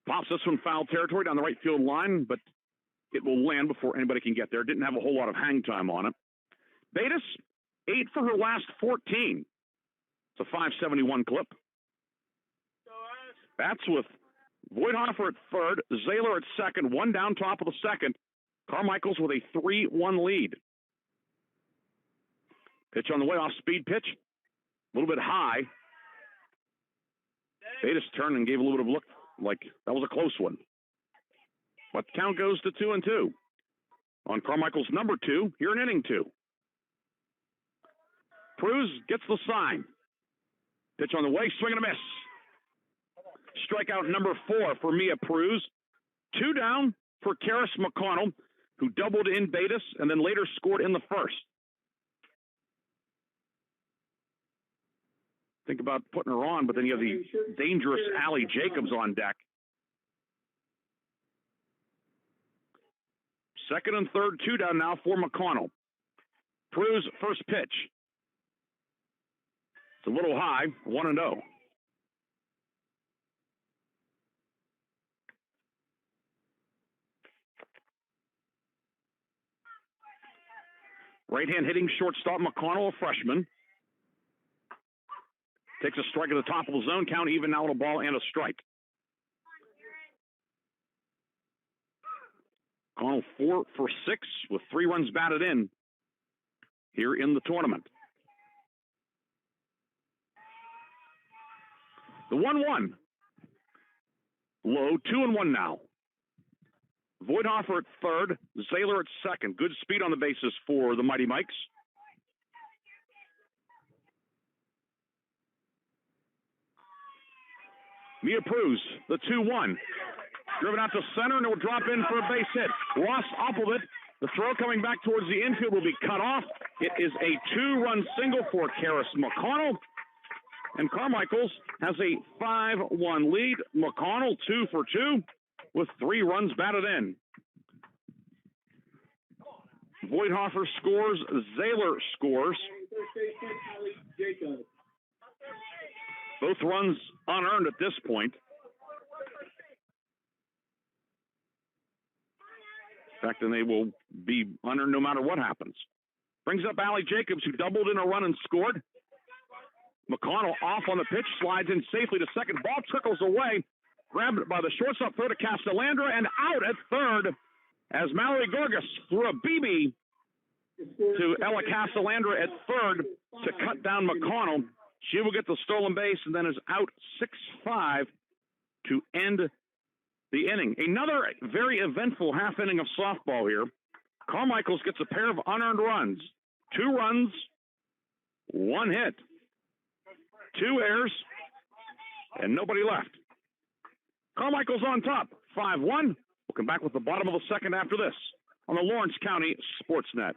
[SPEAKER 1] Pops this one foul territory down the right field line, but it will land before anybody can get there. Didn't have a whole lot of hang time on it. Bates, 8 for her last 14. It's a 571 clip. Bats with Voidhofer at third, Zahler at second, 1 down top of the second. Carmichaels with a 3-1 lead. Pitch on the way, off speed pitch. A little bit high. Bates turned and gave a little bit of a look like that was a close one. But the count goes to 2-2. On Carmichael's number 2, here in inning 2. Pruse gets the sign. Pitch on the way, swing and a miss. Strikeout number 4 for Mia Pruse. 2 down for Karis McConnell, who doubled in Bates and then later scored in the first. Think about putting her on, but then you have the dangerous Allie Jacobs on deck. Second and third, 2 down now for McConnell. Pruse, first pitch. It's a little high, 1-0. Right-hand hitting shortstop McConnell, a freshman. Takes a strike at the top of the zone. Count even now with a ball and a strike. McConnell 4 for 6 with 3 runs batted in here in the tournament. The 1-1. Low, 2-1 now. Voidhofer at third, Zahler at second. Good speed on the bases for the Mighty Mikes. Mia Pruse, the 2-1. Driven out to center, and it will drop in for a base hit. Ross Opplevit, the throw coming back towards the infield will be cut off. It is a 2-run single for Karis McConnell. And Carmichaels has a 5-1 lead. McConnell 2 for 2 with 3 runs batted in. Voidhofer scores. Zahler scores. Both runs unearned at this point. In fact, and they will be unearned no matter what happens. Brings up Allie Jacobs, who doubled in a run and scored. McConnell off on the pitch, slides in safely to second. Ball trickles away. Grabbed by the shortstop, throw to Castellandra, and out at third as Mallory Gorgas threw a BB to Ella Castellandra at third to cut down McConnell. She will get the stolen base and then is out 6-5 to end the inning. Another very eventful half inning of softball here. Carmichaels gets a pair of unearned runs. 2 runs, 1 hit. 2 errors, and nobody left. Carmichael's on top, 5-1. We'll come back with the bottom of the second after this on the Lawrence County SportsNet.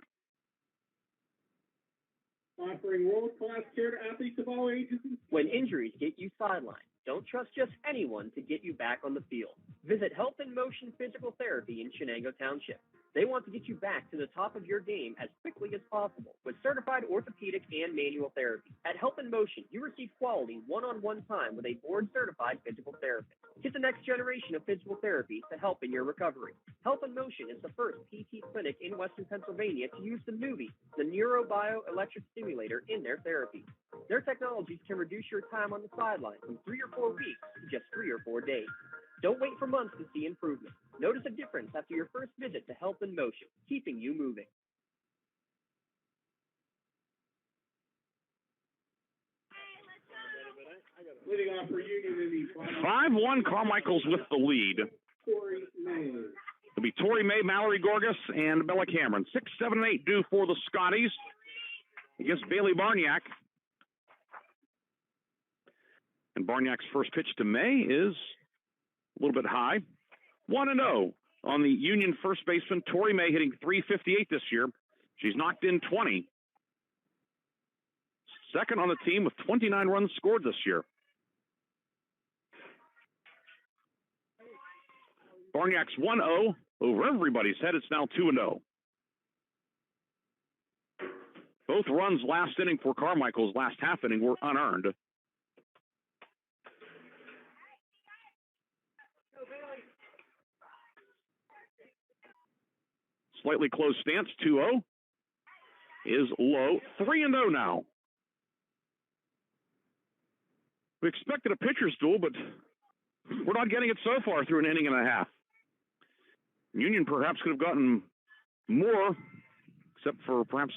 [SPEAKER 8] Offering world-class care to athletes of all ages.
[SPEAKER 4] When injuries get you sidelined, don't trust just anyone to get you back on the field. Visit Health in Motion Physical Therapy in Shenango Township. They want to get you back to the top of your game as quickly as possible with certified orthopedic and manual therapy. At Health in Motion, you receive quality one-on-one time with a board-certified physical therapist. Get the next generation of physical therapy to help in your recovery. Health in Motion is the first PT clinic in Western Pennsylvania to use the Nuvie, the neurobioelectric stimulator, in their therapy. Their technologies can reduce your time on the sideline from 3 or 4 weeks to just 3 or 4 days. Don't wait for months to see improvement. Notice a difference after your first visit to Health in Motion, keeping you moving.
[SPEAKER 8] Leading off for Union in the
[SPEAKER 1] 5-1, Carmichael's with the lead.
[SPEAKER 8] Tori May.
[SPEAKER 1] It'll be Tori May, Mallory Gorgas, and Bella Cameron. 6, 7, and 8 due for the Scotties against Bailey Barniak. And Barniak's first pitch to May is a little bit high. 1-0 on the Union first baseman. Tori May hitting .358 this year. She's knocked in 20. Second on the team with 29 runs scored this year. Barniak's 1-0 over everybody's head. It's now 2-0. Both runs last inning for Carmichael's last half inning were unearned. Slightly close stance, 2-0 is low. 3-0 now. We expected a pitcher's duel, but we're not getting it so far through an inning and a half. Union perhaps could have gotten more, except for perhaps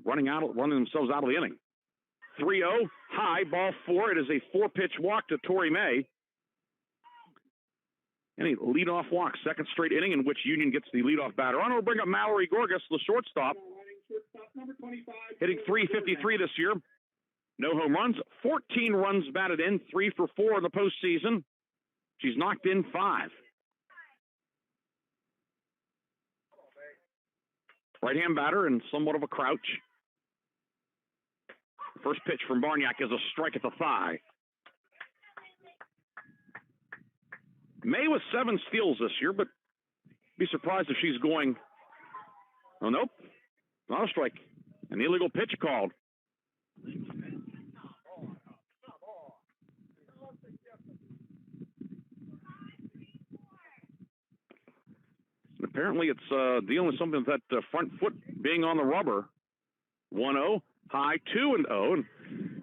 [SPEAKER 1] running themselves out of the inning. 3-0, high, ball 4. It is a 4-pitch walk to Tori May. And a leadoff walk, second straight inning in which Union gets the leadoff batter on. We'll bring up Mallory Gorgas, the shortstop, hitting .353 this year. No home runs, 14 runs batted in, 3 for 4 in the postseason. She's knocked in 5. Right-hand batter and somewhat of a crouch. First pitch from Barniak is a strike at the thigh. May with 7 steals this year, but be surprised if she's going. Oh, nope. Not a strike. An illegal pitch called. Apparently it's dealing with something with that front foot being on the rubber. 1-0, high, 2-0. And,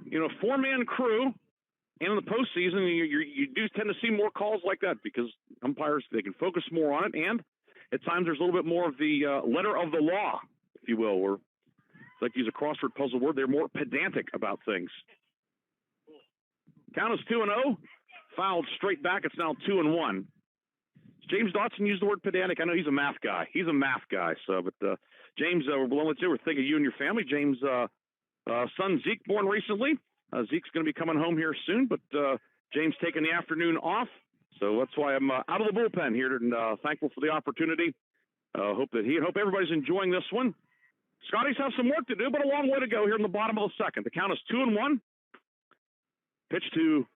[SPEAKER 1] you know, 4-man crew. And in the postseason, you do tend to see more calls like that because umpires, they can focus more on it. And at times there's a little bit more of the letter of the law, if you will, or it's like to use a crossword puzzle word. They're more pedantic about things. Count is 2-0. Fouled straight back. It's now 2-1. James Dotson used the word pedantic. I know he's a math guy. So, but James, we're thinking of you and your family. James' son Zeke, born recently. Zeke's going to be coming home here soon, but James taking the afternoon off. So that's why I'm out of the bullpen here and thankful for the opportunity. Hope everybody's enjoying this one. Scotties have some work to do, but a long way to go here in the bottom of the second. The count is 2-1. Pitch to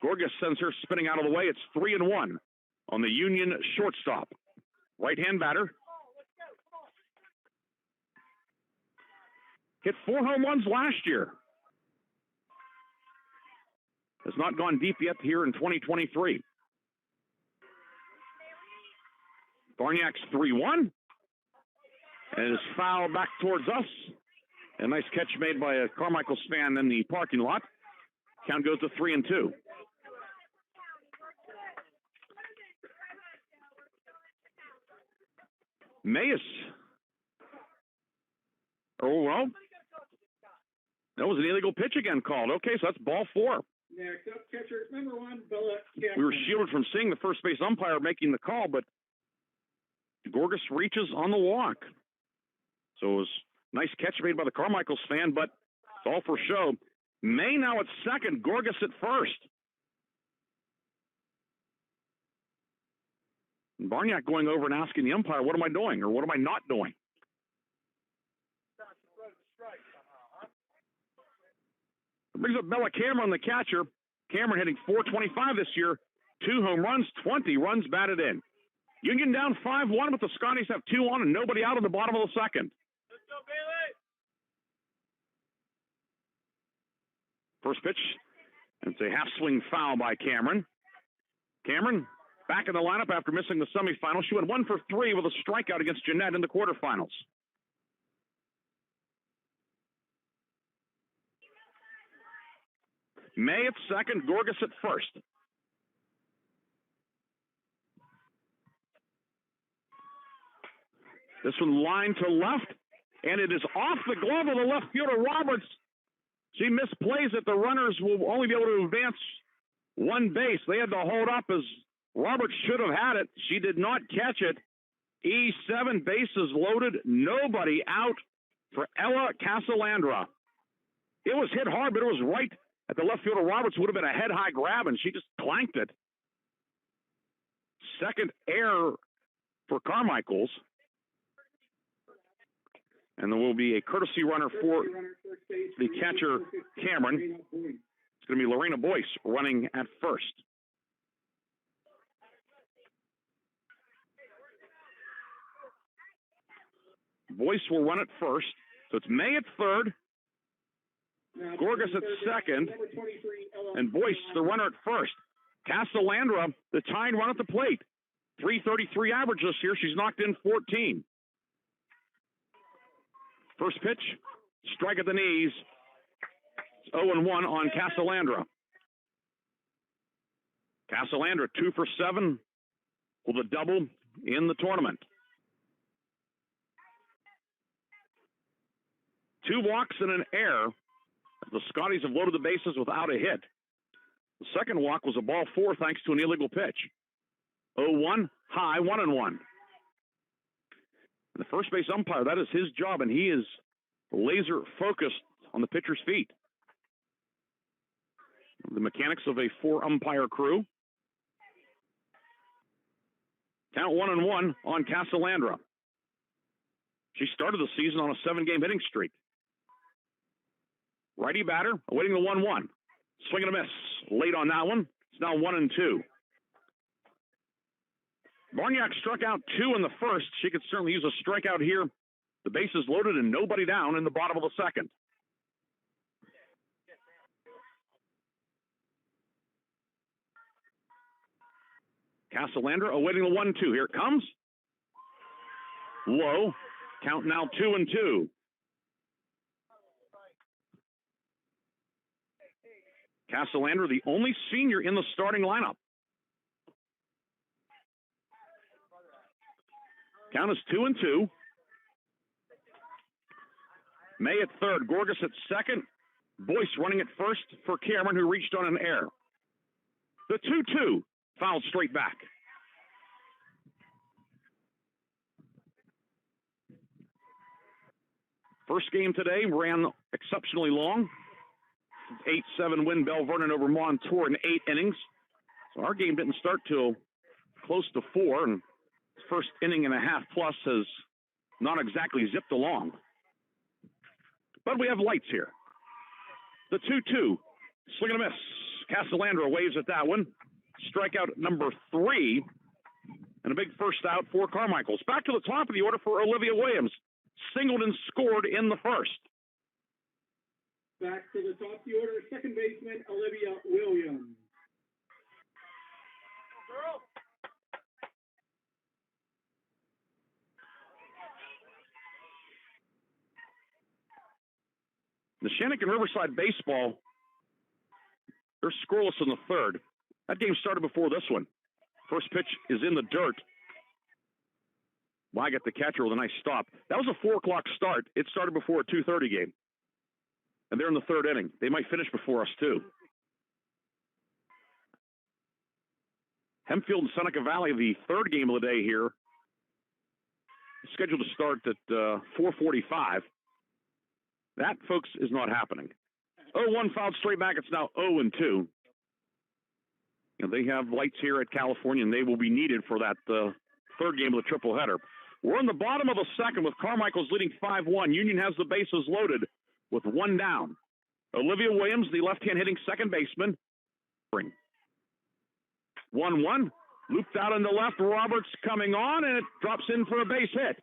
[SPEAKER 1] Gorgas sends her spinning out of the way. It's 3-1 on the Union shortstop. Right-hand batter. Hit 4 home runs last year. Has not gone deep yet here in 2023. Barniak's 3-1. And is fouled back towards us. A nice catch made by a Carmichaels fan in the parking lot. Count goes to 3-2. Mayes. Oh, well. That was an illegal pitch again called. Okay, so that's ball 4.
[SPEAKER 8] Next up, catcher number 1, Bella Cameron.
[SPEAKER 1] We were shielded from seeing the first base umpire making the call, but Gorgas reaches on the walk. So it was a nice catch made by the Carmichaels fan, but it's all for show. May now at second, Gorgas at first. And Barniak going over and asking the umpire, what am I doing or what am I not doing? It brings up Bella Cameron, the catcher. Cameron hitting .425 this year. 2 home runs, 20 runs batted in. Union down 5-1, but the Scotties have 2 on and nobody out in the bottom of the second.
[SPEAKER 3] Let's go, Bailey!
[SPEAKER 1] First pitch, and it's a half-swing foul by Cameron. Cameron back in the lineup after missing the semifinals. She went 1 for 3 with a strikeout against Jeanette in the quarterfinals. May at second, Gorgas at first. This one line to left, and it is off the glove of the left fielder, Roberts. She misplays it. The runners will only be able to advance 1 base. They had to hold up as Roberts should have had it. She did not catch it. E7, bases loaded, nobody out for Ella Casalandra. It was hit hard, but it was right at the left fielder. Roberts would have been a head-high grab, and she just clanked it. Second error for Carmichaels. And there will be a courtesy runner for the catcher, Cameron. It's going to be Lorena Boyce running at first. Boyce will run at first. So it's May at third, Gorgas at second, and Boyce, the runner at first. Casalandra, the tying run at the plate. .333 average this year. She's knocked in 14. First pitch, strike at the knees. It's 0-1 on Casalandra. Casalandra 2 for 7 with a double in the tournament. 2 walks and an error. The Scotties have loaded the bases without a hit. The second walk was a ball 4 thanks to an illegal pitch. 0-1, high, 1-1. The first base umpire, that is his job, and he is laser focused on the pitcher's feet. The mechanics of a 4-umpire crew. Count 1-1 on Casalandra. She started the season on a 7-game hitting streak. Righty batter, awaiting the 1-1. Swing and a miss. Late on that one. It's now 1-2. Barniak struck out 2 in the first. She could certainly use a strikeout here. The bases loaded and nobody down in the bottom of the second. Casalandra awaiting the 1-2. Here it comes. Low. Count now 2-2. Casalandra, the only senior in the starting lineup. Count is 2-2. May at third, Gorgas at second. Boyce running at first for Cameron, who reached on an error. The 2-2 fouled straight back. First game today ran exceptionally long. 8-7 win Bell Vernon over Montour in 8 innings. So our game didn't start till close to 4, and first inning and a half plus has not exactly zipped along. But we have lights here. The 2-2, swing and a miss. Casalandra waves at that one. Strikeout number 3, and a big first out for Carmichaels. Back to the top of the order for Olivia Williams. Singled and scored in the first.
[SPEAKER 8] Back to the top of the order, second baseman, Olivia Williams.
[SPEAKER 1] The Shannick and Riverside baseball, they're scoreless in the third. That game started before this one. First pitch is in the dirt. Wygott, the catcher, with a nice stop. That was a 4 o'clock start. It started before a 2:30 game. And they're in the third inning. They might finish before us, too. Hempfield and Seneca Valley, the third game of the day here, scheduled to start at 4:45. That, folks, is not happening. 0-1 fouled straight back. It's now 0-2. You know, they have lights here at California, and they will be needed for that third game of the triple-header. We're in the bottom of the second with Carmichaels leading 5-1. Union has the bases loaded with one down. Olivia Williams, the left-hand hitting second baseman. 1-1. Looped out in the left. Roberts coming on, and it drops in for a base hit.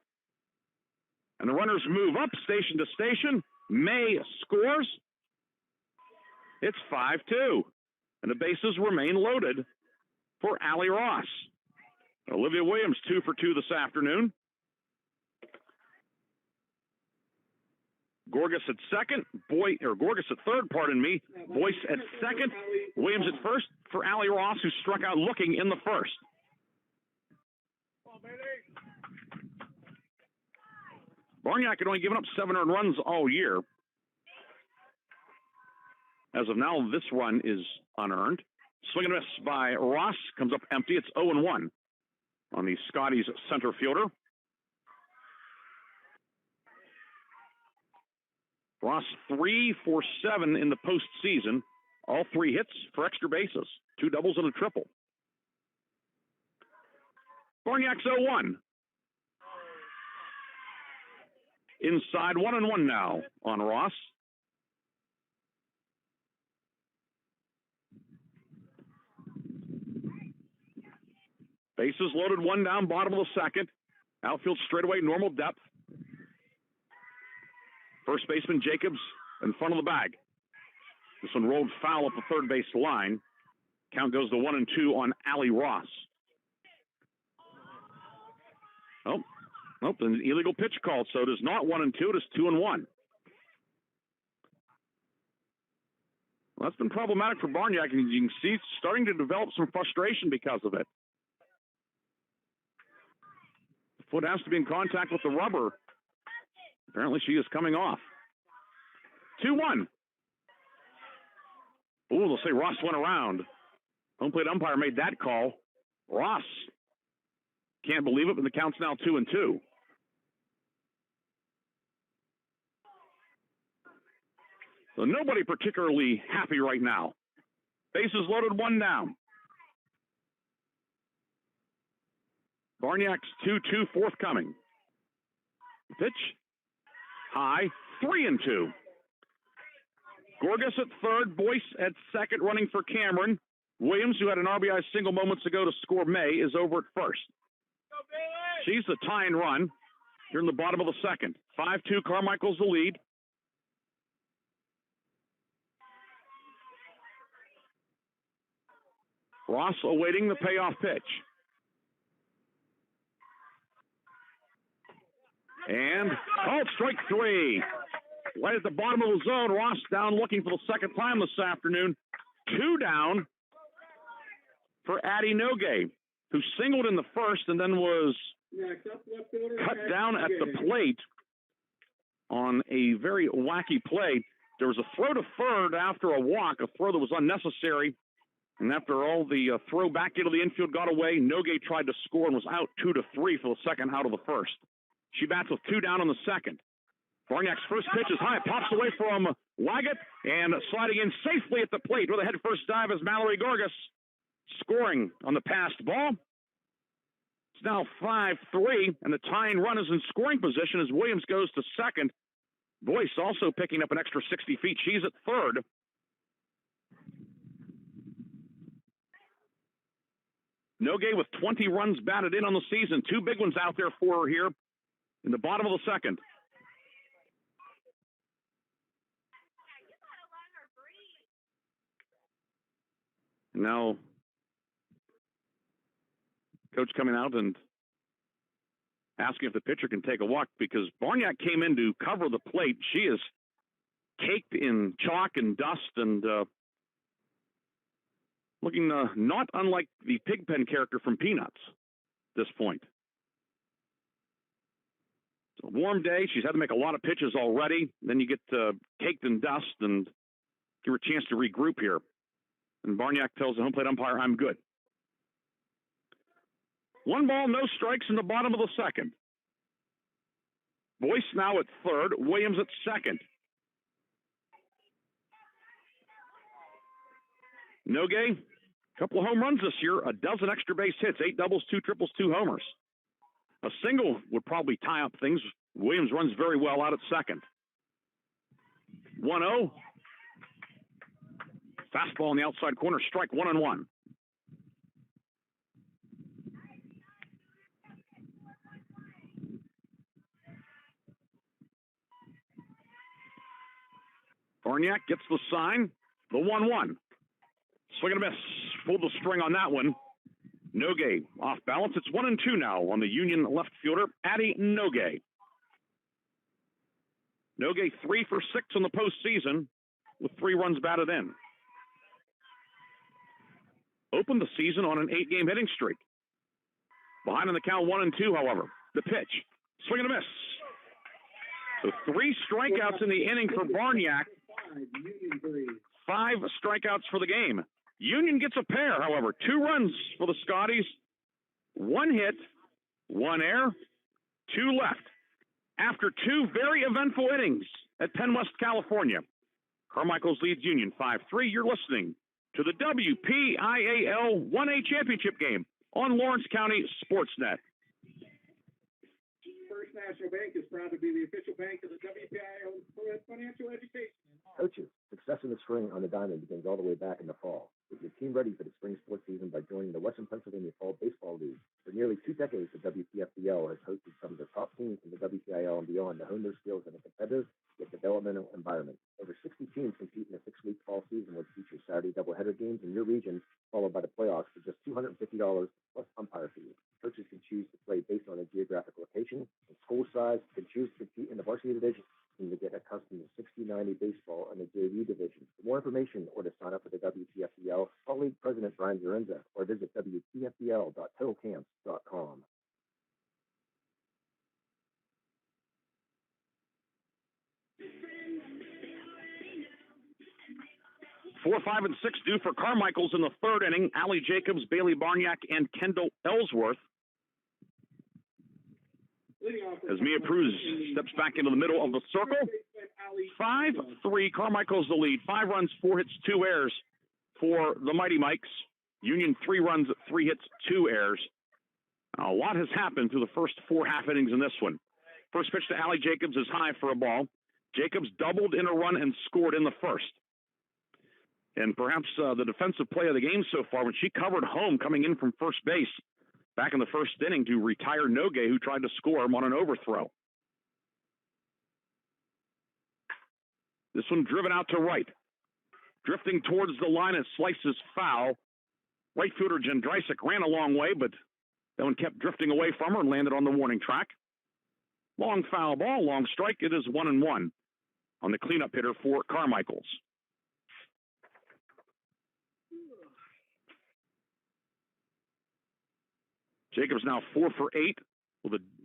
[SPEAKER 1] And the runners move up station to station. May scores. It's 5-2. And the bases remain loaded for Allie Ross. Olivia Williams 2 for 2 this afternoon. Gorgas at second, Gorgas at third, pardon me. Boyce at second, Williams at first for Allie Ross, who struck out looking in the first. Barniak had only given up 7 earned runs all year. As of now, this run is unearned. Swing and miss by Ross, comes up empty. It's 0-1 on the Scotties center fielder. Ross 3 for 7 in the postseason. All 3 hits for extra bases. 2 doubles and a triple. Barniak's 0-1. Inside 1-1 now on Ross. Bases loaded, 1 down, bottom of the second. Outfield straightaway, normal depth. First baseman Jacobs in front of the bag. This one rolled foul up the third base line. Count goes to 1-2 on Allie Ross. Oh, an illegal pitch called, so it is not 1-2, it is 2-1. Well, that's been problematic for Barniak, and you can see it's starting to develop some frustration because of it. The foot has to be in contact with the rubber. Apparently she is coming off. 2-1. Ooh, they'll say Ross went around. Home plate umpire made that call. Ross can't believe it, but the count's now 2-2. So nobody particularly happy right now. Bases loaded, 1 down. Barniak's 2-2 forthcoming. Pitch. High, 3-2. Gorgas at third, Boyce at second, running for Cameron. Williams, who had an RBI single moments ago to score May, is over at first. She's the tying run here in the bottom of the second. 5-2, Carmichael's the lead. Ross awaiting the payoff pitch. And, strike 3. Right at the bottom of the zone, Ross down looking for the second time this afternoon. 2 down for Addie Nogue, who singled in the first and then was cut down at the plate on a very wacky play. There was a throw to third after a walk, a throw that was unnecessary. And after all, the throw back into the infield got away. Nogue tried to score and was out 2-3 for the second out of the first. She bats with 2 down in the second. Barniak's first pitch is high. Pops away from Waggett and sliding in safely at the plate with a head-first dive is Mallory Gorgas, scoring on the passed ball. It's now 5-3, and the tying run is in scoring position as Williams goes to second. Boyce also picking up an extra 60 feet. She's at third. Nogue with 20 runs batted in on the season. 2 big ones out there for her here in the bottom of the second. Now, coach coming out and asking if the pitcher can take a walk because Barniak came in to cover the plate. She is caked in chalk and dust and looking not unlike the Pigpen character from Peanuts at this point. It's a warm day. She's had to make a lot of pitches already. Then you get caked in dust and give her a chance to regroup here. And Barniak tells the home plate umpire, I'm good. 1 ball, no strikes in the bottom of the second. Boyce now at third, Williams at second. Nogue, a couple of home runs this year, a dozen extra base hits, 8 doubles, 2 triples, 2 homers. A single would probably tie up things. Williams runs very well out at second. 1-0. Fastball in the outside corner, strike 1-1. Barniak gets the sign, the 1-1. Swing and a miss. Pulled the string on that one. Nogue off balance. It's 1-2 now on the Union left fielder, Addie Nogue. Nogue 3 for 6 in the postseason with 3 runs batted in. Opened the season on an 8-game hitting streak. Behind in the count 1-2, however. The pitch. Swing and a miss. So 3 strikeouts in the inning for Barniak. 5 strikeouts for the game. Union gets a pair, however. 2 runs for the Scotties. 1 hit, 1 error, 2 left. After 2 very eventful innings at Penn West, California. Carmichaels leads Union 5-3. You're listening to the WPIAL 1A championship game on Lawrence County SportsNet.
[SPEAKER 8] First National Bank is proud to be the official bank of the WPIAL Financial Education.
[SPEAKER 9] Coaches, success in the spring on the diamond begins all the way back in the fall. Get your team ready for the spring sports season by joining the Western Pennsylvania Fall Baseball League. For nearly 2 decades, the WPFBL has hosted some of the top teams in the WPIAL and beyond to hone their skills in a competitive yet developmental environment. Over 60 teams compete in a 6-week fall season, which features Saturday doubleheader games in your region, followed by the playoffs for just $250 plus umpire fees. Coaches can choose to play based on a geographic location and school size, can choose to compete in the varsity division, and to get accustomed to 60-90 baseball in the JV division. For more information or to sign up for the WPFBL, call League President Brian Zarenza or visit WPFBL.totalcamps.com.
[SPEAKER 1] 4, 5, and 6 due for Carmichaels in the 3rd inning. Allie Jacobs, Bailey Barniak, and Kendall Ellsworth. As Mia Cruz steps back into the middle of the circle. 5-3, Carmichael's the lead. 5 runs, 4 hits, 2 errors for the Mighty Mikes. Union 3 runs, 3 hits, 2 errors. A lot has happened through the first 4 half innings in this one. First pitch to Allie Jacobs is high for a ball. Jacobs doubled in a run and scored in the first. And perhaps the defensive play of the game so far, when she covered home coming in from first base back in the first inning to retire Nogue, who tried to score him on an overthrow. This one driven out to right. Drifting towards the line, it slices foul. Right fielder Jendrysik ran a long way, but that one kept drifting away from her and landed on the warning track. Long foul ball, long strike. It is 1-1 on the cleanup hitter for Carmichaels. Jacobs now 4 for 8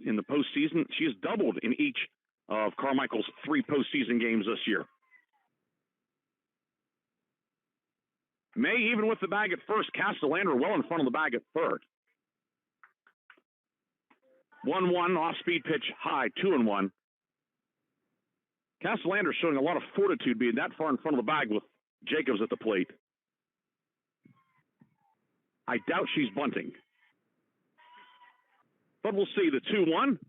[SPEAKER 1] in the postseason. She has doubled in each of Carmichael's 3 postseason games this year. May, even with the bag at first, Castellander well in front of the bag at third. 1-1, off-speed pitch, high, 2-1. Castellander showing a lot of fortitude being that far in front of the bag with Jacobs at the plate. I doubt she's bunting. But we'll see. The 2-1.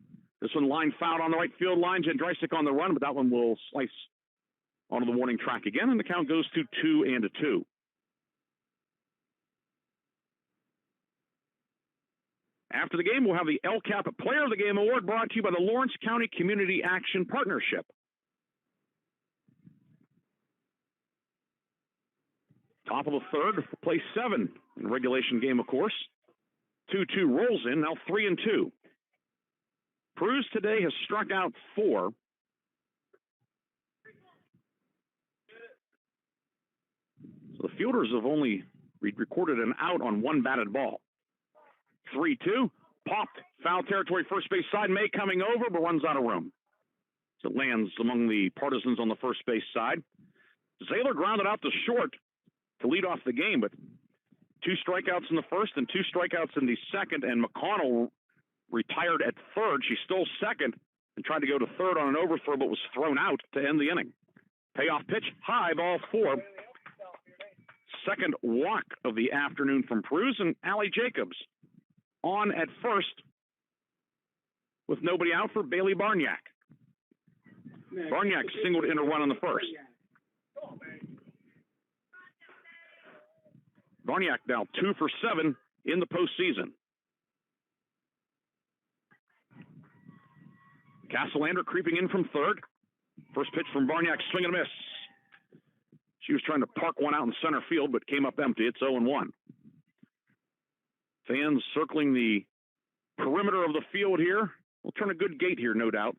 [SPEAKER 1] This one line fouled on the right field line. Jendrysik on the run, but that one will slice onto the warning track again, and the count goes to 2-2. After the game, we'll have the LCAP Player of the Game Award brought to you by the Lawrence County Community Action Partnership. Top of the third, play 7 in the regulation game, of course. 2-2 rolls in, now 3-2. Cruz today has struck out 4. So the fielders have only recorded an out on 1 batted ball. 3-2, popped, foul territory, first base side. May coming over, but runs out of room. So it lands among the partisans on the first base side. Zaylor grounded out to short to lead off the game, but 2 strikeouts in the first and 2 strikeouts in the second, and McConnell retired at third. She stole second and tried to go to third on an overthrow, but was thrown out to end the inning. Payoff pitch, high, ball 4. Second walk of the afternoon from Cruz, and Allie Jacobs on at first with nobody out for Bailey Barniak. Barniak singled in a run on the first. Barniak now 2 for 7 in the postseason. Castellander creeping in from third. First pitch from Barniak, swing and a miss. She was trying to park one out in center field, but came up empty. It's 0-1. Fans circling the perimeter of the field here. We'll turn a good gate here, no doubt.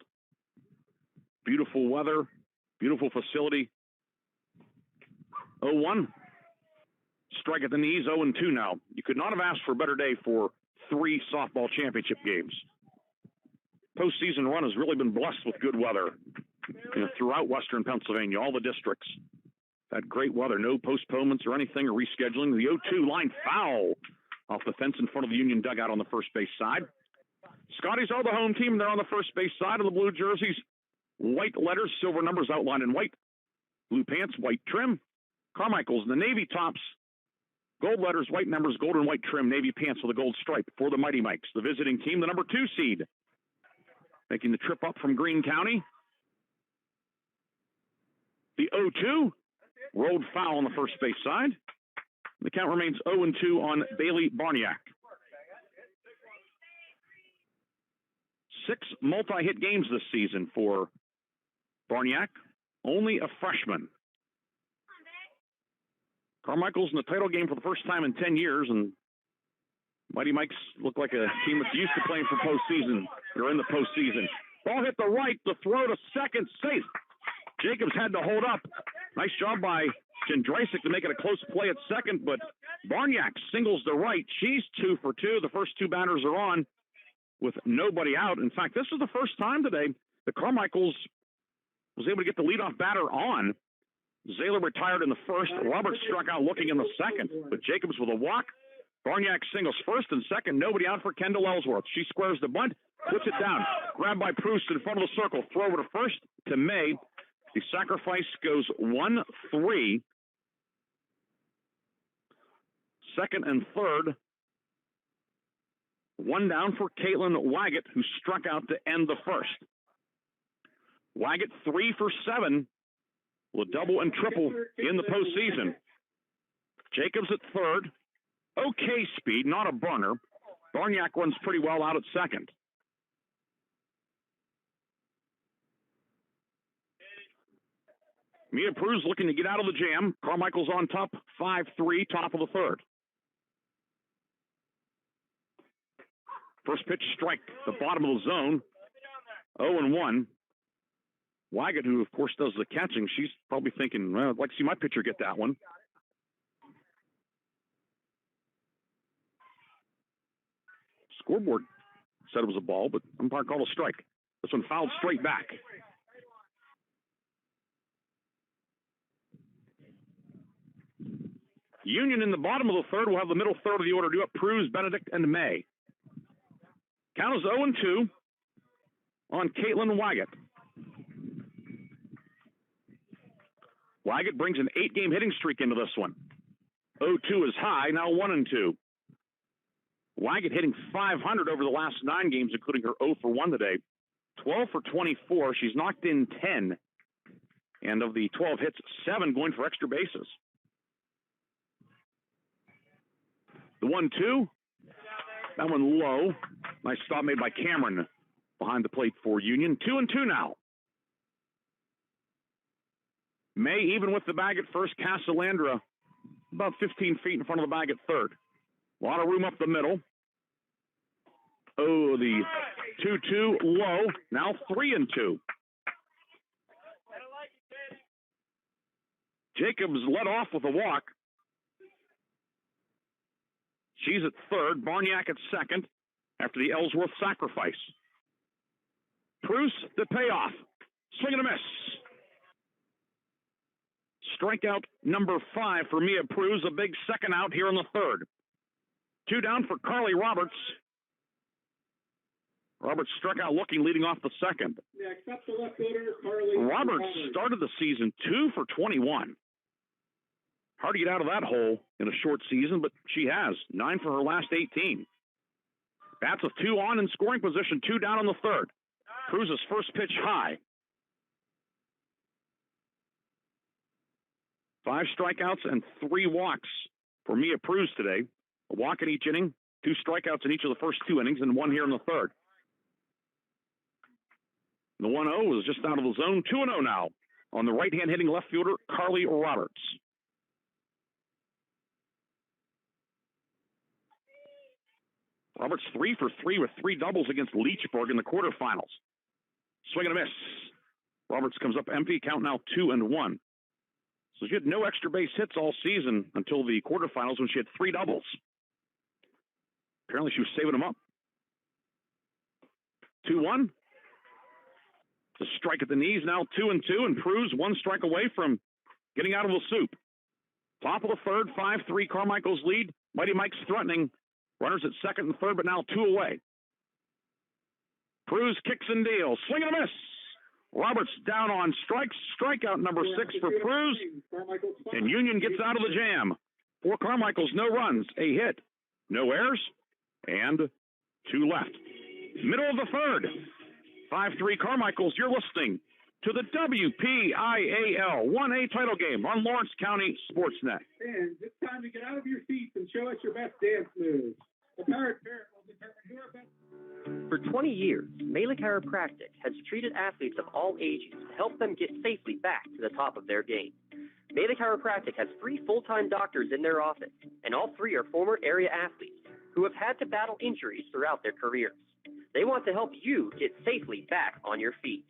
[SPEAKER 1] Beautiful weather, beautiful facility. 0-1. Strike at the knees, 0-2 now. You could not have asked for a better day for 3 softball championship games. Postseason run has really been blessed with good weather throughout western Pennsylvania, all the districts. Had great weather, no postponements or anything or rescheduling. The 0-2 line foul off the fence in front of the Union dugout on the first base side. Scotties are the home team. They're on the first base side of the blue jerseys. White letters, silver numbers outlined in white. Blue pants, white trim. Carmichaels, the navy tops. Gold letters, white numbers, gold and white trim, navy pants with a gold stripe for the Mighty Mikes. The visiting team, the number 2 seed, making the trip up from Greene County. The 0-2 rolled foul on the first base side. The count remains 0-2 on Bailey Barniak. 6 multi-hit games this season for Barniak, only a freshman. Carmichaels in the title game for the first time in 10 years, and Mighty Mikes look like a team that's used to playing for postseason. They're in the postseason. Ball hit the right, the throw to second, safe. Jacobs had to hold up. Nice job by Jędrzejczyk to make it a close play at second, but Barniak singles the right. She's 2 for 2. The first 2 batters are on with nobody out. In fact, this is the first time today that Carmichaels was able to get the leadoff batter on. Zahler retired in the first. Roberts struck out looking in the second, but Jacobs with a walk. Barniak singles first and second. Nobody out for Kendall Ellsworth. She squares the bunt, puts it down. Grabbed by Proust in front of the circle. Throw over to first to May. The sacrifice goes 1-3. Second and third. 1 down for Caitlin Waggett, who struck out to end the first. Waggett 3 for 7. With a double and triple in the postseason. Jacobs at third. Okay speed, not a burner. Barniak runs pretty well out at second. Mia Pruz looking to get out of the jam. Carmichael's on top, 5-3, top of the third. First pitch strike, the bottom of the zone. 0-1. Waggett, who, of course, does the catching, she's probably thinking, well, I'd like to see my pitcher get that one. Scoreboard said it was a ball, but umpire called a strike. This one fouled straight back. Union in the bottom of the third will have the middle third of the order due up. Pruz, Benedict, and May. Count is 0-2 on Caitlin Waggett. Waggett brings an 8-game hitting streak into this one. 0-2 is high, now 1-2. Waggett hitting .500 over the last 9 games, including her 0 for 1 today. 12 for 24. She's knocked in 10. And of the 12 hits, 7 going for extra bases. The 1-2. That one low. Nice stop made by Cameron behind the plate for Union. 2-2 now. May, even with the bag at first, Castellander about 15 feet in front of the bag at third. A lot of room up the middle. Oh, the 2-2 low. Now 3-2. Jacobs led off with a walk. She's at third. Barniak at second after the Ellsworth sacrifice. Prus, the payoff. Swing and a miss. Strikeout number 5 for Mia Pruz, a big second out here in the third. 2 down for Carly Roberts. Roberts struck out looking, leading off the second. Roberts started the season 2 for 21. Hard to get out of that hole in a short season, but she has. 9 for her last 18. Bats with 2 on in scoring position, 2 down on the third. Cruz's first pitch high. 5 strikeouts and 3 walks for Mia Cruz today. A walk in each inning, 2 strikeouts in each of the first 2 innings, and 1 here in the third. The 1-0 is just out of the zone. 2-0 now on the right-hand hitting left fielder, Carly Roberts. Roberts 3 for 3 with 3 doubles against Leechburg in the quarterfinals. Swing and a miss. Roberts comes up empty, count now 2-1. So she had no extra base hits all season until the quarterfinals when she had 3 doubles. Apparently she was saving them up. 2-1. The strike at the knees, now 2-2, and Cruz 1 strike away from getting out of the soup. Top of the third, 5-3 Carmichaels lead. Mighty Mike's threatening. Runners at second and third, but now 2 away. Cruz kicks and deals. Swing and a miss. Roberts down on strikes. Strikeout number 6 for Cruz. And Union gets out of the jam. For Carmichaels, no runs, a hit, no errors, and 2 left. Middle of the third. 5-3 Carmichaels, you're listening to the WPIAL 1A title game on Lawrence County SportsNet.
[SPEAKER 8] Fans, it's time to get out of your seats and show us your best dance moves. The Parrot will determine who are best.
[SPEAKER 4] For 20 years, Mele Chiropractic has treated athletes of all ages to help them get safely back to the top of their game. Mele Chiropractic has 3 full-time doctors in their office, and all 3 are former area athletes who have had to battle injuries throughout their careers. They want to help you get safely back on your feet.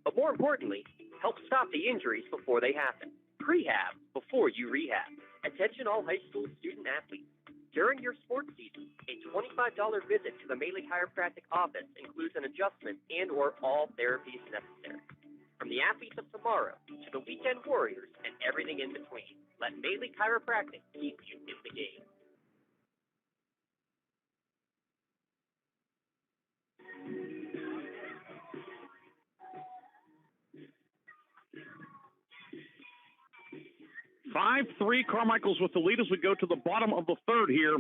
[SPEAKER 4] But more importantly, help stop the injuries before they happen. Prehab before you rehab. Attention all high school student athletes. During your sports season, a $25 visit to the Mele Chiropractic office includes an adjustment and or all therapies necessary. From the athletes of tomorrow to the weekend warriors and everything in between, let Mele Chiropractic keep you in the game.
[SPEAKER 1] Five, 3 Carmichaels with the lead as we go to the bottom of the third here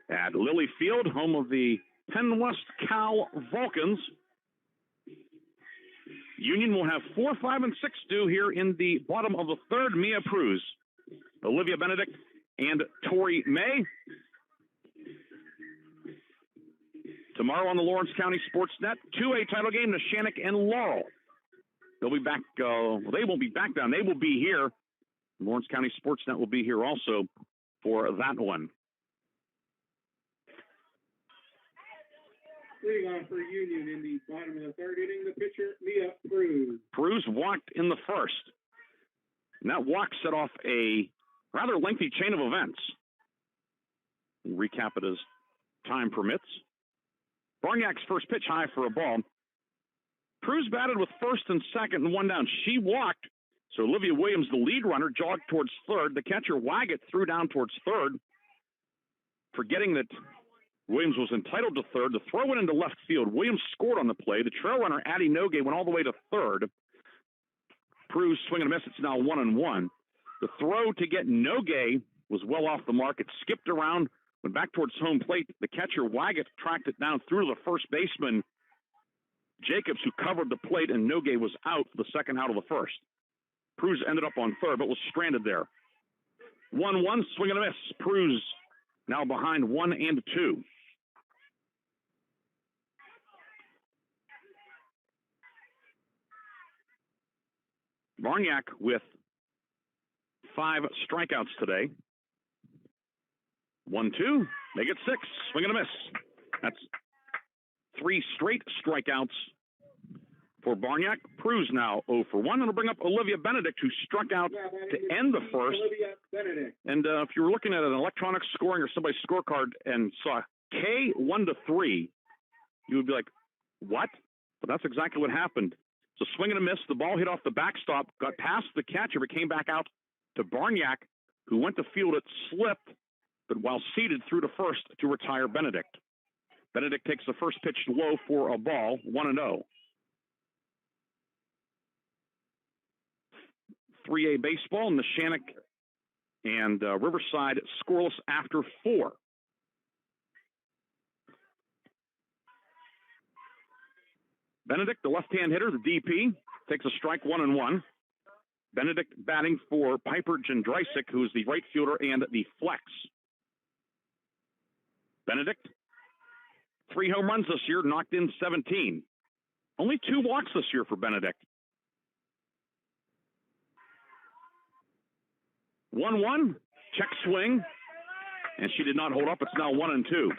[SPEAKER 1] at Lilly Field, home of the Penn West Cal Vulcans. Union will have 4, 5, and 6 due here in the bottom of the third. Mia Cruz, Olivia Benedict, and Tori May. Tomorrow on the Lawrence County SportsNet, 2A title game, Neshannock and Laurel. They'll be back. They won't be back down. They will be here. Lawrence County SportsNet will be here also for that one.
[SPEAKER 8] Leading on for Union in the bottom of the third inning, the pitcher, Mia Cruz.
[SPEAKER 1] Cruz walked in the first. And that walk set off a rather lengthy chain of events. We'll recap it as time permits. Barniak's first pitch high for a ball. Cruz batted with first and second and 1 down. She walked. So Olivia Williams, the lead runner, jogged towards third. The catcher, Waggett, threw down towards third, forgetting that Williams was entitled to third. The throw went into left field. Williams scored on the play. The trail runner, Addie Nogue, went all the way to third. Cruz swing and a miss. It's now 1-1. The throw to get Nogue was well off the mark. It skipped around, went back towards home plate. The catcher, Waggett, tracked it down through to the first baseman, Jacobs, who covered the plate, and Nogue was out, the second out of the first. Cruz ended up on third, but was stranded there. 1-1, swing and a miss. Cruz now behind 1 and 2. Barniak with 5 strikeouts today. 1-2, make it 6. Swing and a miss. That's 3 straight strikeouts for Barniak. Cruz now 0 for 1. It'll bring up Olivia Benedict, who struck out to end the first. And if you were looking at an electronic scoring or somebody's scorecard and saw K 1-3, you would be like, what? But that's exactly what happened. So swing and a miss. The ball hit off the backstop, got past the catcher, but came back out to Barniak, who went to field it, slipped, but while seated through to first to retire Benedict. Benedict takes the first pitch low for a ball, 1-0. 3A baseball, Neshannock and Riverside scoreless after 4. Benedict, the left-hand hitter, the DP, takes a strike 1-1. Benedict batting for Piper Jendrysik, who is the right fielder and the flex. Benedict, 3 home runs this year, knocked in 17. Only 2 walks this year for Benedict. 1-1, check swing, and she did not hold up. It's now 1-2.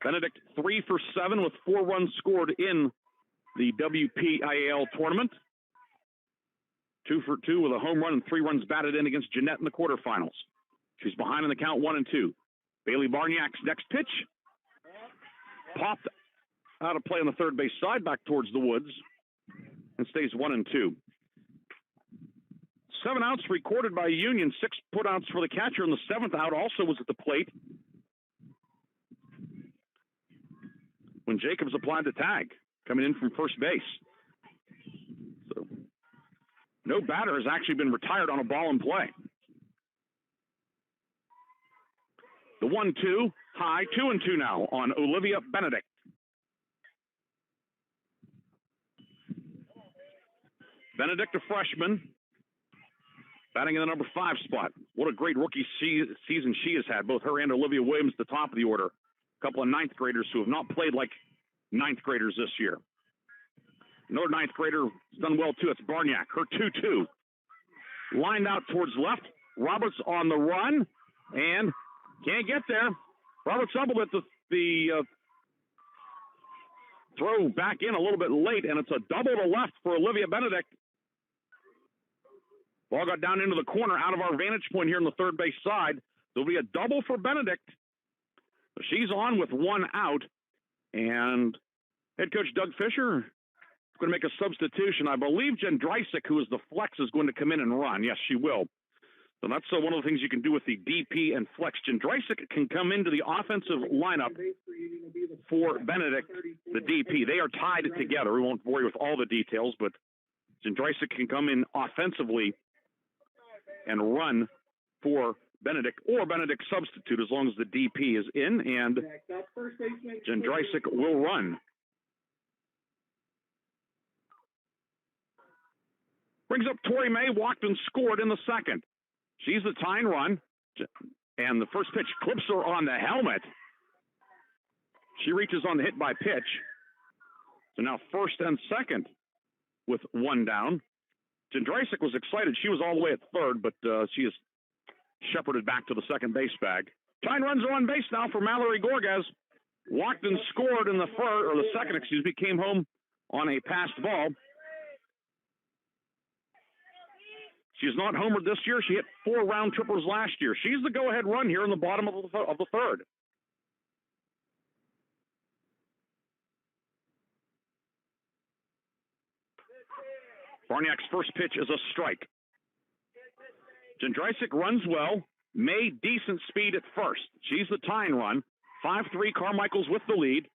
[SPEAKER 1] Benedict 3 for 7 with 4 runs scored in the WPIAL tournament. 2 for 2 with a home run and 3 runs batted in against Jeanette in the quarterfinals. She's behind in the count 1-2. Bailey Barniak's next pitch popped out of play on the third base side back towards the woods and stays 1-2. 7 outs recorded by Union, 6 putouts for the catcher, and the 7th out also was at the plate when Jacobs applied the tag, coming in from first base. So no batter has actually been retired on a ball in play. The 1-2, high, 2-2 now on Olivia Benedict. Benedict, a freshman, batting in the number 5 spot. What a great rookie season she has had, both her and Olivia Williams at the top of the order. A couple of 9th graders who have not played like 9th graders this year. Another 9th grader has done well too. It's Barniak, her 2-2. Lined out towards left. Roberts on the run and can't get there. Roberts up with the throw back in a little bit late, and it's a double to left for Olivia Benedict. Ball got down into the corner out of our vantage point here on the third base side. There'll be a double for Benedict. She's on with 1 out, and head coach Doug Fisher is going to make a substitution. I believe Jendrysik, who is the flex, is going to come in and run. Yes, she will. So that's one of the things you can do with the DP and flex. Jendrysik can come into the offensive lineup for Benedict, the DP. They are tied together. We won't worry with all the details, but Jendrysik can come in offensively and run for Benedict, or Benedict substitute as long as the DP is in, and Jendrysik will run. Brings up Tori May, walked and scored in the second. She's the tying run, and the first pitch clips her on the helmet. She reaches on the hit by pitch. So now first and second with 1 down. Jendrysik was excited. She was all the way at third, but she is shepherded back to the second base bag. Tying runs are on base now for Mallory Gorgas. Walked and scored in the second, came home on a passed ball. She's not homered this year. She hit 4 round trippers last year. She's the go-ahead run here in the bottom of the third. Barniak's first pitch is a strike. Jendrysik runs well. May, decent speed at first. She's the tying run. 5-3, Carmichaels with the lead.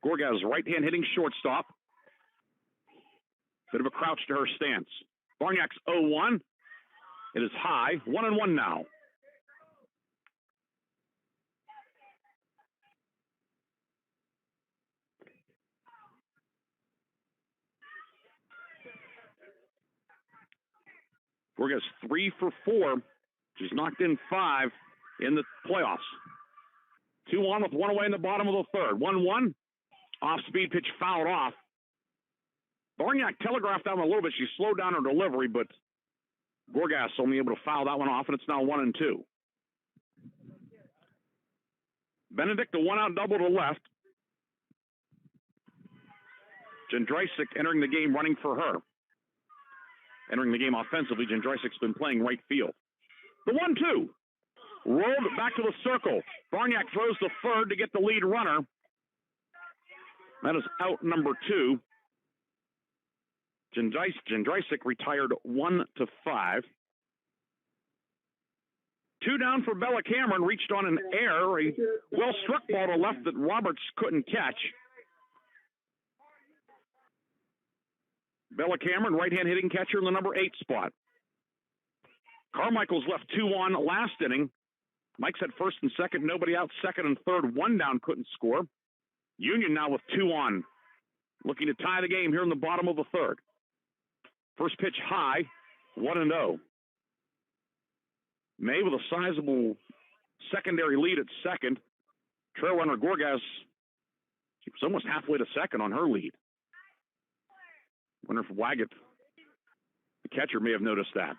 [SPEAKER 1] Gorgas, right-hand hitting shortstop. Bit of a crouch to her stance. Barniak's 0-1. It is high. 1-1 now. Gorgas 3 for 4. She's knocked in 5 in the playoffs. 2 on with 1 away in the bottom of the third. 1-1. Off-speed pitch fouled off. Barniak telegraphed that one a little bit. She slowed down her delivery, but Gorgas only able to foul that one off, and it's now 1-2. Benedict, a 1-out double to left. Jendrysik entering the game running for her. Entering the game offensively, Jendrysik's been playing right field. The 1-2. Rolled back to the circle. Barniak throws to third to get the lead runner. That is out number 2. Jendrysik retired 1-5. 2 down for Bella Cameron. Reached on an air. A well-struck ball to left that Roberts couldn't catch. Bella Cameron, right-hand hitting catcher in the number 8 spot. Carmichaels left 2 on last inning. Mike's had first and second, nobody out. Second and third, 1 down, couldn't score. Union now with 2 on, looking to tie the game here in the bottom of the third. First pitch high, 1-0. May with a sizable secondary lead at second. Trail runner Gorgas, she was almost halfway to second on her lead. Wonder if Waggett, the catcher, may have noticed that.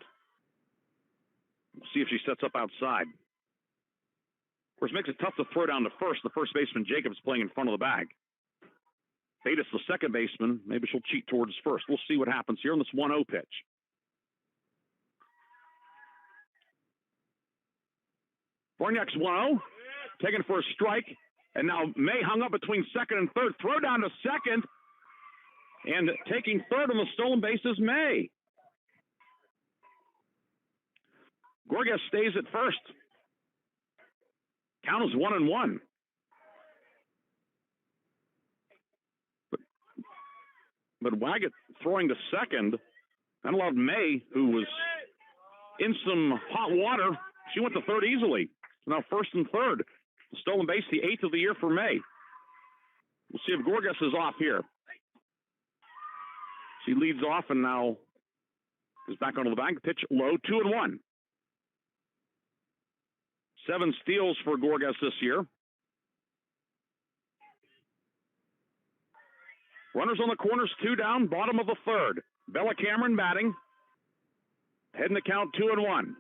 [SPEAKER 1] We'll see if she sets up outside. Of course, it makes it tough to throw down to first. The first baseman, Jacobs, playing in front of the bag. Bates, the second baseman, maybe she'll cheat towards first. We'll see what happens here on this 1-0 pitch. Barniak's 1-0, taken for a strike. And now May hung up between second and third. Throw down to second. And taking third on the stolen base is May. Gorgas stays at first. Count is 1-1. But Waggett throwing to second, that allowed May, who was in some hot water, she went to third easily. So now first and third. Stolen base, the 8th of the year for May. We'll see if Gorgas is off here. She leads off and now is back onto the bank. Pitch low, 2-1. 7 steals for Gorgas this year. Runners on the corners, 2 down, bottom of the third. Bella Cameron batting. Heading the count, 2-1.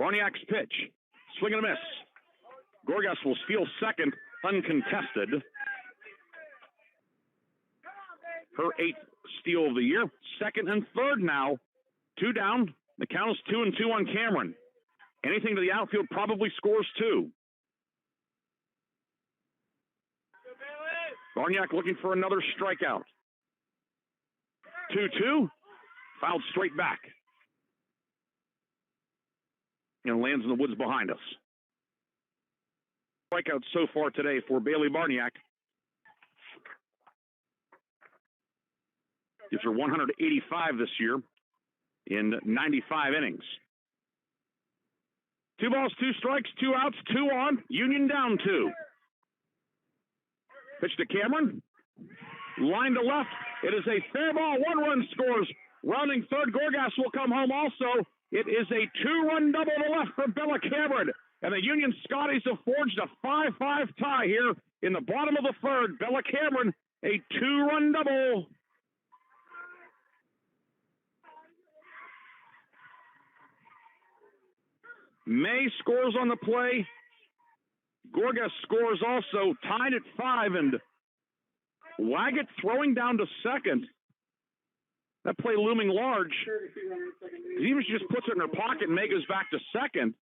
[SPEAKER 1] Barniak's pitch. Swing and a miss. Gorgas will steal second, uncontested. Her 8th steal of the year. Second and third now. 2 down. The count is 2-2 on Cameron. Anything to the outfield probably scores 2. Barniak looking for another strikeout. 2-2. Fouled straight back. And lands in the woods behind us. Strikeouts so far today for Bailey Barniak. Gives her 185 this year in 95 innings. 2 balls, 2 strikes, 2 outs, 2 on. Union down 2. Pitch to Cameron. Line to left. It is a fair ball. 1 run scores. Rounding third, Gorgas will come home also. It is a 2-run double to left for Bella Cameron. And the Union Scotties have forged a 5-5 tie here in the bottom of the third. Bella Cameron, a 2-run double. May scores on the play. Gorgas scores also, tied at 5, and Waggett throwing down to second. That play looming large. Even if she just puts it in her pocket and May goes back to second,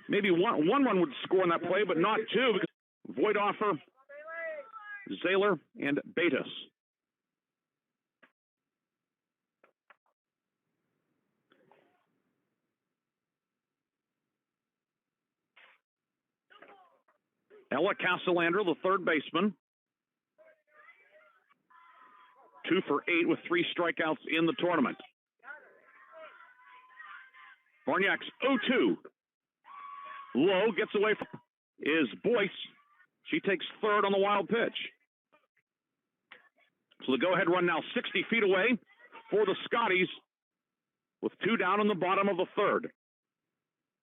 [SPEAKER 1] maybe one run would score on that play, but not 2, because Voidoffer, Zahler, and Betis. Ella Castellander, the third baseman. 2 for 8 with 3 strikeouts in the tournament. Barniak's 0-2. Low gets away from is Boyce. She takes third on the wild pitch. So the go-ahead run now 60 feet away for the Scotties with 2 down in the bottom of the third.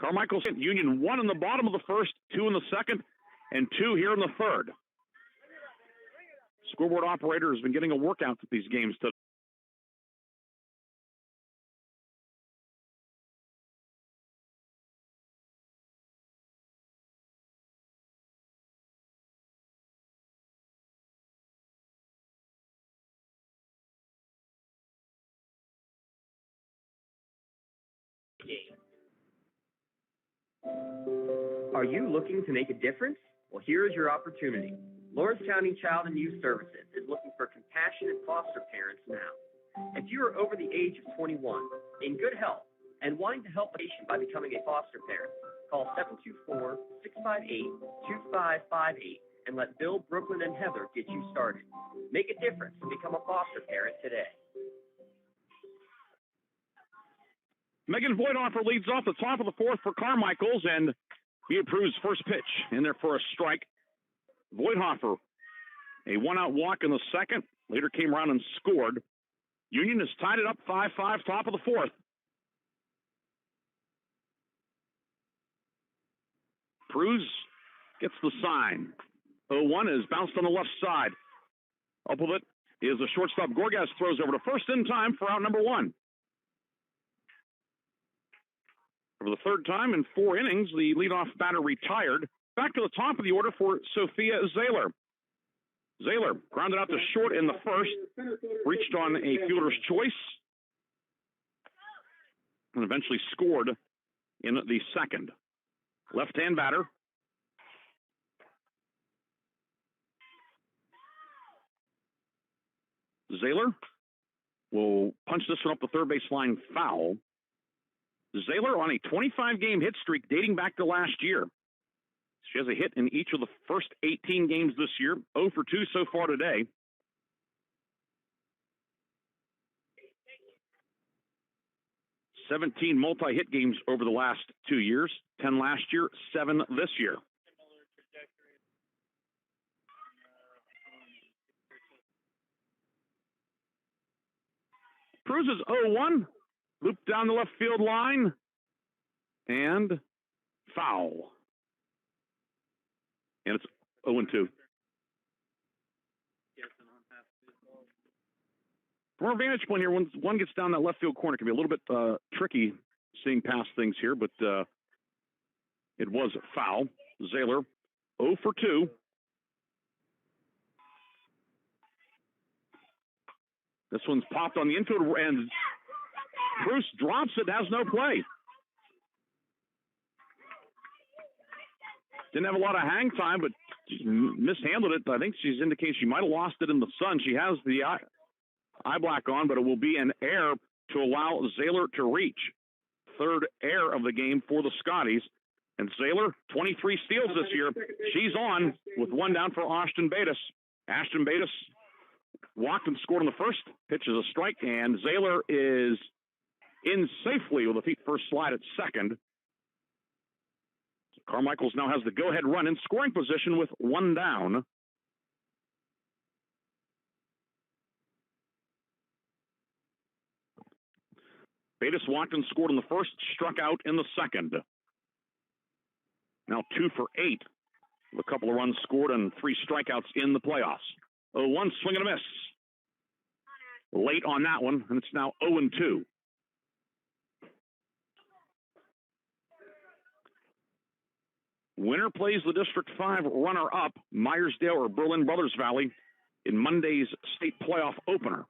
[SPEAKER 1] Carmichaels Union 1 in the bottom of the first, 2 in the second, and 2 here in the third. Scoreboard operator has been getting a workout at these games today.
[SPEAKER 4] Are you looking to make a difference? Well, here is your opportunity. Lawrence County Child and Youth Services is looking for compassionate foster parents now. If you are over the age of 21, in good health, and wanting to help a patient by becoming a foster parent, call 724-658-2558 and let Bill, Brooklyn, and Heather get you started. Make a difference and become a foster parent today.
[SPEAKER 1] Megan Voidhofer leads off the top of the fourth for Carmichaels, and he approves first pitch in there for a strike. Voidhofer, a one-out walk in the second, later came around and scored. Union has tied it up 5-5, top of the fourth. Cruz gets the sign. 0-1 is bounced on the left side. Up with it is the shortstop. Gorgas throws over to first in time for out number one. For the third time in 4 innings, the leadoff batter retired. Back to the top of the order for Sophia Zahler. Zahler grounded out to short in the first, reached on a fielder's choice, and eventually scored in the second. Left-hand batter. Zahler will punch this one up the third base line foul. Zahler on a 25-game hit streak dating back to last year. She has a hit in each of the first 18 games this year, 0 for 2 so far today. $17 multi-hit games over the last 2 years, 10 last year, 7 this year. Cruz is 0-1, looped down the left field line, and foul. And it's 0-2. From our vantage point here, when one gets down that left field corner, it can be a little bit tricky seeing past things here, but it was foul. Zahler, 0 for 2. This one's popped on the infield, and Bruce drops it, has no play. Didn't have a lot of hang time, but mishandled it. I think she's indicating she might have lost it in the sun. She has the eye black on, but it will be an error to allow Zahler to reach. Third error of the game for the Scotties. And Zahler, 23 steals this year. She's on with one down for Ashton Bates. Ashton Bates walked and scored on the first. Pitch is a strike, and Zahler is in safely with a feet first slide at second. Carmichaels now has the go-ahead run in scoring position with one down. Bates walked and scored in the first, struck out in the second. Now 2 for 8. With a couple of runs scored and 3 strikeouts in the playoffs. 0-1, swing and a miss. Late on that one, and it's now 0-2. Winner plays the District 5 runner-up, Myersdale or Berlin Brothers Valley, in Monday's state playoff opener.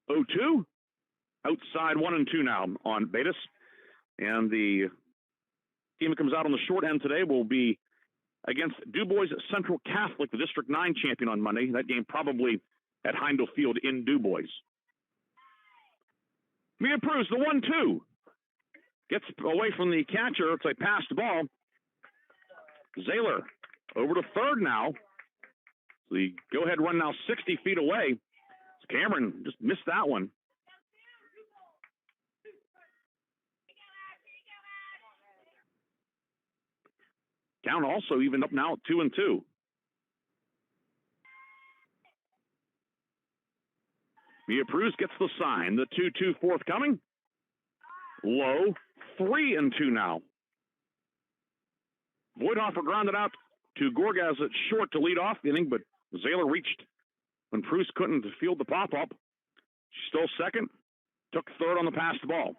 [SPEAKER 1] 0-2, outside 1-2 now on Bates. And the team that comes out on the short end today will be against DuBois Central Catholic, the District 9 champion on Monday. That game probably at Heindel Field in DuBois. Mia Pruz, the 1-2. Gets away from the catcher. It's a passed ball. Zahler over to third now. The go-ahead run now 60 feet away. Cameron just missed that one. Count also evened up now at 2-2. Mia Pruz gets the sign. The 2-2 forthcoming. Low. 3-2 now. Voidhofer grounded out to Gorgas at short to lead off the inning, but Zahler reached when Pruz couldn't field the pop-up. She's still second. Took third on the passed ball.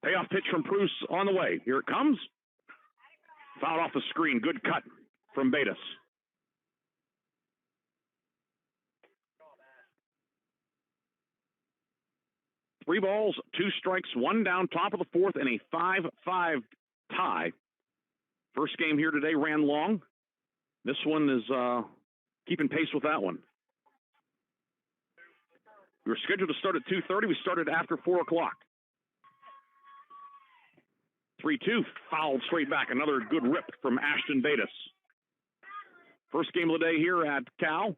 [SPEAKER 1] Payoff pitch from Pruz on the way. Here it comes. Fouled off the screen. Good cut from Bates. Three balls, 2 strikes, 1 down, top of the fourth, and a 5-5 tie. First game here today ran long. This one is keeping pace with that one. We were scheduled to start at 2:30. We started after 4 o'clock. 3-2, fouled straight back. Another good rip from Ashton Bates. First game of the day here at Cal.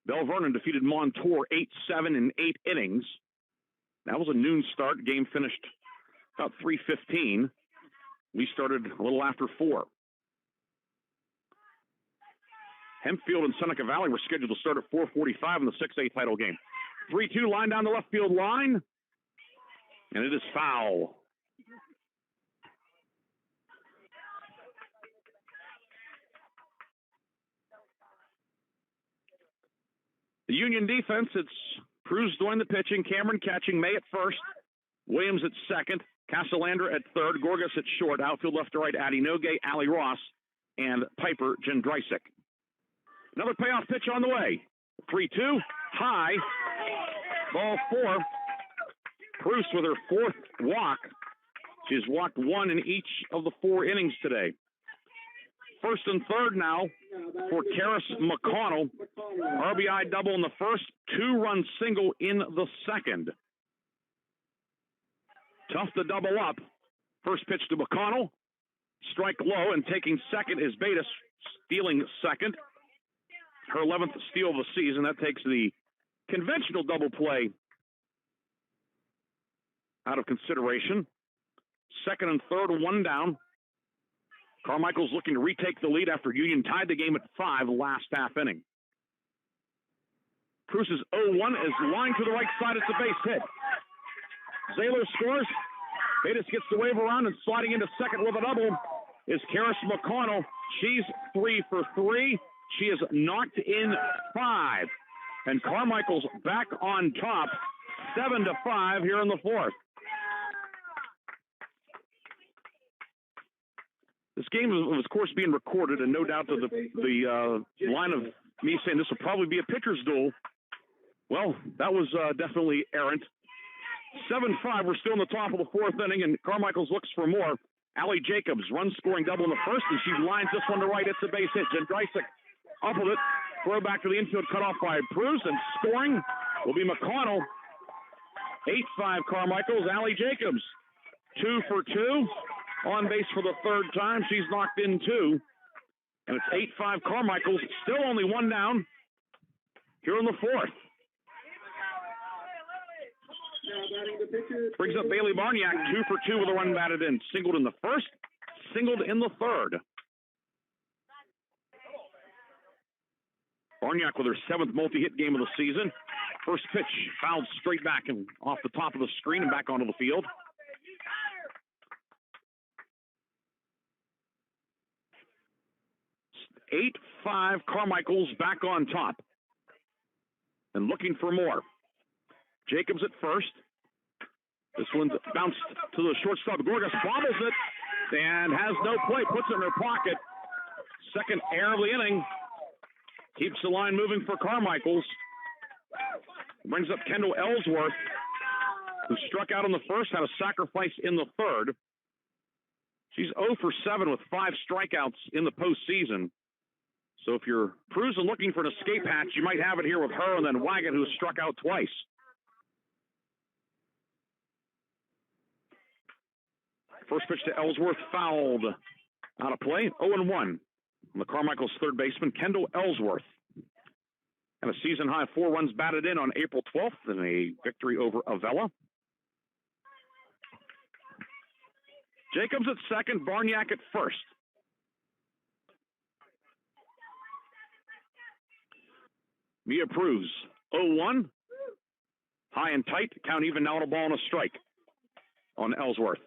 [SPEAKER 1] Bell Vernon defeated Montour 8-7 in 8 innings. That was a noon start. Game finished about 3:15. We started a little after 4. Hempfield and Seneca Valley were scheduled to start at 4:45 in the 6A title game. 3-2 line down the left field line, and it is foul. The Union defense, it's Cruz doing the pitching, Cameron catching, May at first, Williams at second, Castellander at third, Gorgas at short, outfield left to right, Addie Nogue, Allie Ross, and Piper Jendrysik. Another payoff pitch on the way. 3-2, high, ball 4. Cruz with her 4th walk. She's walked 1 in each of the 4 innings today. First and third now for Karis McConnell. RBI double in the first, 2-run single in the second. Tough to double up. First pitch to McConnell. Strike low, and taking second is Bates, stealing second. Her 11th steal of the season. That takes the conventional double play out of consideration. Second and third, 1 down. Carmichael's looking to retake the lead after Union tied the game at 5 last half inning. Cruz's 0-1 is lined to the right side. It's a base hit. Zayler scores. Bates gets the wave around, and sliding into second with a double is Karis McConnell. She's 3 for 3. She is knocked in 5. And Carmichael's back on top, 7-5 here in the 4th. This game was, of course, being recorded, and no doubt that the line of me saying this will probably be a pitcher's duel, well, that was definitely errant. 7-5, we're still in the top of the 4th inning, and Carmichael's looks for more. Allie Jacobs, run-scoring double in the first, and she lines this one to right. It's a base hit. Jendrysik up with it. Throw back to the infield, cut off by Bruce, and scoring will be McConnell. 8-5 Carmichael's. Allie Jacobs, 2 for 2. On base for the 3rd time. She's knocked in 2. And it's 8-5 Carmichael's. Still only 1 down here in the 4th. Brings up Bailey Barniak, 2 for 2 with a run batted in. Singled in the first, singled in the 3rd. Barniak with her 7th multi-hit game of the season. First pitch fouled straight back and off the top of the screen and back onto the field. 8-5 Carmichael's back on top and looking for more. Jacobs at first. This one's bounced to the shortstop. Gorgas bobbles it and has no play, puts it in her pocket. Second error of the inning. Keeps the line moving for Carmichael's. Brings up Kendall Ellsworth, who struck out in the first, had a sacrifice in the 3rd. She's 0 for 7 with 5 strikeouts in the postseason. So if you're cruising looking for an escape hatch, you might have it here with her and then Wagon, who struck out twice. First pitch to Ellsworth, fouled out of play. 0-1. The Carmichael's 3rd baseman, Kendall Ellsworth. And a season-high 4 runs batted in on April 12th in a victory over Avella. Jacobs at second, Barniak at first. Mia Pruz, 0-1. High and tight, count even now on a ball and a strike on Ellsworth.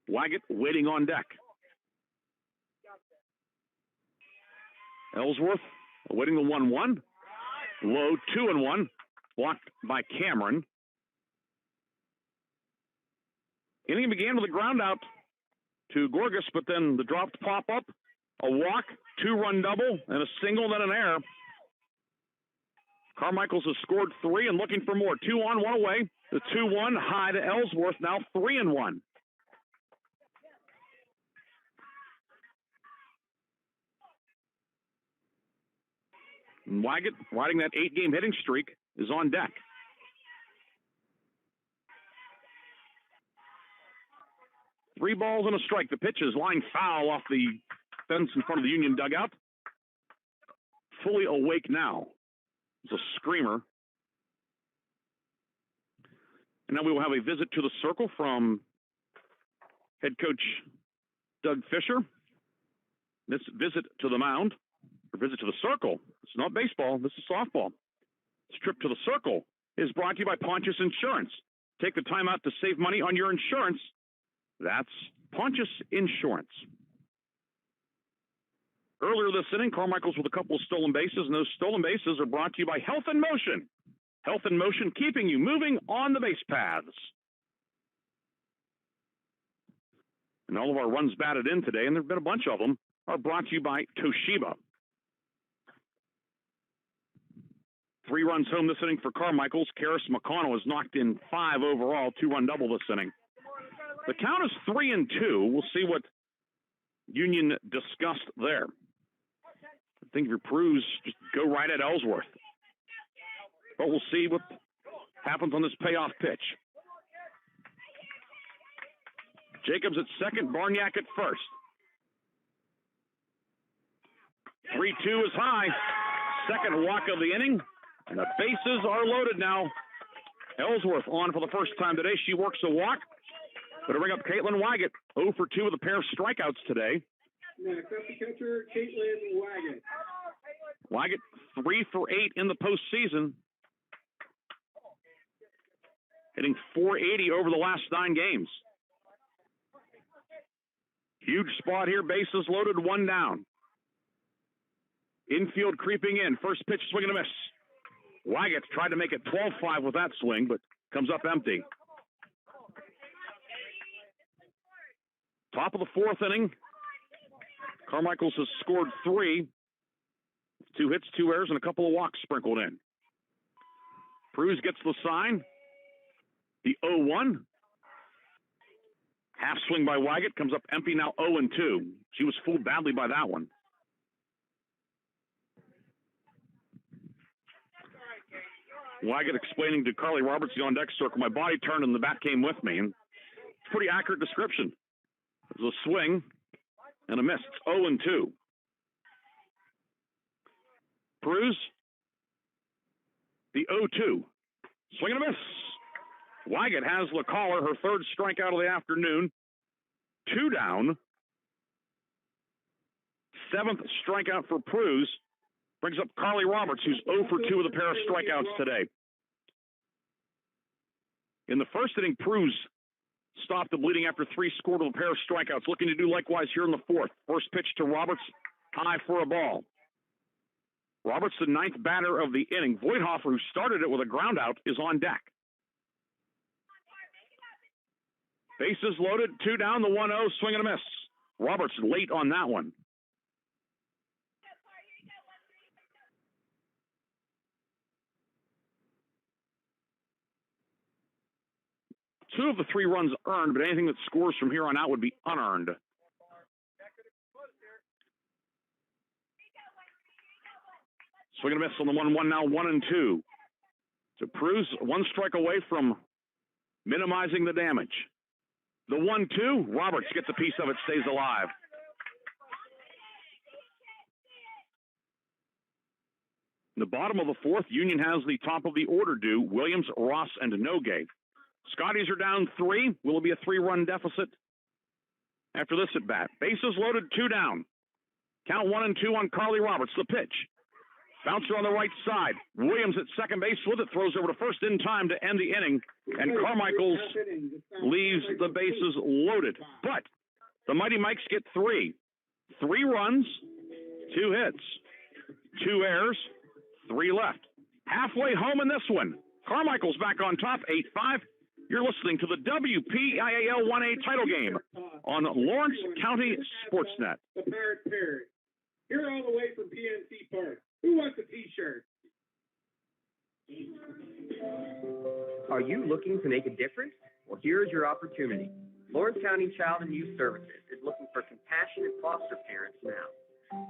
[SPEAKER 1] Waggett waiting on deck. Ellsworth awaiting the 1-1. Low 2-1. Blocked by Cameron. Inning began with a ground out to Gorgas, but then the dropped pop-up, a walk, 2-run double, and a single, then an error. Carmichaels has scored 3 and looking for more. 2 on, 1 away. The 2-1 high to Ellsworth, now 3-1. And Waggett, riding that 8-game hitting streak, is on deck. Three balls and a strike. The pitch is lined foul off the fence in front of the Union dugout. fully awake now. It's a screamer. And now we will have a visit to the circle from head coach Doug Fisher. This visit to the mound, or visit to the circle, it's not baseball, this is softball. This trip to the circle is brought to you by Pontius Insurance. Take the time out to save money on your insurance. That's Pontius Insurance. Earlier this inning, Carmichaels with a couple of stolen bases, and those stolen bases are brought to you by Health in Motion. Health in Motion, keeping you moving on the base paths. And all of our runs batted in today, and there have been a bunch of them, are brought to you by Toshiba. 3 runs home this inning for Carmichaels. Karis McConnell has knocked in 5 overall, 2-run double this inning. The count is 3-2. We'll see what Union discussed there. I think if you're Pruz, just go right at Ellsworth. But we'll see what happens on this payoff pitch. Jacobs at second, Barniak at first. 3-2 is high. Second walk of the inning. And the bases are loaded now. Ellsworth on for the first time today. She works a walk. Going to bring up Caitlin Wygant. 0 for 2 with a pair of strikeouts today.
[SPEAKER 8] Next up the catcher, Caitlin Wygant.
[SPEAKER 1] Wygant 3 for 8 in the postseason. Hitting .480 over the last 9 games. Huge spot here. Bases loaded, 1 down. Infield creeping in. First pitch, swing and a miss. Wygant tried to make it 12-5 with that swing, but comes up empty. Top of the 4th inning. Carmichaels has scored 3. 2 hits, 2 errors, and a couple of walks sprinkled in. Pruz gets the sign. The 0-1. Half swing by Wygant, comes up empty, now 0-2. She was fooled badly by that one. Wygant explaining to Carly Roberts, the on-deck circle, my body turned and the bat came with me. And it's a pretty accurate description. It was a swing and a miss. It's 0-2. Pruz, the 0-2. Swing and a miss. Wygant has the caller, her 3rd strikeout of the afternoon. 2 down. 7th strikeout for Pruz. Brings up Carly Roberts, who's 0 for 2 with a pair of strikeouts today. In the first inning, Pruz stopped the bleeding after 3 scored with a pair of strikeouts. Looking to do likewise here in the 4th. First pitch to Roberts, high for a ball. Roberts, the 9th batter of the inning. Voigthofer, who started it with a ground out, is on deck. Bases loaded, 2 down, the 1-0, swing and a miss. Roberts late on that one. Two of the 3 runs earned, but anything that scores from here on out would be unearned. Swing and a miss on the 1-1 now, 1-2. So Pruz 1 strike away from minimizing the damage. The 1-2, Roberts gets a piece of it, stays alive. In the bottom of the 4th, Union has the top of the order due. Williams, Ross, and Nogue. Scotties are down 3. Will it be a 3-run deficit after this at bat? Bases loaded, 2 down. Count 1-2 on Carly Roberts. The pitch. Bouncer on the right side. Williams at second base with it. Throws over to first in time to end the inning. And Carmichaels leaves the bases loaded. But the Mighty Mikes get 3. 3 runs, 2 hits, 2 errors, 3 left. Halfway home in this one. Carmichaels back on top, 8-5. You're listening to the WPIAL 1A title game on Lawrence County SportsNet.
[SPEAKER 8] The Pirate Perry. Here all the way from PNC Park. Who wants a T-shirt?
[SPEAKER 4] Are you looking to make a difference? Well, here's your opportunity. Lawrence County Child and Youth Services is looking for compassionate foster parents now.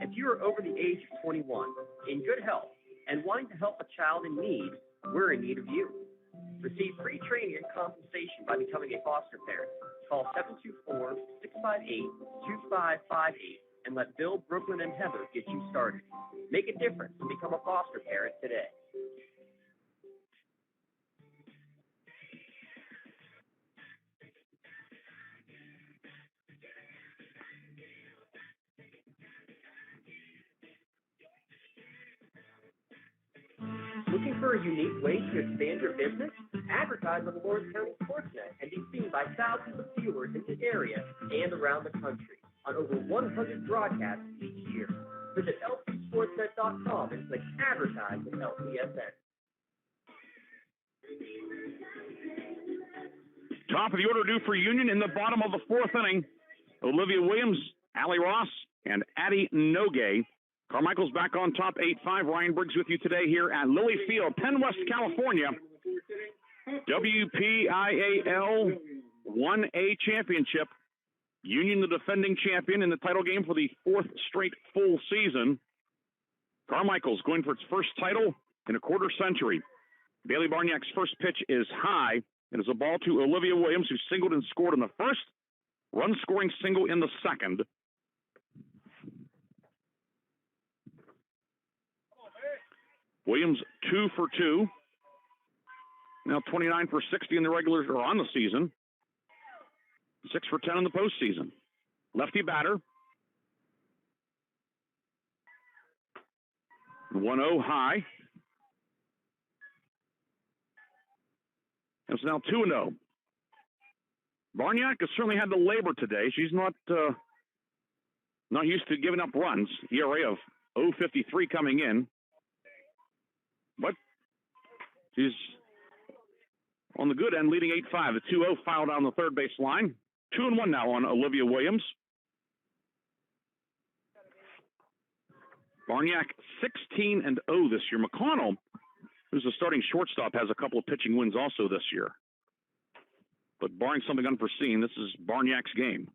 [SPEAKER 4] If you are over the age of 21, in good health, and wanting to help a child in need, we're in need of you. Receive free training and compensation by becoming a foster parent. Call 724-658-2558 and let Bill, Brooklyn, and Heather get you started. Make a difference and become a foster parent today. Looking for a unique way to expand your business? Advertise on the Lawrence County SportsNet and be seen by thousands of viewers in the area and around the country on over 100 broadcasts each year. Visit lcsportsnet.com and click Advertise with LCSN.
[SPEAKER 1] Top of the order due for Union in the bottom of the fourth inning. Olivia Williams, Allie Ross, and Addie Nogue. Carmichaels back on top 8-5. Ryan Briggs with you today here at Lilly Field, Penn West, California. WPIAL 1A Championship. Union the defending champion in the title game for the fourth straight full season. Carmichaels going for its first title in a quarter century. Bailey Barniak's first pitch is high. It is a ball to Olivia Williams, who singled and scored in the first. Run-scoring single in the second. Williams 2 for 2. Now 29 for 60 in the regulars or on the season. 6 for 10 in the postseason. Lefty batter. 1-0 high. It's now 2-0. Barniak has certainly had to labor today. She's not used to giving up runs. ERA of 0.53 coming in. But she's on the good end, leading 8-5. The 2-0 foul down the third base line. 2-1 now on Olivia Williams. Barniak 16-0 this year. McConnell, who's the starting shortstop, has a couple of pitching wins also this year. But barring something unforeseen, this is Barniak's game.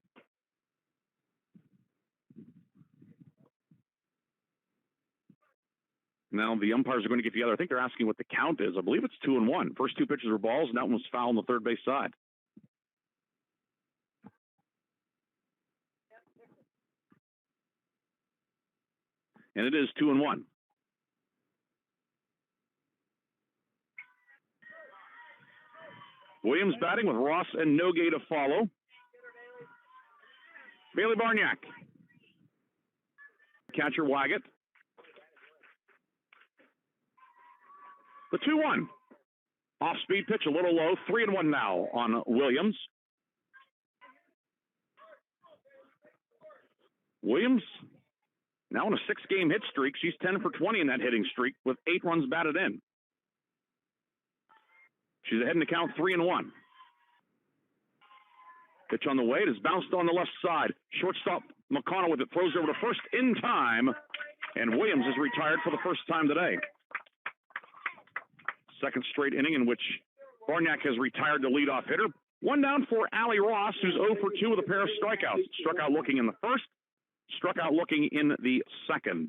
[SPEAKER 1] Now the umpires are going to get together. I think they're asking what the count is. I believe it's 2-1. First two pitches were balls, and that one was foul on the third base side. And it is 2-1. Williams batting with Ross and Nogue to follow. Bailey Barniak. Catcher Waggett. The 2-1. Off-speed pitch, a little low. 3-1 now on Williams. Williams now on a 6-game hit streak. She's 10 for 20 in that hitting streak with 8 runs batted in. She's ahead in the count 3-1. Pitch on the way. It is bounced on the left side. Shortstop McConnell with it. Throws over to first in time. And Williams is retired for the first time today. Second straight inning in which Barniak has retired the leadoff hitter. One down for Allie Ross, who's 0 for 2 with a pair of strikeouts. Struck out looking in the first. Struck out looking in the second.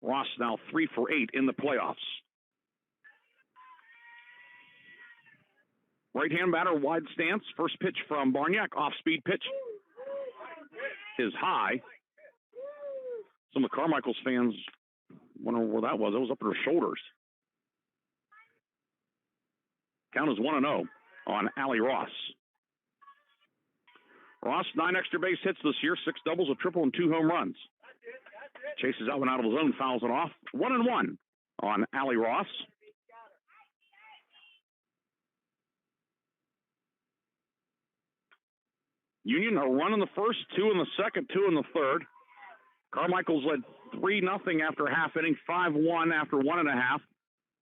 [SPEAKER 1] Ross now 3 for 8 in the playoffs. Right-hand batter, wide stance. First pitch from Barniak. Off-speed pitch is high. Some of the Carmichaels fans wonder where that was. It was up at her shoulders. Count is 1-0 on Allie Ross. Ross, 9 extra base hits this year, 6 doubles, a triple, and 2 home runs. Chases that one out of his own, fouls it off. 1-1 on Allie Ross. Union, a run in the first, 2 in the second, 2 in the third. Carmichaels led 3-0 after half inning, 5-1 after 1.5.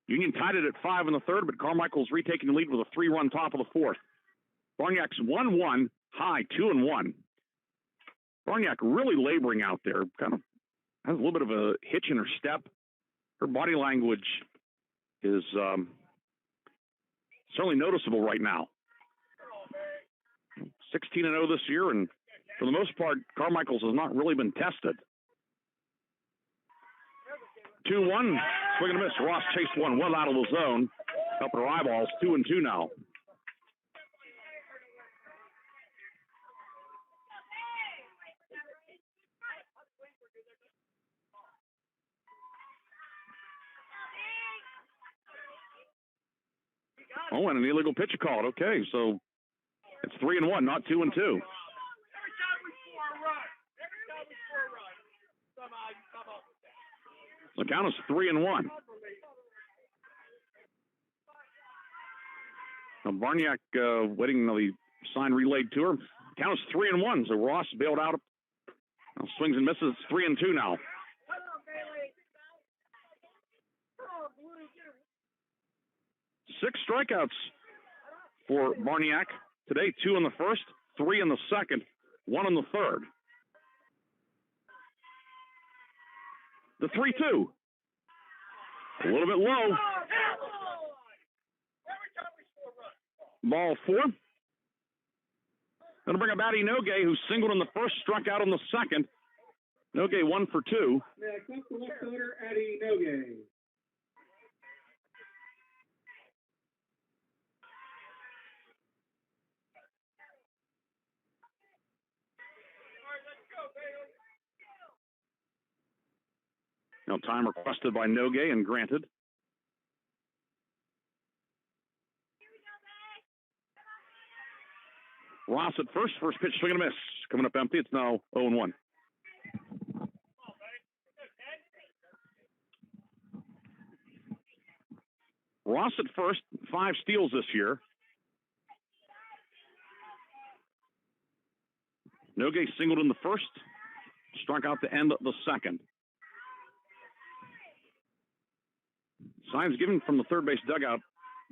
[SPEAKER 1] Union tied it at 5 in the third, but Carmichaels retaking the lead with a 3-run top of the fourth. Barniak's 1-1, high 2-1. Barniak really laboring out there, kind of has a little bit of a hitch in her step. Her body language is certainly noticeable right now. 16-0 this year, and for the most part, Carmichaels has not really been tested. 2-1, swing and a miss. Ross chased one well out of the zone, up her eyeballs. 2-2 now. Oh, and an illegal pitch called. Okay, so it's 3-1, not 2-2. The count is 3-1. Now Barniak waiting on the sign relayed to her. Count is 3-1. So Ross bailed out. Now swings and misses. It's 3-2 now. Six strikeouts for Barniak today. 2 in the first, 3 in the second, 1 in the third. The 3-2. A little bit low. Ball 4. Going to bring up Addie Nogue, who singled in the first, struck out in the second. Nogue 1 for 2.
[SPEAKER 8] Next up, the left fielder, Addie Nogue.
[SPEAKER 1] Now time requested by Nogue and granted. Ross at first pitch, swing and a miss. Coming up empty, it's now 0-1. Ross at first, 5 steals this year. Nogue singled in the first, struck out to end the second. Signs given from the third base dugout.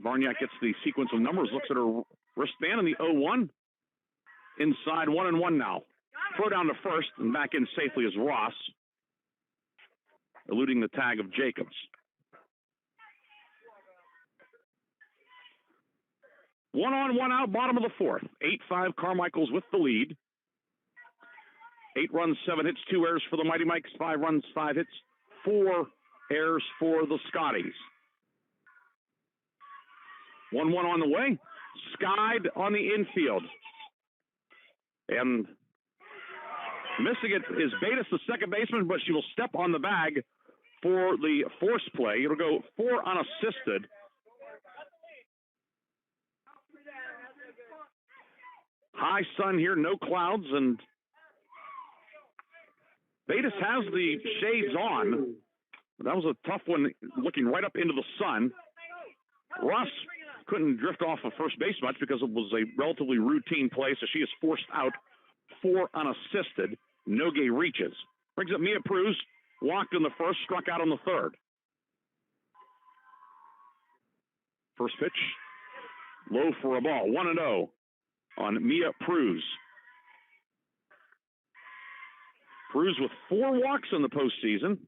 [SPEAKER 1] Barniak gets the sequence of numbers, looks at her wristband in the 0-1. Inside 1-1 now. Throw down to first and back in safely is Ross, eluding the tag of Jacobs. 1 on, 1 out, bottom of the fourth. 8-5 Carmichaels with the lead. 8 runs, 7 hits, 2 errors for the Mighty Mikes. 5 runs, 5 hits, 4 errors for the Scotties. 1-1 on the way. Skied on the infield. And missing it is Bates, the second baseman, but she will step on the bag for the force play. It'll go 4 unassisted. High sun here, no clouds, and Bates has the shades on. That was a tough one, looking right up into the sun. Ross couldn't drift off of first base much because it was a relatively routine play, so she is forced out 4 unassisted. Nogue reaches. Brings up Mia Pruz, walked in the first, struck out on the third. First pitch, low for a ball. 1-0 on Mia Pruz. Pruz with 4 walks in the postseason.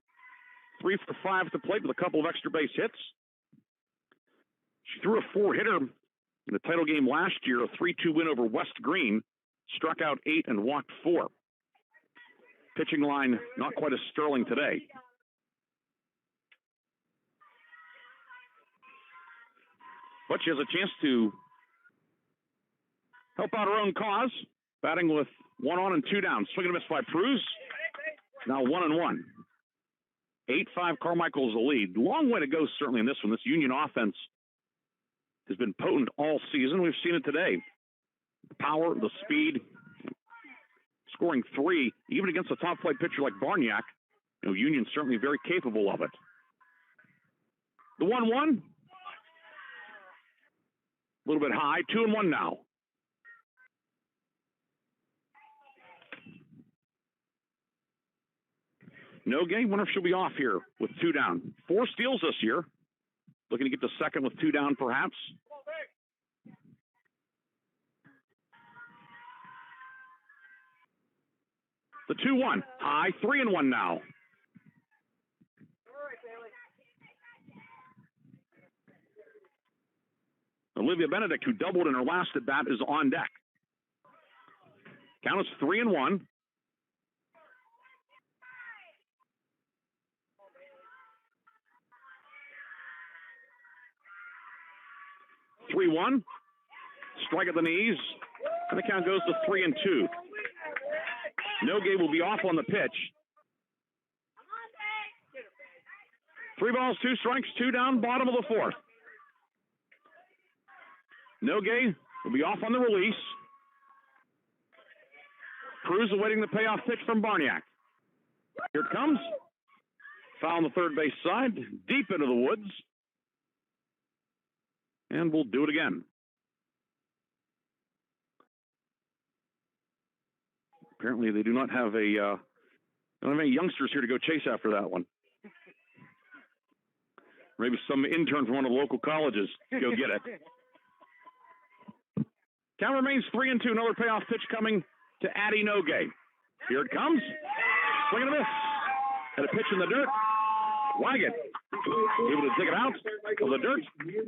[SPEAKER 1] 3 for 5 to plate with a couple of extra base hits. She threw a 4-hitter in the title game last year, a 3-2 win over West Green. Struck out 8 and walked 4. Pitching line not quite as sterling today. But she has a chance to help out her own cause. Batting with 1 on and 2 down. Swing and a miss by Pruz. Now 1-1. 8-5 Carmichael's the lead. Long way to go, certainly, in this one. This Union offense has been potent all season. We've seen it today. The power, the speed, scoring 3, even against a top flight pitcher like Barniak. You know, Union's certainly very capable of it. The 1-1. A little bit high. 2-1 now. Nogue, wonder if she'll be off here with 2 down. 4 steals this year. Looking to get to second with 2 down, perhaps. The 2-1. High. 3-1 now. Olivia Benedict, who doubled in her last at bat, is on deck. Count is 3-1. Strike at the knees, and the count goes to 3-2. Nogue will be off on the pitch. 3 balls, 2 strikes, 2 down, bottom of the fourth. Nogue will be off on the release. Cruz awaiting the payoff pitch from Barniak. Here it comes. Foul on the third base side, deep into the woods. And we'll do it again. Apparently they do not have any youngsters here to go chase after that one. Maybe some intern from one of the local colleges go get it. Count remains 3-2. Another payoff pitch coming to Addie Nogue. Here it comes. Swing and a miss. And a pitch in the dirt. Wagon able to dig it out of the dirt,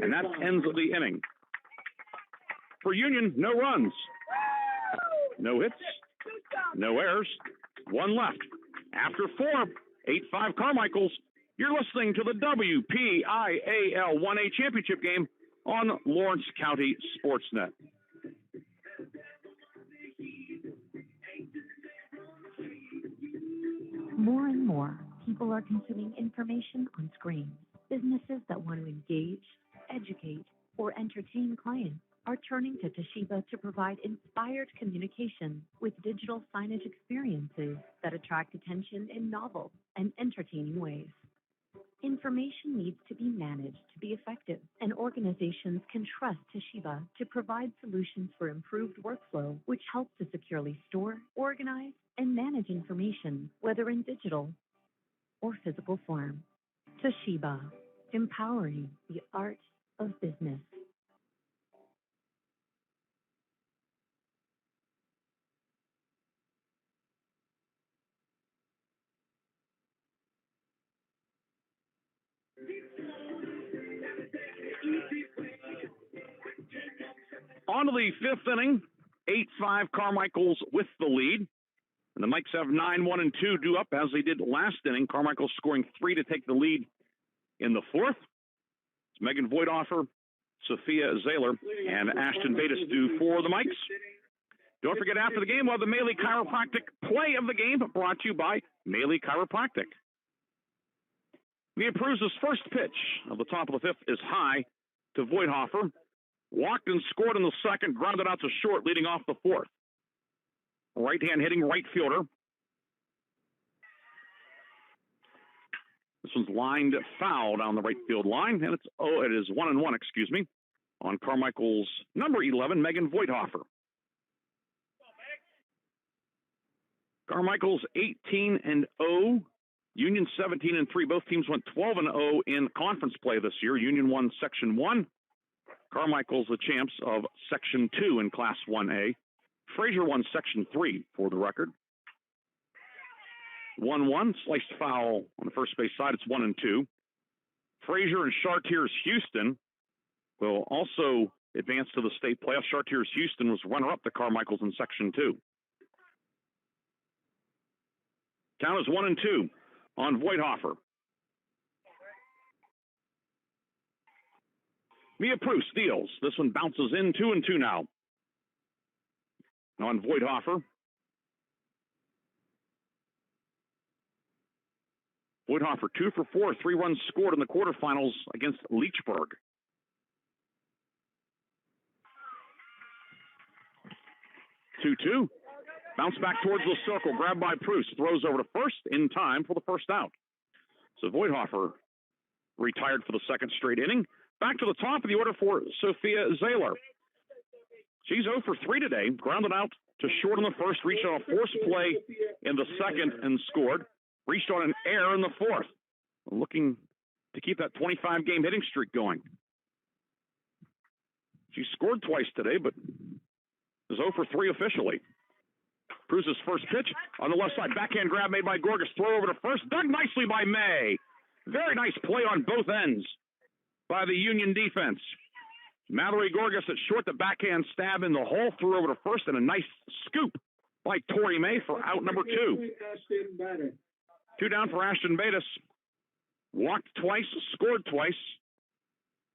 [SPEAKER 1] and that ends the inning. For Union, no runs, no hits, no errors, one left. After 4, 8-5 Carmichaels. You're listening to the WPIAL 1A championship game on Lawrence County SportsNet.
[SPEAKER 2] More and more people are consuming information on screens. Businesses that want to engage, educate, or entertain clients are turning to Toshiba to provide inspired communication with digital signage experiences that attract attention in novel and entertaining ways. Information needs to be managed to be effective, and organizations can trust Toshiba to provide solutions for improved workflow, which help to securely store, organize, and manage information, whether in digital or physical form. Toshiba, empowering the art of business.
[SPEAKER 1] On to the fifth inning, 8-5 Carmichaels with the lead. And the Mikes have 9-1 and 2 due up as they did last inning. Carmichaels scoring 3 to take the lead in the fourth. It's Megan Voigthofer, Sophia Zahler, and Ashton Bates due for the Mikes. Don't forget, after the game, we'll have the Maley Chiropractic play of the game brought to you by Maley Chiropractic. Mia Cruz's first pitch of the top of the fifth is high to Voigthofer. Walked and scored in the second, grounded out to short, leading off the fourth. Right-hand hitting right fielder. This one's lined foul down the right field line, and it is 1-1, on Carmichael's number 11, Megan Voigthofer. Carmichael's 18-0, Union 17-3. Both teams went 12-0 in conference play this year. Union won Section 1. Carmichael's the champs of Section 2 in Class 1A. Fraser won Section 3 for the record. 1-1, sliced foul on the first base side. It's 1-2. Fraser and Chartiers Houston will also advance to the state playoffs. Chartiers Houston was runner-up to Carmichael's in Section 2. Count is 1-2 on Voigthofer. Mia Prue steals. This one bounces in 2-2 now. On Voigthofer. Voigthofer 2 for 4, 3 runs scored in the quarterfinals against Leechburg. Two. Bounce back towards the circle, grabbed by Preuss, throws over to first in time for the first out. So Voigthofer retired for the second straight inning. Back to the top of the order for Sophia Zahler. She's 0 for 3 today, grounded out to short in the first, reached on a forced play in the second and scored. Reached on an error in the fourth. Looking to keep that 25-game hitting streak going. She scored twice today, but is 0 for 3 officially. Cruz's first pitch on the left side. Backhand grab made by Gorgas. Throw over to first. Dug nicely by May. Very nice play on both ends by the Union defense. Mallory Gorgas at short, the backhand stab in the hole, threw over to first, and a nice scoop by Tori May for out number 2. 2 down for Ashton Bates. Walked twice, scored twice.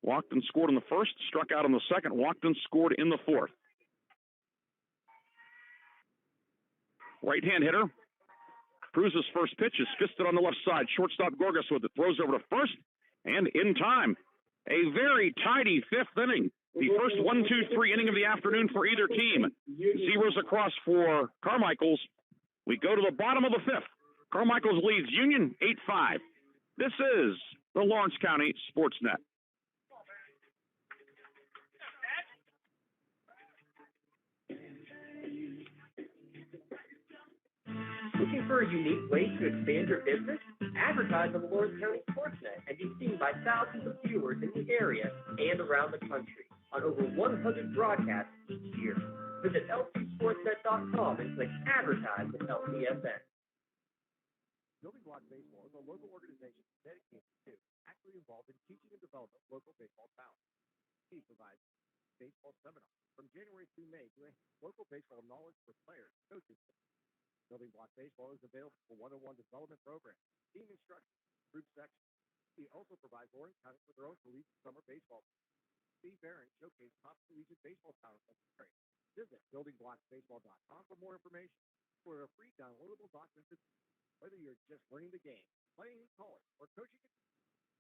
[SPEAKER 1] Walked and scored in the first, struck out in the second, walked and scored in the fourth. Right-hand hitter. Cruz's first pitch is fisted on the left side. Shortstop Gorgas with it, throws over to first, and in time. A very tidy fifth inning The first 1-2-3 inning of the afternoon for either team. Zeros across for Carmichaels. We go to the bottom of the fifth. Carmichaels leads Union 8-5. This is the Lawrence County SportsNet.
[SPEAKER 4] Looking for a unique way to expand your business? Advertise on the Lawrence County SportsNet and be seen by thousands of viewers in the area and around the country on over 100 broadcasts each year. Visit lcsportsnet.com and click Advertise with LCSN.
[SPEAKER 9] Building Block Baseball is a local organization dedicated to actively involved in teaching and development of local baseball talent. We provide baseball seminars from January through May to a local baseball knowledge for players, coaches. Building Block Baseball is available for one-on-one development programs, team instruction, group section. We also provide Lawrence County with their own collegiate summer baseball. Steve Barron showcased top collegiate baseball talent in the area. Visit buildingblocksbaseball.com for more information. For a free downloadable document, whether you're just learning the game, playing in college, or coaching,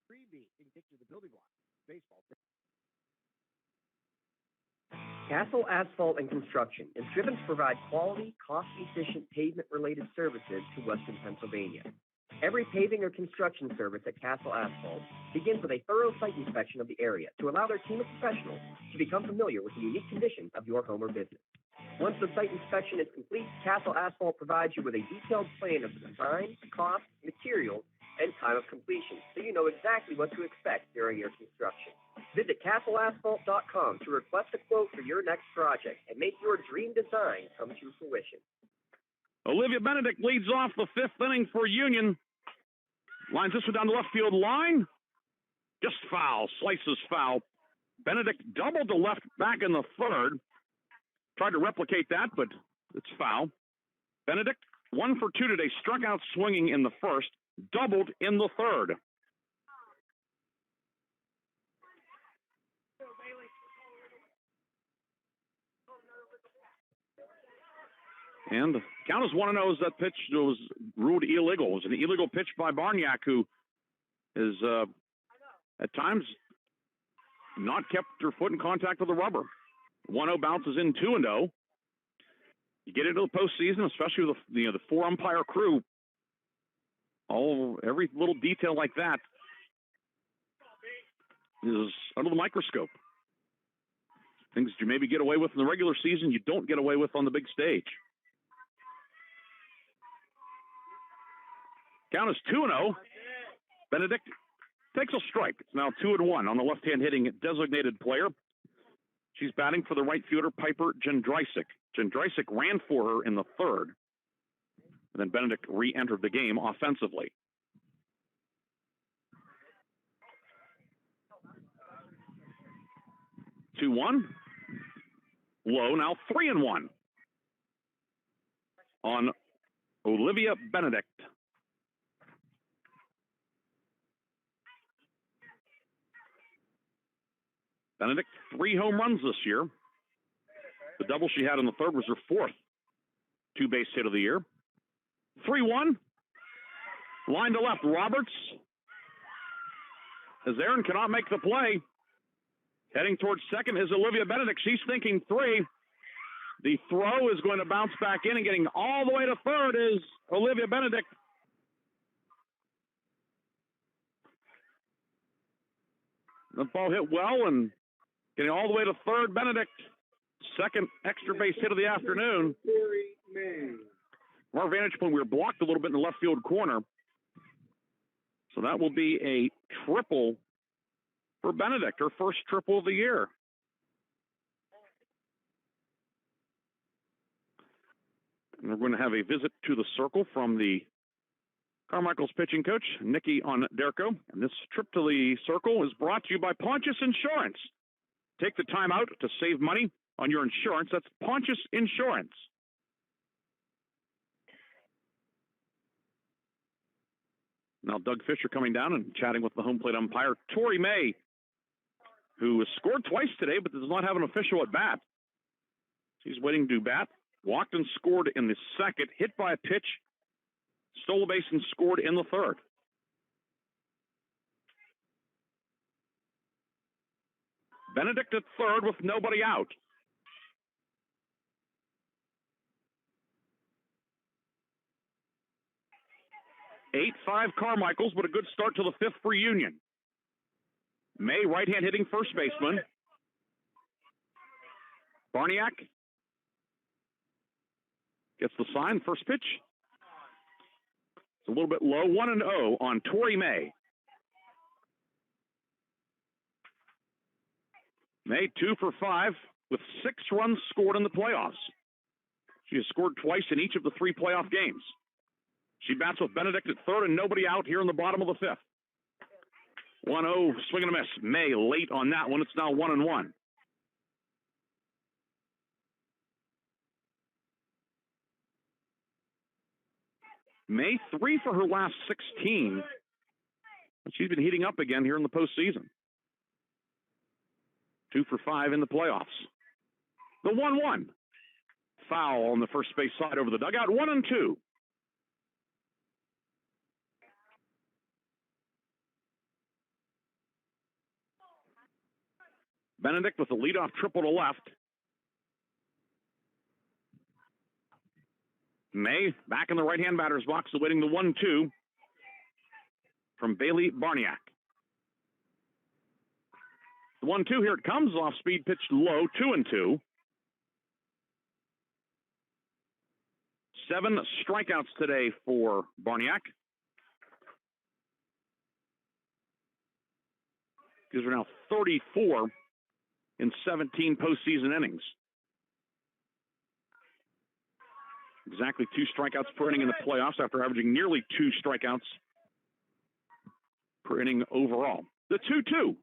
[SPEAKER 9] Freebie can get you the Building Block Baseball.
[SPEAKER 4] Castle Asphalt and Construction is driven to provide quality, cost-efficient pavement-related services to Western Pennsylvania. Every paving or construction service at Castle Asphalt begins with a thorough site inspection of the area to allow their team of professionals to become familiar with the unique conditions of your home or business. Once the site inspection is complete, Castle Asphalt provides you with a detailed plan of the design, cost, materials, and time of completion, so you know exactly what to expect during your construction. Visit castleasphalt.com to request a quote for your next project and make your dream design come to fruition.
[SPEAKER 1] Olivia Benedict leads off the fifth inning for Union. Lines this one down the left field line. Just foul. Slices foul. Benedict doubled the left back in the third. Tried to replicate that, but it's foul. Benedict, 1 for 2 today. Struck out swinging in the first. Doubled in the third. And the count is 1-0 as that pitch was ruled illegal. It was an illegal pitch by Barniak, who is at times not kept her foot in contact with the rubber. 1-0 bounces in 2-0. You get into the postseason, especially with the four umpire crew. Every little detail like that is under the microscope. Things that you maybe get away with in the regular season, you don't get away with on the big stage. Count is 2-0. Benedict takes a strike. It's now 2-1 on the left-hand hitting designated player. She's batting for the right fielder, Piper Jendrysik. Jendrysik ran for her in the third. And then Benedict re-entered the game offensively. Two-one. Low, now 3-1 on Olivia Benedict. Benedict, 3 home runs this year. The double she had in the third was her fourth two-base hit of the year. 3-1. Line to left. Roberts. As Aaron cannot make the play. Heading towards second is Olivia Benedict. She's thinking 3. The throw is going to bounce back in, and getting all the way to third is Olivia Benedict. The ball hit well, and getting all the way to third, Benedict. Second extra base hit of the afternoon. From our vantage point, we were blocked a little bit in the left field corner. So that will be a triple for Benedict, her first triple of the year. And we're going to have a visit to the circle from the Carmichaels pitching coach, Nikki Onderko. And this trip to the circle is brought to you by Pontius Insurance. Take the time out to save money on your insurance. That's Pontius Insurance. Now Doug Fisher coming down and chatting with the home plate umpire, Tori May, who has scored twice today but does not have an official at bat. She's waiting to bat. Walked and scored in the second, hit by a pitch, stole a base and scored in the third. Benedict at third with nobody out. Eight-five Carmichaels, but a good start to the fifth for Union. May, right-hand hitting first baseman. Barniak gets the sign. First pitch. It's a little bit low. 1-0 on Tori May. May 2 for 5 with 6 runs scored in the playoffs. She has scored twice in each of the 3 playoff games. She bats with Benedict at third and nobody out here in the bottom of the fifth. 1-0, swing and a miss. May late on that one. It's now 1-1. May 3 for her last 16. She's been heating up again here in the postseason. 2 for 5 in the playoffs. The 1-1. Foul on the first base side over the dugout. 1-2. Benedict with a leadoff triple to left. May back in the right-hand batter's box, awaiting the 1-2 from Bailey Barniak. The 1-2, here it comes, off speed, pitched low, 2-2. 7 strikeouts today for Barniak. These are now 34 in 17 postseason innings. Exactly 2 strikeouts per inning in the playoffs after averaging nearly 2 strikeouts per inning overall. The 2-2.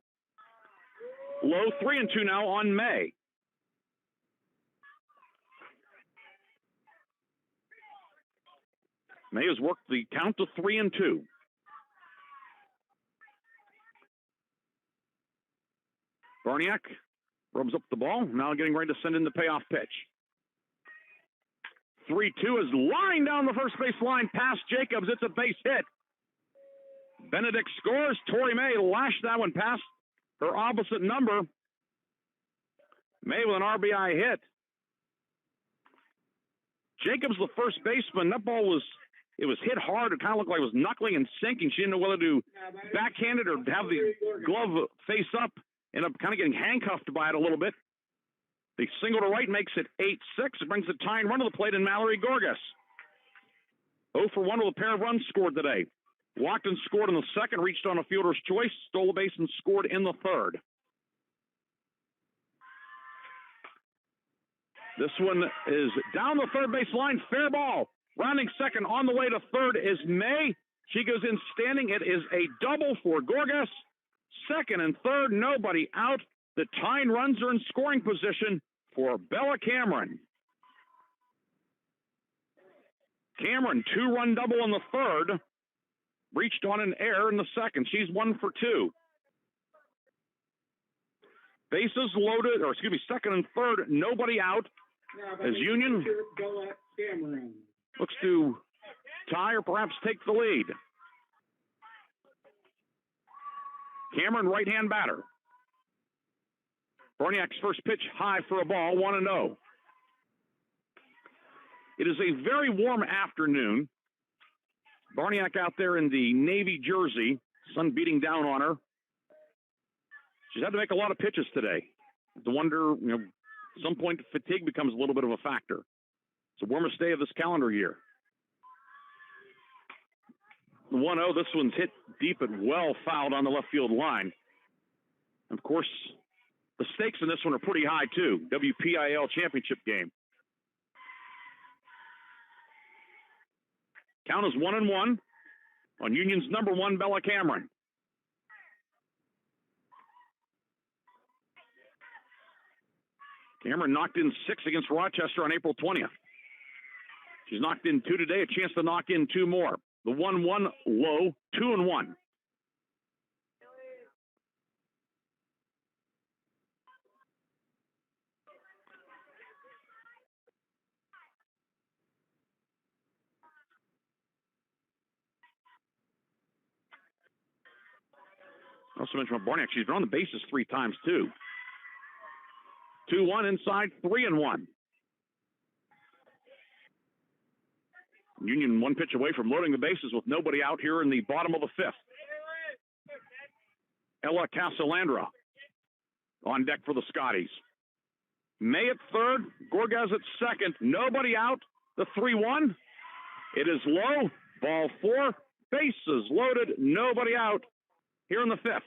[SPEAKER 1] Low 3-2 now on May. May has worked the count to 3-2. Barniak rubs up the ball, now getting ready to send in the payoff pitch. 3-2 is lined down the first base line past Jacobs. It's a base hit. Benedict scores. Tori May lashed that one past her opposite number. May with an RBI hit. Jacobs, the first baseman, that ball was hit hard. It kind of looked like it was knuckling and sinking. She didn't know whether to backhand it or have the glove face up. Ended up kind of getting handcuffed by it a little bit. The single to right makes it 8-6. It brings the tying run to the plate in Mallory Gorgas. 0 for 1 with a pair of runs scored today. Lockton scored in the second, reached on a fielder's choice, stole a base, and scored in the third. This one is down the third base line, fair ball. Rounding second on the way to third is May. She goes in standing. It is a double for Gorgas. Second and third, nobody out. The tying runs are in scoring position for Bella Cameron. Cameron, 2-run double in the third. Reached on an error in the second. She's 1 for 2. Bases loaded, second and third, nobody out. As Union looks to tie or perhaps take the lead. Cameron, right-hand batter. Barniak's first pitch high for a ball, 1-0. It is a very warm afternoon. Barniak out there in the navy jersey, sun beating down on her. She's had to make a lot of pitches today. To wonder, at some point fatigue becomes a little bit of a factor. It's the warmest day of this calendar year. The 1-0, this one's hit deep and well fouled on the left field line. Of course, the stakes in this one are pretty high, too. WPIAL championship game. Count is 1-1 on Union's number 1, Bella Cameron. Cameron knocked in 6 against Rochester on April 20th. She's knocked in 2 today, a chance to knock in 2 more. The 1-1 low, 2-1. I also mentioned about Barniak. She's been on the bases 3 times, too. 2-1 inside, 3-1. Union one pitch away from loading the bases with nobody out here in the bottom of the fifth. Ella Casalandra on deck for the Scotties. May at third, Gorgas at second. Nobody out. The 3-1. It is low. Ball 4. Bases loaded. Nobody out here in the fifth.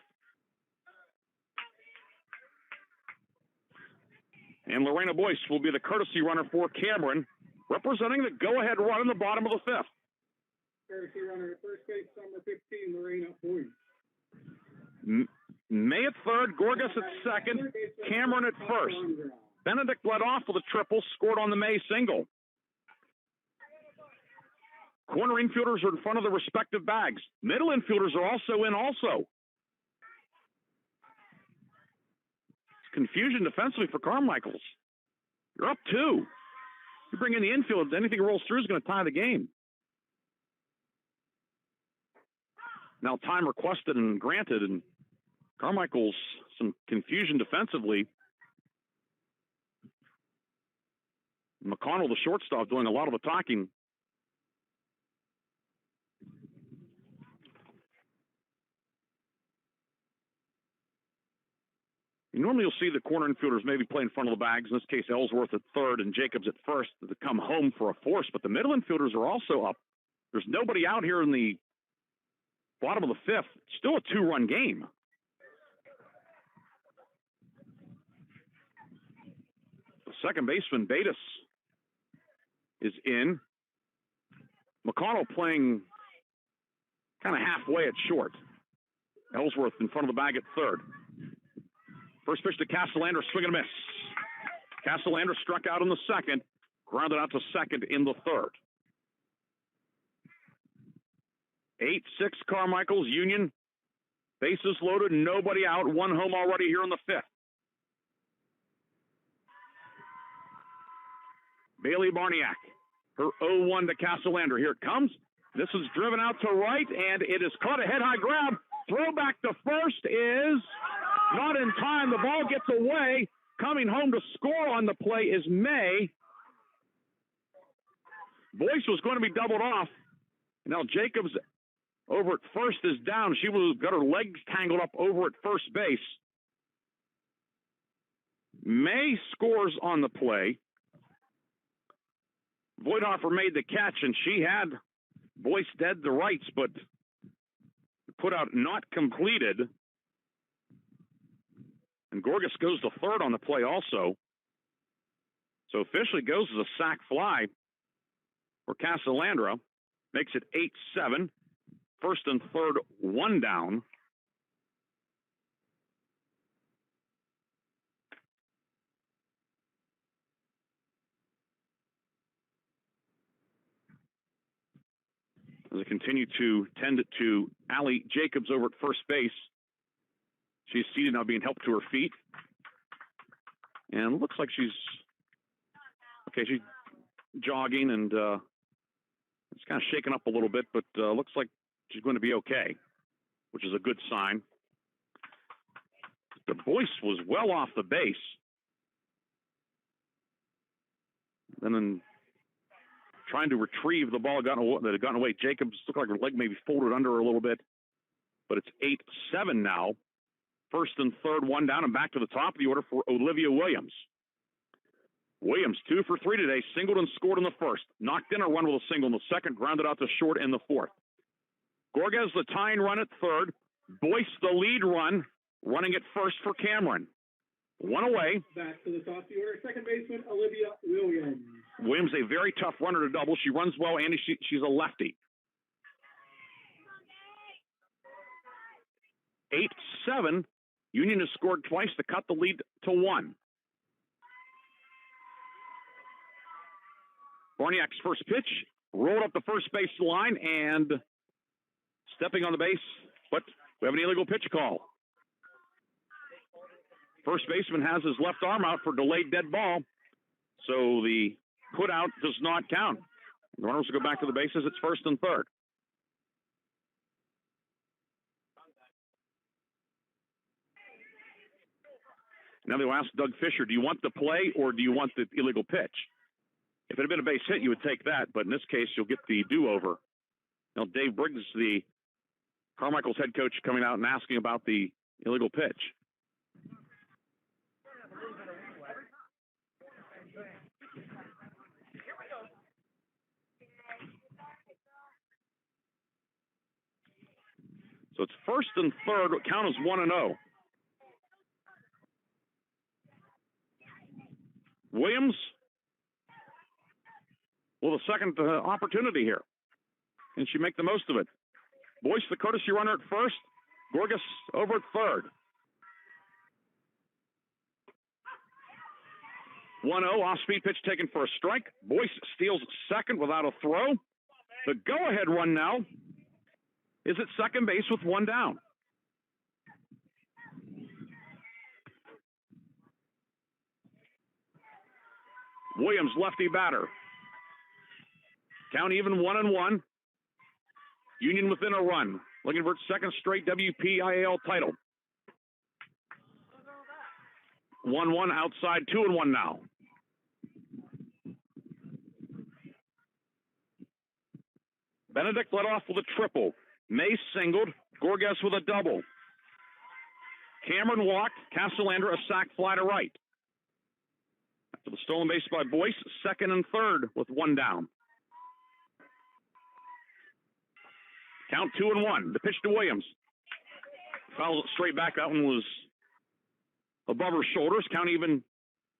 [SPEAKER 1] And Lorena Boyce will be the courtesy runner for Cameron, representing the go-ahead run in the bottom of the fifth.
[SPEAKER 8] Courtesy runner at first base, number 15, Lorena Boyce.
[SPEAKER 1] May at third, Gorgas at second, Cameron at first. Benedict led off with a triple, scored on the May single. Corner infielders are in front of the respective bags. Middle infielders are also in also. It's confusion defensively for Carmichaels. You're up 2. You bring in the infield, anything rolls through is going to tie the game. Now time requested and granted, and Carmichaels, some confusion defensively. McConnell, the shortstop, doing a lot of the talking. Normally you'll see the corner infielders maybe play in front of the bags. In this case, Ellsworth at third and Jacobs at first to come home for a force. But the middle infielders are also up. There's nobody out here in the bottom of the fifth. It's still a 2-run game. The second baseman, Bates, is in. McConnell playing kind of halfway at short. Ellsworth in front of the bag at third. First pitch to Castellander, swing and a miss. Castellander struck out in the second, grounded out to second in the third. 8-6 Carmichaels, Union. Bases loaded, nobody out, one home already here in the fifth. Bailey Barniak, her 0-1 to Castellander. Here it comes. This is driven out to right, and it is caught a head-high grab. Throw back to first is not in time. The ball gets away. Coming home to score on the play is May. Boyce was going to be doubled off. Now Jacobs over at first is down. She got her legs tangled up over at first base. May scores on the play. Voidhofer made the catch, and she had Boyce dead to rights, but put out not completed. And Gorgas goes to third on the play also. So officially goes as a sac fly for Castellander. Makes it 8-7. First and third, one down. As I continue to tend it to Allie Jacobs over at first base. She's seated now, being helped to her feet. And it looks like she's jogging and it's kind of shaken up a little bit, but looks like she's going to be okay, which is a good sign. The Boyce was well off the base. Then in trying to retrieve the ball that had gotten away, Jacobs looked like her leg maybe folded under her a little bit, but it's 8-7 now. First and third, one down, and back to the top of the order for Olivia Williams. Williams, 2 for 3 today, singled and scored in the first. Knocked in a run with a single in the second, grounded out to short in the fourth. Gorgas, the tying run at third. Boyce, the lead run, running at first for Cameron. One away.
[SPEAKER 8] Back to the top of the order, second baseman, Olivia Williams.
[SPEAKER 1] Williams, a very tough runner to double. She runs well, and she's a lefty. 8-7. Union has scored twice to cut the lead to 1. Barniak's first pitch, rolled up the first base line, and stepping on the base, but we have an illegal pitch call. First baseman has his left arm out for delayed dead ball, so the put out does not count. The runners will go back to the bases. It's first and third. Now they'll ask Doug Fisher, do you want the play or do you want the illegal pitch? If it had been a base hit, you would take that, but in this case, you'll get the do-over. Now Dave Briggs, the Carmichaels head coach, coming out and asking about the illegal pitch. So it's first and third. Count is 1-0. Williams with a second opportunity here. Can she make the most of it? Boyce, the courtesy runner at first. Gorgas over at third. 1-0, off-speed pitch taken for a strike. Boyce steals second without a throw. The go-ahead run now is at second base with one down. Williams, lefty batter. Count even 1-1. Union within a run, looking for its second straight WPIAL title. 1-1 outside, 2-1 now. Benedict led off with a triple. May singled, Gorgas with a double. Cameron walked, Castellander a sac fly to right. After the stolen base by Boyce, second and third with one down. Count 2-1. The pitch to Williams. Fouls it straight back. That one was above her shoulders. Count even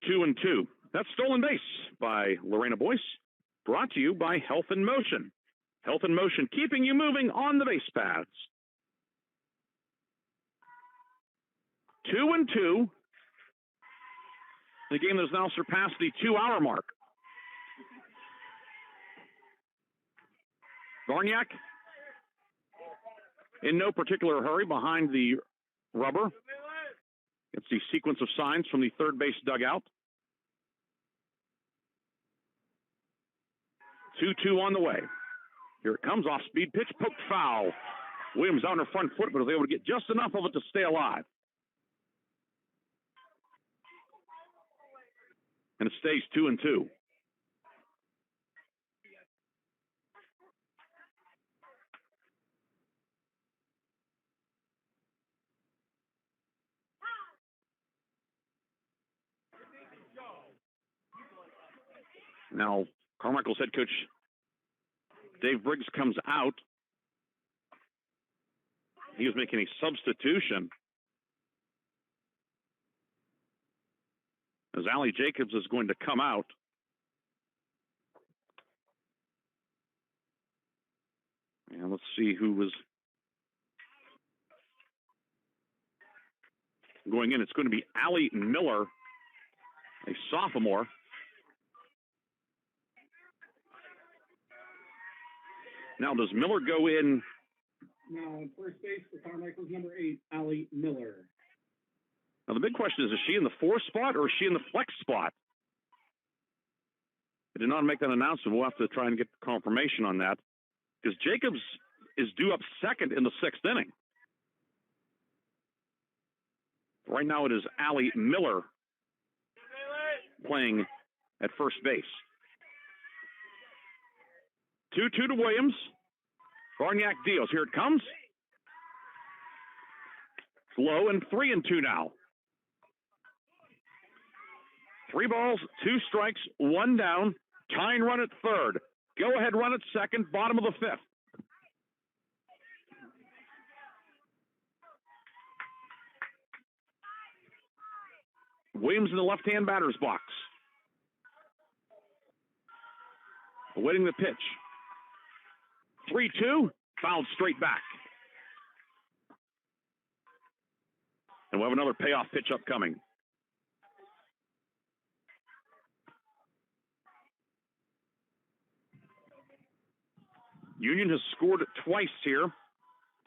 [SPEAKER 1] 2-2. That's stolen base by Lorena Boyce. Brought to you by Health in Motion. Health in Motion, keeping you moving on the base paths. 2-2. The game has now surpassed the 2-hour mark. Varniak in no particular hurry behind the rubber. It's the sequence of signs from the third base dugout. 2-2 on the way. Here it comes, off-speed pitch, poked foul. Williams on her front foot, but was able to get just enough of it to stay alive. And it stays 2-2. Now, Carmichael's head coach Dave Briggs comes out. He was making a substitution as Allie Jacobs is going to come out. And let's see who was going in. It's going to be Allie Miller, a sophomore. Now, does Miller go in?
[SPEAKER 8] Now, on first base for Carmichael's number 8, Allie Miller.
[SPEAKER 1] Now, the big question is she in the 4 spot or is she in the flex spot? I did not make that announcement. We'll have to try and get confirmation on that because Jacobs is due up second in the 6th inning. Right now, it is Allie Miller playing at first base. 2-2 to Williams. Varniak deals. Here it comes. It's low and 3-2 now. 3 balls, 2 strikes, 1 down. Tying run at third. Go ahead run at second, bottom of the 5th. Williams in the left-hand batter's box. Awaiting the pitch. 3-2, fouled straight back. And we'll have another payoff pitch upcoming. Union has scored twice here.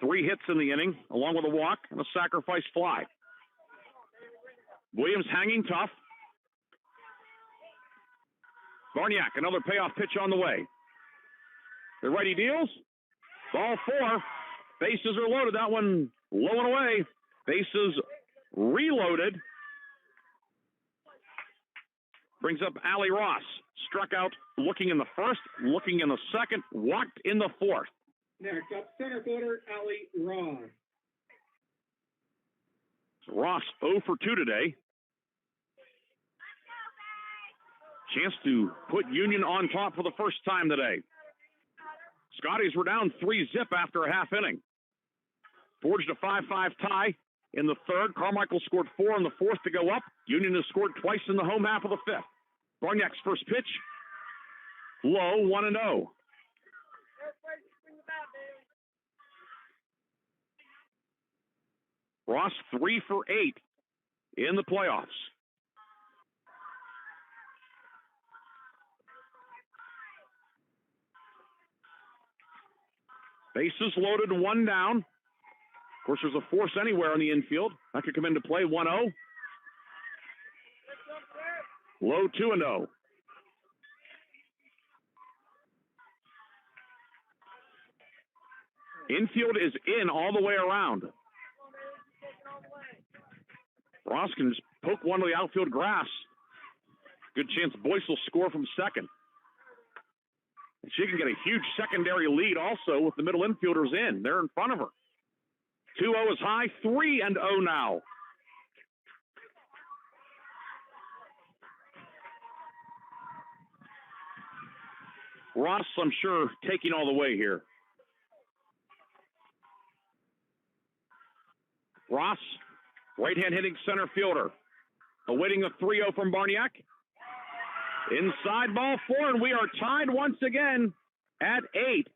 [SPEAKER 1] 3 hits in the inning, along with a walk and a sacrifice fly. Williams hanging tough. Varniak, another payoff pitch on the way. The righty deals. Ball 4. Bases are loaded. That one low and away. Bases reloaded. Brings up Allie Ross. Struck out looking in the first, looking in the second, walked in the fourth.
[SPEAKER 8] Next up, center fielder Allie Ross.
[SPEAKER 1] Ross 0 for 2 today. Chance to put Union on top for the first time today. Scotties were down 3-0 after a half inning. Forged a 5-5 tie in the third. Carmichael scored 4 in the fourth to go up. Union has scored twice in the home half of the fifth. Barniak's first pitch, low, 1-0. Ross 3 for 8 in the playoffs. Bases loaded, 1 down. Of course, there's a force anywhere in the infield. That could come into play, 1-0. Low, 2-0. Infield is in all the way around. Ross can just poke one to the outfield grass. Good chance Boyce will score from second. And she can get a huge secondary lead also with the middle infielders in. They're in front of her. 2-0 is high, 3-0 now. Ross, I'm sure, taking all the way here. Ross, right-hand hitting center fielder. Awaiting a 3-0 from Barniak. Inside ball 4, and we are tied once again at 8.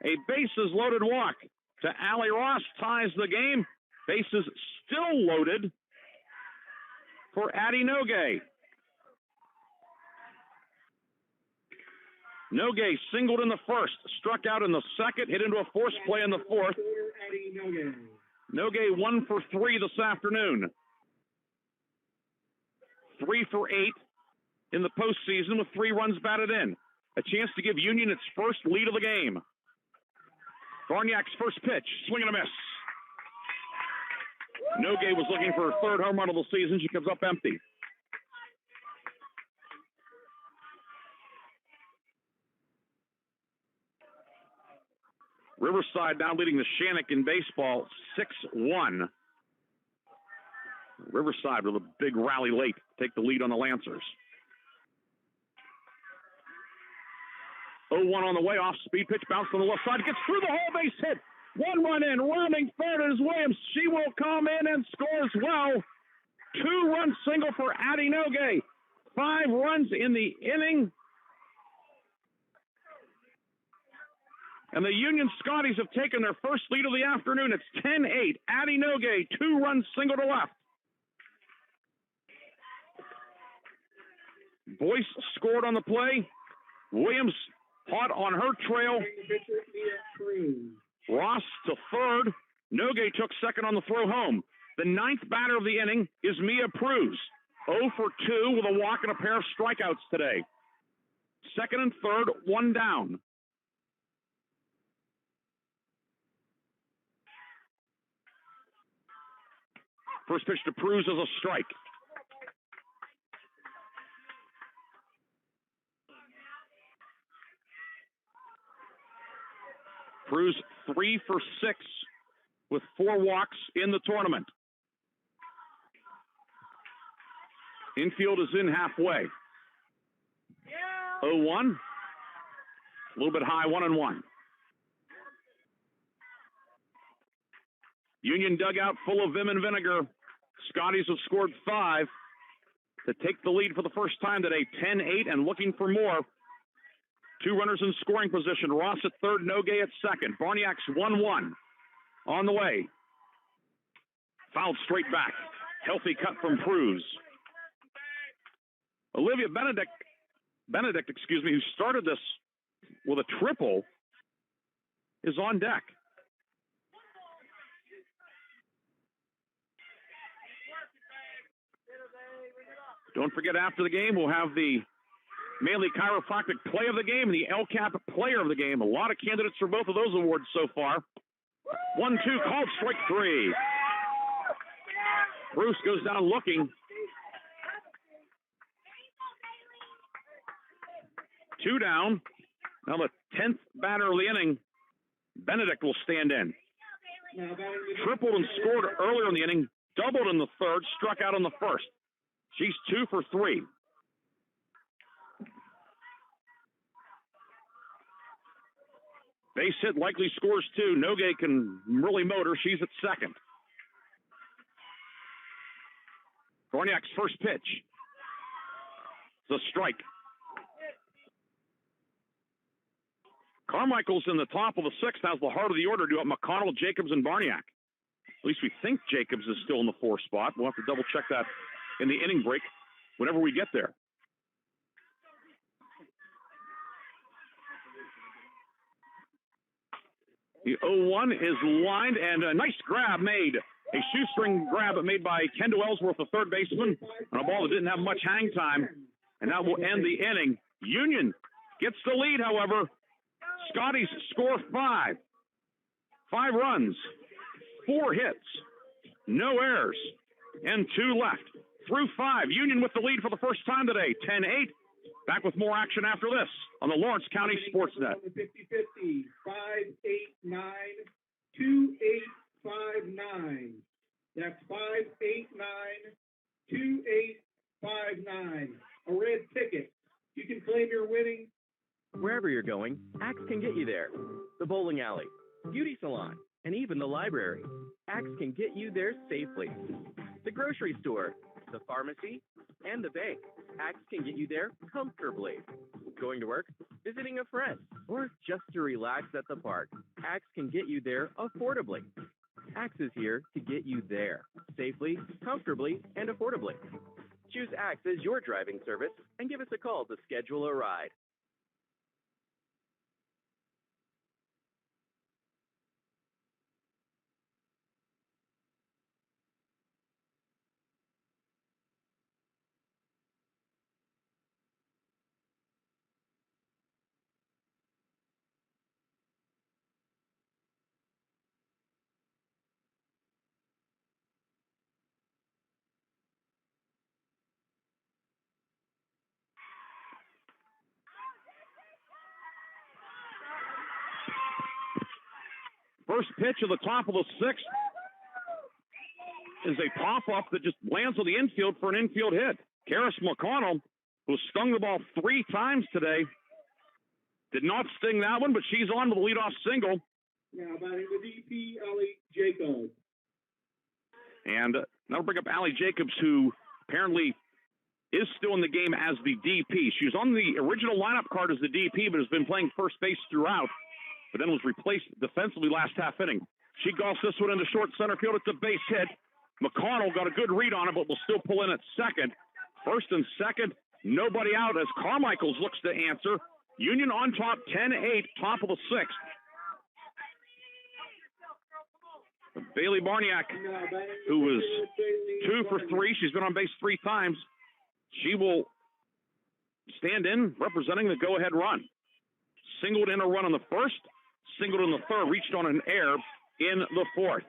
[SPEAKER 1] A bases-loaded walk to Allie Ross ties the game. Bases still loaded for Addie Nogue. Nogue singled in the first, struck out in the second, hit into a force play in the fourth. Nogue 1 for 3 this afternoon. 3 for 8 in the postseason with 3 runs batted in. A chance to give Union its first lead of the game. Barniak's first pitch, swing and a miss. Nogue was looking for her third home run of the season. She comes up empty. Riverside now leading the Shannock in baseball 6-1. Riverside with a big rally late. Take the lead on the Lancers. 0-1 on the way, off speed pitch, bounced on the left side, gets through the hole, base hit. 1 run in, rounding third is Williams. She will come in and scores well. 2-run single for Addie Nogue. 5 runs in the inning. And the Union Scotties have taken their first lead of the afternoon. It's 10-8. Addie Nogue, 2-run single to left. Boyce scored on the play. Williams hot on her trail. Ross to third. Nogue took second on the throw home. The 9th batter of the inning is Mia Pruz. 0 for 2 with a walk and a pair of strikeouts today. Second and third, 1 down. First pitch to Pruz is a strike. Pruz 3 for 6 with 4 walks in the tournament. Infield is in halfway. 0-1. A little bit high, 1-1. Union dugout full of vim and vinegar. Scotties have scored 5 to take the lead for the first time today, 10-8, and looking for more. 2 runners in scoring position. Ross at third, Nogue at second. Barniak's 1-1 on the way. Fouled straight back. Healthy cut from Pruz. Olivia Benedict, who started this with a triple, is on deck. Don't forget, after the game, we'll have the Manly Chiropractic Play of the Game and the LCAP Player of the Game. A lot of candidates for both of those awards so far. 1-2, called strike 3. Bruce goes down looking. 2 down. Now the 10th batter of the inning, Benedict will stand in. Tripled and scored earlier in the inning, doubled in the third, struck out in the first. She's 2 for 3. Base hit, likely scores 2. Nogay can really motor. She's at second. Gorniak's first pitch. It's a strike. Carmichaels in the top of the 6th has the heart of the order. Do up McConnell, Jacobs, and Barniak. At least we think Jacobs is still in the 4th spot. We'll have to double check that in the inning break whenever we get there. The 0-1 is lined, and a nice grab made. A shoestring grab made by Kendall Ellsworth, the third baseman, on a ball that didn't have much hang time, and that will end the inning. Union gets the lead, however. Scotties score 5. 5 runs, 4 hits, no errors, and 2 left. Through 5, Union with the lead for the first time today, 10-8. Back with more action after this on the Lawrence County SportsNet.
[SPEAKER 8] 50-50, 589, 2859. That's 589, 2859. A red ticket. You can claim your winning.
[SPEAKER 10] Wherever you're going, Axe can get you there. The bowling alley, beauty salon, and even the library. Axe can get you there safely. The grocery store, the pharmacy, and the bank. Axe can get you there comfortably. Going to work, visiting a friend, or just to relax at the park. Axe can get you there affordably. Axe is here to get you there safely, comfortably, and affordably. Choose Axe as your driving service and give us a call to schedule a ride.
[SPEAKER 1] First pitch of the top of the 6th is a pop-up that just lands on the infield for an infield hit. Karis McConnell, who stung the ball 3 times today, did not sting that one, but she's on to the leadoff single.
[SPEAKER 8] Now batting the DP, Allie Jacobs.
[SPEAKER 1] And that'll bring up Allie Jacobs, who apparently is still in the game as the DP. She was on the original lineup card as the DP, but has been playing first base throughout, but then was replaced defensively last half inning. She golfs this one into short center field. It's a base hit. McConnell got a good read on it, but will still pull in at second. First and second, nobody out as Carmichaels looks to answer. Union on top, 10-8, top of the 6th. Bailey Barniak, who was 2 for 3. She's been on base 3 times. She will stand in representing the go-ahead run. Singled in a run on the first, singled in the third, reached on an error in the fourth.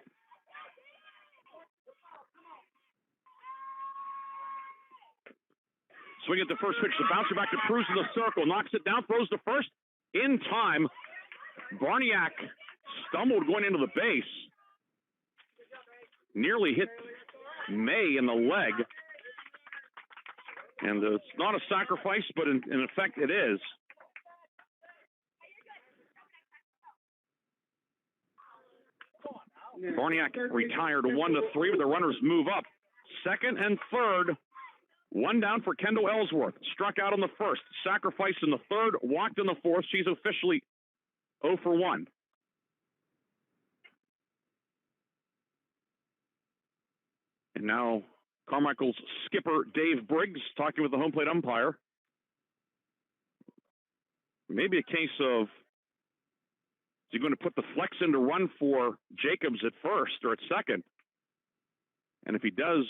[SPEAKER 1] Swing at the first pitch, the bouncer back to Cruz in the circle, knocks it down, throws to first in time. Barniak stumbled going into the base. Nearly hit May in the leg. And it's not a sacrifice, but in effect it is. Barniak retired 1-3, but the runners move up. Second and third, one down for Kendall Ellsworth. Struck out in the first, sacrificed in the third, walked in the fourth. She's officially 0 for 1. And now Carmichael's skipper Dave Briggs talking with the home plate umpire. Maybe a case of, is he going to put the flex in to run for Jacobs at first or at second? And if he does,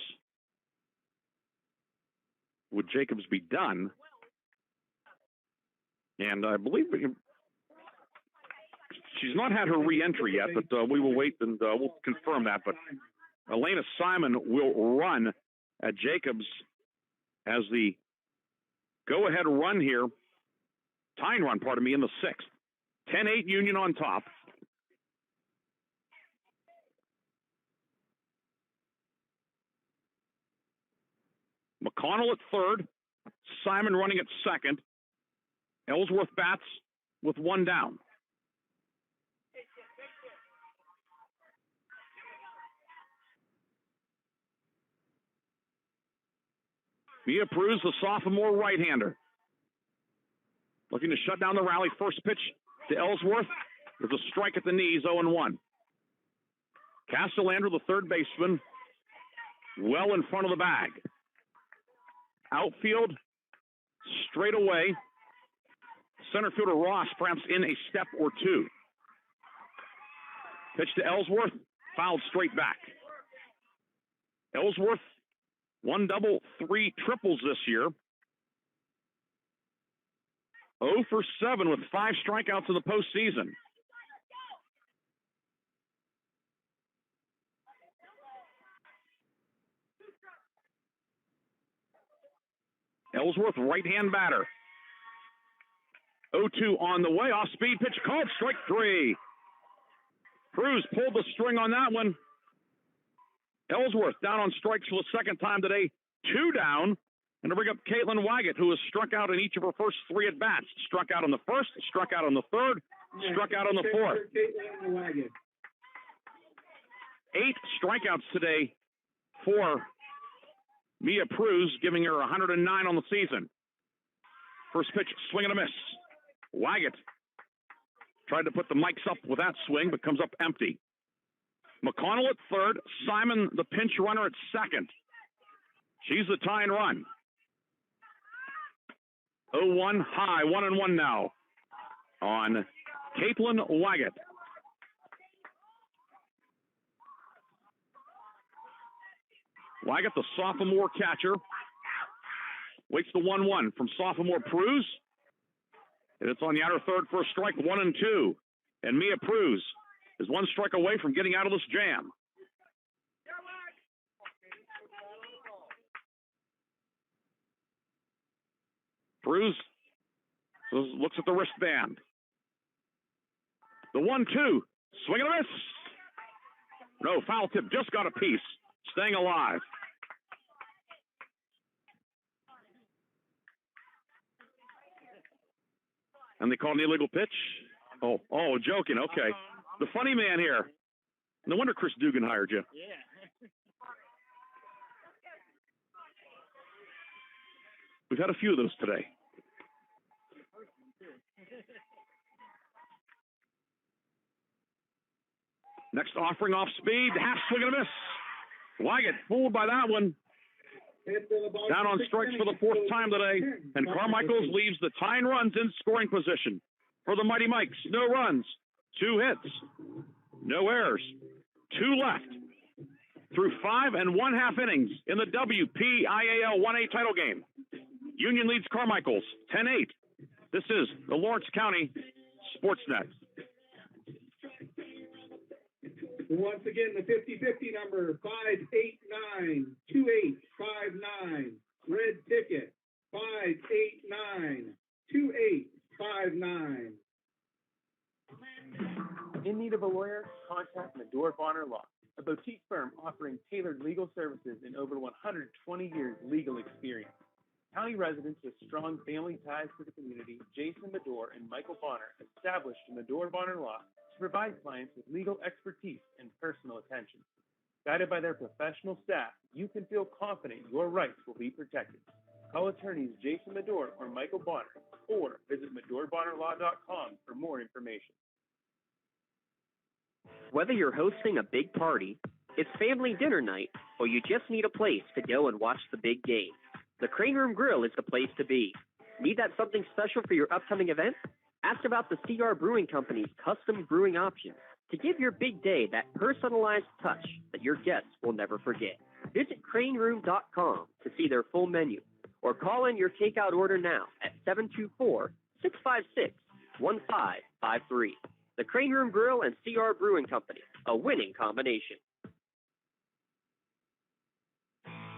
[SPEAKER 1] would Jacobs be done? And I believe she's not had her re-entry yet, but we will wait and we'll confirm that. But Elena Simon will run at Jacobs as the go-ahead run here Tying run, in the 6th. 10-8 Union on top. McConnell at third. Simon running at second. Ellsworth bats with one down. Mia Pruz, the sophomore right-hander. Looking to shut down the rally. First pitch to Ellsworth. There's a strike at the knees, 0-1. Castellander, the third baseman, well in front of the bag. Outfield, straight away. Center fielder Ross perhaps in a step or two. Pitch to Ellsworth, fouled straight back. Ellsworth, 1 double, 3 triples this year. 0 for 7 with 5 strikeouts in the postseason. Ellsworth, right-hand batter. 0-2 on the way. Off-speed pitch called. Strike 3. Pruz pulled the string on that one. Ellsworth down on strikes for the second time today. 2 down. And to bring up Caitlin Waggett, who has struck out in each of her first 3 at-bats. Struck out on the first, struck out on the third, struck out on the fourth. 8 strikeouts today for Mia Pruz, giving her 109 on the season. First pitch, swing and a miss. Waggett tried to put the mics up with that swing, but comes up empty. McConnell at third. Simon, the pinch runner, at second. She's the tying run. 0-1 high, 1-1 now on Caitlin Waggett. Waggett, the sophomore catcher, waits the 1-1 from sophomore Pruz. And it's on the outer third for a strike, 1-2. And Mia Pruz is 1 strike away from getting out of this jam. Pruz looks at the wristband. The 1-2, swing and a miss. No, foul tip, just got a piece. Staying alive. And they called an illegal pitch? Oh, joking, okay. The funny man here. No wonder Chris Dugan hired you.
[SPEAKER 11] Yeah.
[SPEAKER 1] We've had a few of those today. Next offering off speed, half swing and a miss. Waggett fooled by that one. Down on strikes for the 4th time today. And Carmichaels leaves the tying runs in scoring position for the Mighty Mikes. No runs, 2 hits, no errors, 2 left through 5 1/2 innings in the WPIAL 1A title game. Union leads Carmichaels 10-8. This is the Lawrence County SportsNet.
[SPEAKER 8] Once again, the 50-50 number, 589-2859. Red ticket, 589-2859.
[SPEAKER 6] In need of a lawyer? Contact Medore Bonner Law, a boutique firm offering tailored legal services in over 120 years legal experience. County residents with strong family ties to the community, Jason Medore and Michael Bonner, established Medore Bonner Law to provide clients with legal expertise and personal attention. Guided by their professional staff, you can feel confident your rights will be protected. Call attorneys Jason Medore or Michael Bonner, or visit MedoreBonnerLaw.com for more information.
[SPEAKER 4] Whether you're hosting a big party, it's family dinner night, or you just need a place to go and watch the big game, the Crane Room Grill is the place to be. Need that something special for your upcoming event? Ask about the CR Brewing Company's custom brewing options to give your big day that personalized touch that your guests will never forget. Visit craneroom.com to see their full menu, or call in your takeout order now at 724-656-1553. The Crane Room Grill and CR Brewing Company, a winning combination.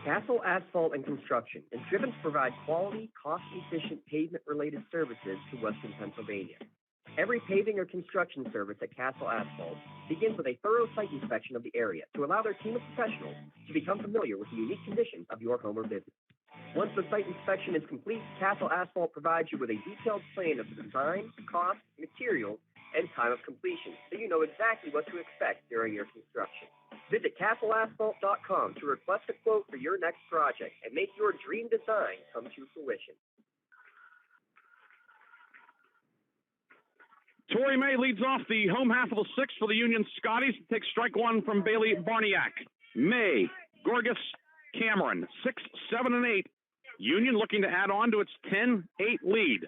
[SPEAKER 4] Castle Asphalt and Construction is driven to provide quality, cost-efficient pavement-related services to Western Pennsylvania. Every paving or construction service at Castle Asphalt begins with a thorough site inspection of the area to allow their team of professionals to become familiar with the unique conditions of your home or business. Once the site inspection is complete, Castle Asphalt provides you with a detailed plan of the design, cost, materials, and time of completion, so you know exactly what to expect during your construction. Visit castleasphalt.com to request a quote for your next project and make your dream design come to fruition.
[SPEAKER 1] Tori May leads off the home half of the sixth for the Union Scotties. Takes strike one from Bailey Barniak. May, Gorgas, Cameron, 6, 7, and 8. Union looking to add on to its 10-8 lead.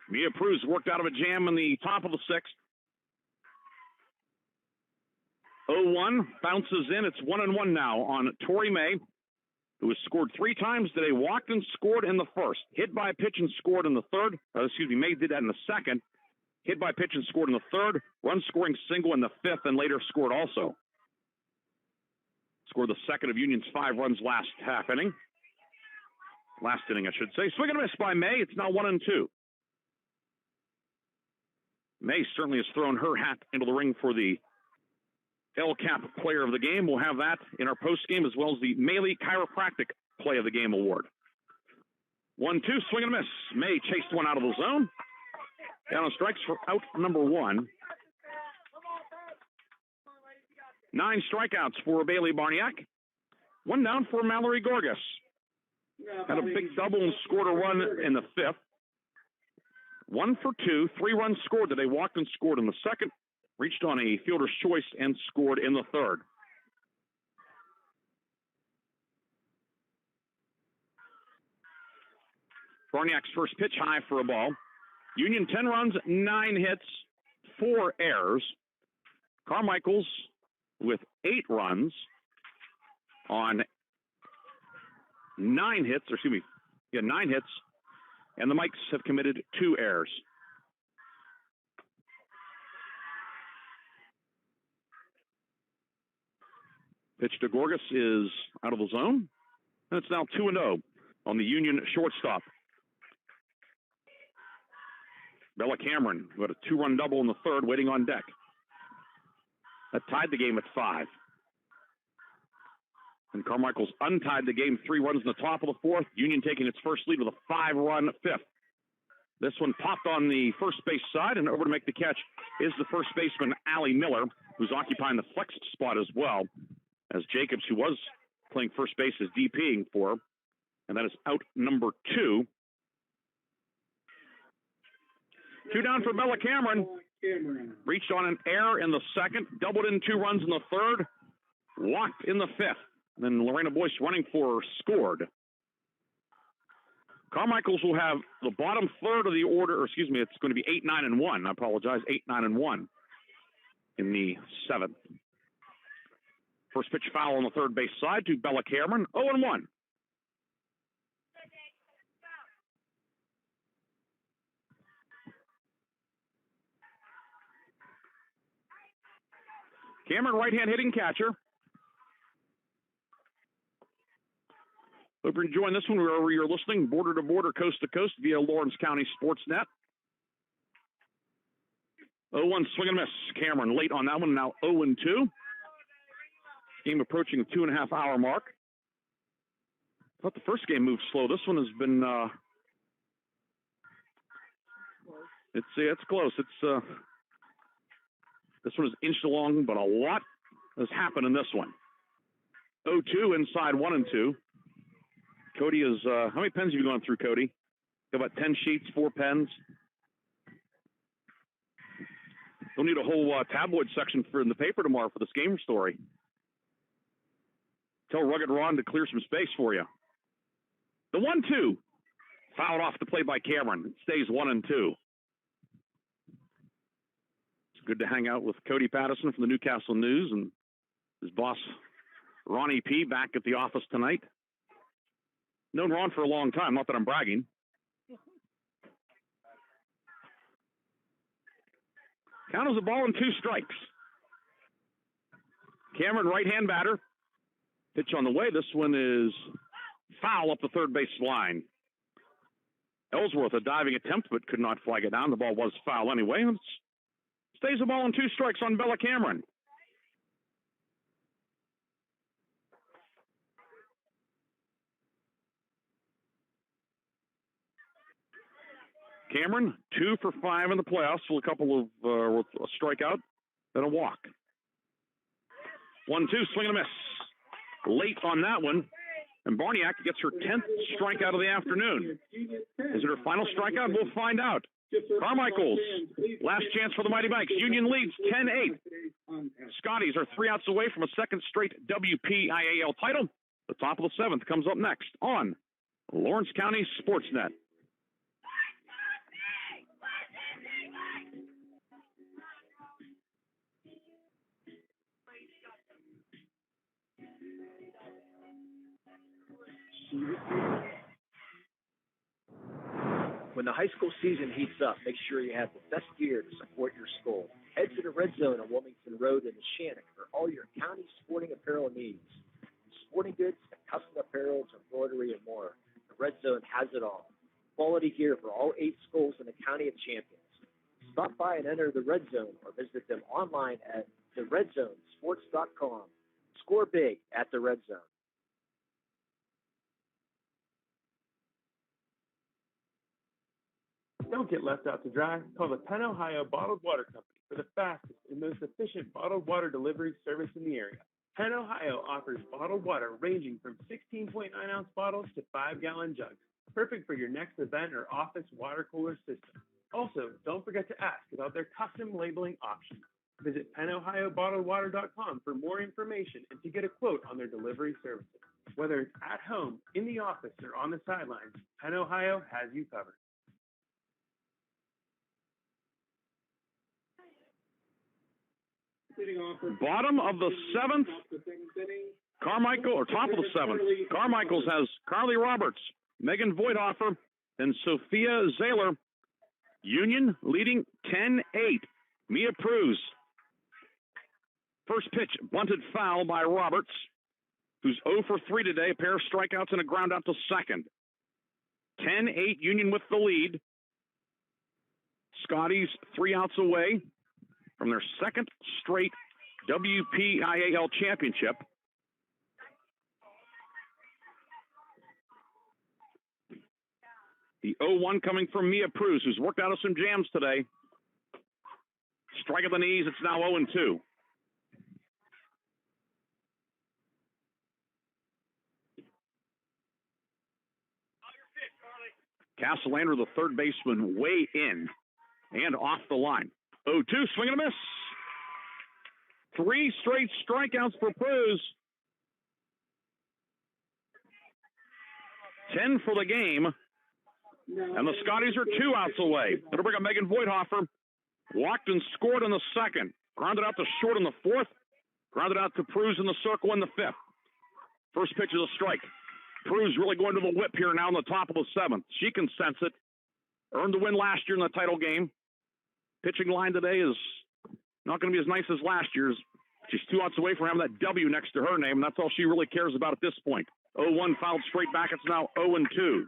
[SPEAKER 1] Mia Pruz worked out of a jam in the top of the sixth. 0-1 bounces in. It's 1-1 now on Tori May, who has scored 3 times today. Walked and scored in the first. Hit by a pitch and scored in the third. May did that in the second. Hit by a pitch and scored in the third. Run scoring single in the fifth and later scored also. Scored the second of Union's 5 runs last inning, I should say. Swing and a miss by May. It's now 1-2. May certainly has thrown her hat into the ring for the LCAP Player of the Game. We'll have that in our postgame as well as the Maley Chiropractic Play of the Game Award. 1-2, swing and a miss. May chased one out of the zone. Down on strikes for out number 1. 9 strikeouts for Bailey Barniak. 1 down for Mallory Gorgas. Had a big double and scored a run in the fifth. 1 for 2, 3 runs scored today. Walked and scored in the second. Reached on a fielder's choice and scored in the third. Barniak's first pitch high for a ball. Union 10 runs, 9 hits, 4 errors. Carmichaels with 8 runs on 9 hits, 9 hits, and the Mikes have committed 2 errors. Pitch to Gorgas is out of the zone, and it's now 2-0 on the Union shortstop. Bella Cameron, who had a 2-run double in the third, waiting on deck. That tied the game at 5. And Carmichaels untied the game, 3 runs in the top of the fourth. Union taking its first lead with a 5-run fifth. This one popped on the first base side, and over to make the catch is the first baseman, Allie Miller, who's occupying the flex spot as well, as Jacobs, who was playing first base, is DPing for, and that is out number 2. 2 down for Bella Cameron. Reached on an error in the second, doubled in 2 runs in the third, walked in the fifth. Then Lorena Boyce running for her scored. Carmichaels will have the bottom third of the order, it's going to be 8, 9, and 1. I apologize, 8, 9, and 1 in the 7th. First pitch foul on the third base side to Bella Cameron, 0-1. Cameron, right-hand hitting catcher. Hope you're enjoying this one wherever you're listening, border to border, coast to coast, via Lawrence County SportsNet. 0-1, swing and miss. Cameron late on that one, now 0-2. Game approaching the 2.5-hour mark. I thought the first game moved slow. This one has been, it's close. This one is inched along, but a lot has happened in this one. 0-2 inside 1 and 2. Cody is, how many pens have you gone through, Cody? Got about 10 sheets, 4 pens. We'll need a whole tabloid section in the paper tomorrow for this game story. Tell Rugged Ron to clear some space for you. The 1-2. Fouled off the play by Cameron. It stays 1 and 2. It's good to hang out with Cody Patterson from the Newcastle News and his boss, Ronnie P., back at the office tonight. Known Ron for a long time, not that I'm bragging. Count as a ball and 2 strikes. Cameron, right-hand batter. Pitch on the way. This one is foul up the third base line. Ellsworth, a diving attempt, but could not flag it down. The ball was foul anyway. It stays a ball and 2 strikes on Bella Cameron. Cameron, 2 for 5 in the playoffs with a couple of with a strikeout and a walk. 1-2, swing and a miss. Late on that one, and Barniak gets her 10th strikeout of the afternoon. Is it her final strikeout? We'll find out. Carmichaels, last chance for the Mighty Mikes. Union leads 10-8. Scotties are 3 outs away from a second straight WPIAL title. The top of the 7th comes up next on Lawrence County SportsNet.
[SPEAKER 11] When the high school season heats up, make sure you have the best gear to support your school. Head to the Red Zone on Wilmington Road in Shannon for all your county sporting apparel needs. From sporting goods to custom apparel to embroidery and more, the Red Zone has it all. Quality gear for all 8 schools in the County of Champions. Stop by and enter the Red Zone or visit them online at theredzonesports.com. Score big at the Red Zone.
[SPEAKER 6] Don't get left out to dry. Call the Penn Ohio Bottled Water Company for the fastest and most efficient bottled water delivery service in the area. Penn Ohio offers bottled water ranging from 16.9-ounce bottles to 5-gallon jugs, perfect for your next event or office water cooler system. Also, don't forget to ask about their custom labeling options. Visit PennOhioBottledWater.com for more information and to get a quote on their delivery services. Whether it's at home, in the office, or on the sidelines, Penn Ohio has you covered.
[SPEAKER 1] Bottom of the 7th, Carmichael, or top of the 7th, Carmichaels has Carly Roberts, Megan Voigthofer, and Sophia Zahler. Union leading 10-8. Mia Pruz. First pitch, bunted foul by Roberts, who's 0 for 3 today, a pair of strikeouts and a ground out to second. 10-8, Union with the lead. Scotties 3 outs away from their second straight WPIAL championship. The 0-1 coming from Mia Pruz, who's worked out of some jams today. Strike of the knees, it's now 0-2. Castellander, the third baseman, way in and off the line. 0-2, swing and a miss. 3 straight strikeouts for Pruz. 10 for the game. And the Scotties are 2 outs away. It'll bring up Megan Voigthofer. Walked and scored in the second. Grounded out to short in the 4th. Grounded out to Pruz in the circle in the 5th. First pitch is a strike. Pruz really going to the whip here now in the top of the 7th. She can sense it. Earned the win last year in the title game. Pitching line today is not going to be as nice as last year's. She's 2 outs away from having that W next to her name, and that's all she really cares about at this point. 0-1 fouled straight back. It's now 0-2.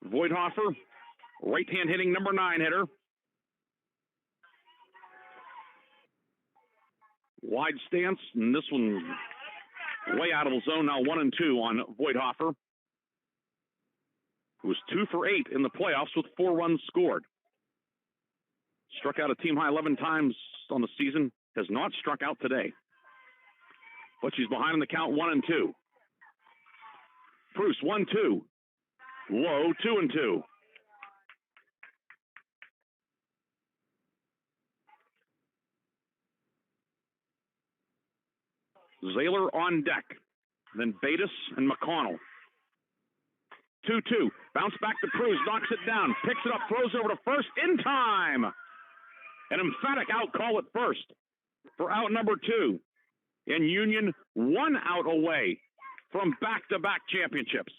[SPEAKER 1] Voigthofer, right-hand hitting number 9 hitter. Wide stance, and this one way out of the zone, now 1-2 on Voigthofer, who was 2 for 8 in the playoffs with 4 runs scored. Struck out a team-high 11 times on the season, has not struck out today. But she's behind in the count 1-2. Bruce, 1-2. Low, 2-2. Zahler on deck. Then Bates and McConnell. 2-2. Bounce back to Pruz. Knocks it down. Picks it up. Throws over to first. In time. An emphatic out call at first for out number 2. And Union 1 out away from back-to-back championships.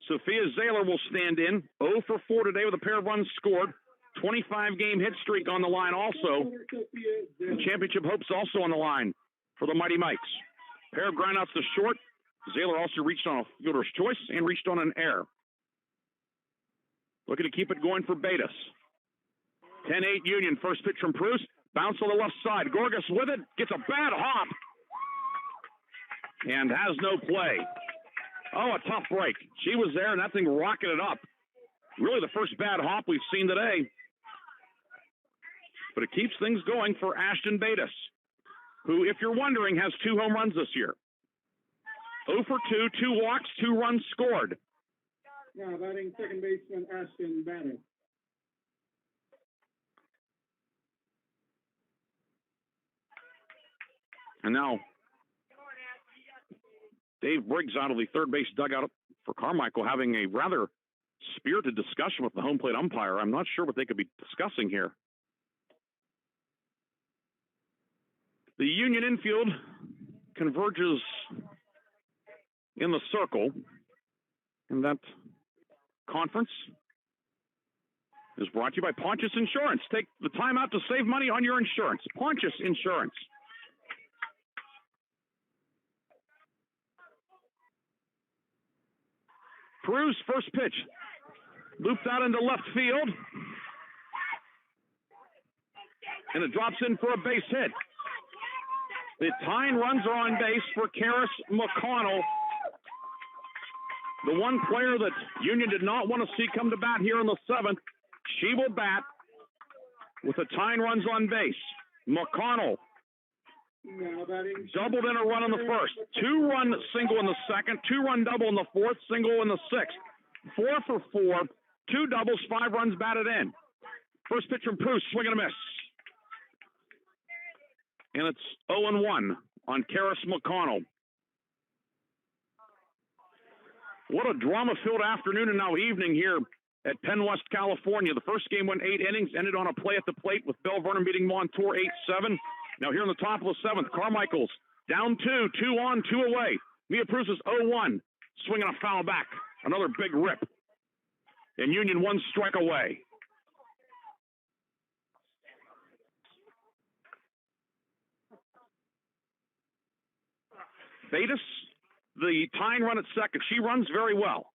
[SPEAKER 1] Sophia Zahler will stand in, 0 for 4 today with a pair of runs scored. 25-game hit streak on the line also. And championship hopes also on the line for the Mighty Mikes. Pair of groundouts to short. Zahler also reached on a fielder's choice and reached on an error. Looking to keep it going for Betis. 10-8 Union. First pitch from Proust. Bounce on the left side. Gorgas with it. Gets a bad hop. And has no play. Oh, a tough break. She was there, and that thing rocketed up. Really the first bad hop we've seen today. But it keeps things going for Ashton Betis, who, if you're wondering, has 2 home runs this year. 0 for 2, 2 walks, 2 runs scored.
[SPEAKER 8] Now batting second baseman Ashton Betis.
[SPEAKER 1] And now Dave Briggs out of the third base dugout for Carmichael, having a rather spirited discussion with the home plate umpire. I'm not sure what they could be discussing here. The Union infield converges in the circle, and that conference is brought to you by Pontius Insurance. Take the time out to save money on your insurance. Pontius Insurance. Peru's first pitch looped out into left field, and it drops in for a base hit. The tying runs are on base for Karis McConnell, the one player that Union did not want to see come to bat here in the 7th. She will bat with the tying runs on base. McConnell doubled in a run in the first. 2-run single in the second. 2-run double in the fourth. Single in the 6th. 4 for 4. 2 doubles. 5 runs batted in. First pitch from Proust. Swing and a miss. And it's 0-1 on Karis McConnell. What a drama-filled afternoon and now evening here at Penn West, California. The first game went 8 innings, ended on a play at the plate with Bell Vernon beating Montour 8-7. Now here in the top of the 7th, Carmichaels down 2, 2 on, 2 away. Mia Proust is 0-1, swinging a foul back. Another big rip. And Union 1 strike away. Betis, the tying run at second. She runs very well.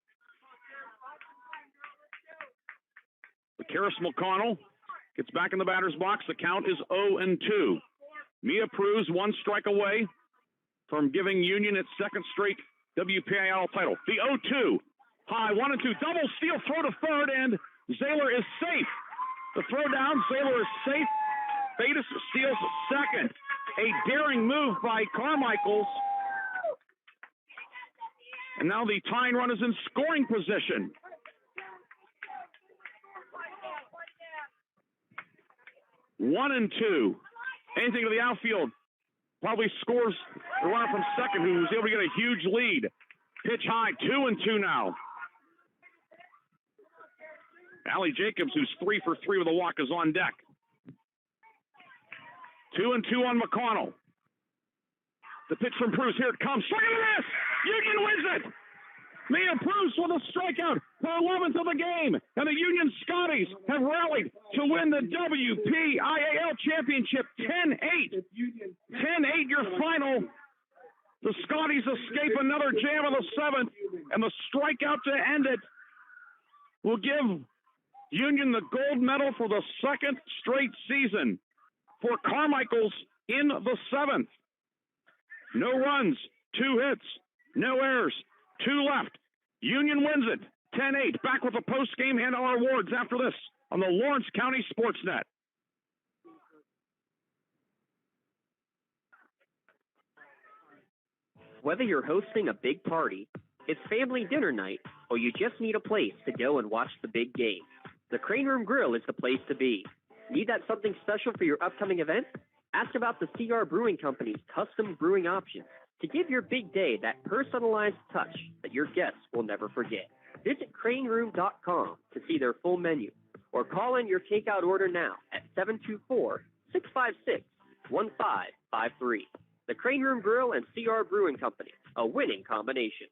[SPEAKER 1] But Karis McConnell gets back in the batter's box. The count is 0-2. Mia Proust 1 strike away from giving Union its second straight WPIAL title. The 0-2. High 1-2. Double steal throw to third, and Zahler is safe. The throw down, Zahler is safe. Betis steals second. A daring move by Carmichaels. And now the tying run is in scoring position. One and 2. Anything to the outfield. Probably scores the runner from second, who was able to get a huge lead. Pitch high, 2-2 now. Allie Jacobs, who's 3 for 3 with a walk, is on deck. 2-2 on McConnell. The pitch from Proust. Here it comes. Swing and a miss! Union wins it! Mia Proust with a strikeout, her 11th of the game, and the Union Scotties have rallied to win the WPIAL championship 10-8. 10-8 your final. The Scotties escape another jam in the 7th, and the strikeout to end it will give Union the gold medal for the 2nd straight season for Carmichaels in the 7th. No runs, 2 hits, no errors, 2 left. Union wins it, 10-8. Back with the postgame and our awards after this on the Lawrence County SportsNet.
[SPEAKER 4] Whether you're hosting a big party, it's family dinner night, or you just need a place to go and watch the big game, the Crane Room Grill is the place to be. Need that something special for your upcoming event? Ask about the CR Brewing Company's custom brewing options to give your big day that personalized touch that your guests will never forget. Visit craneroom.com to see their full menu, or call in your takeout order now at 724-656-1553. the Crane Room Grill, and CR Brewing Company, a winning combination.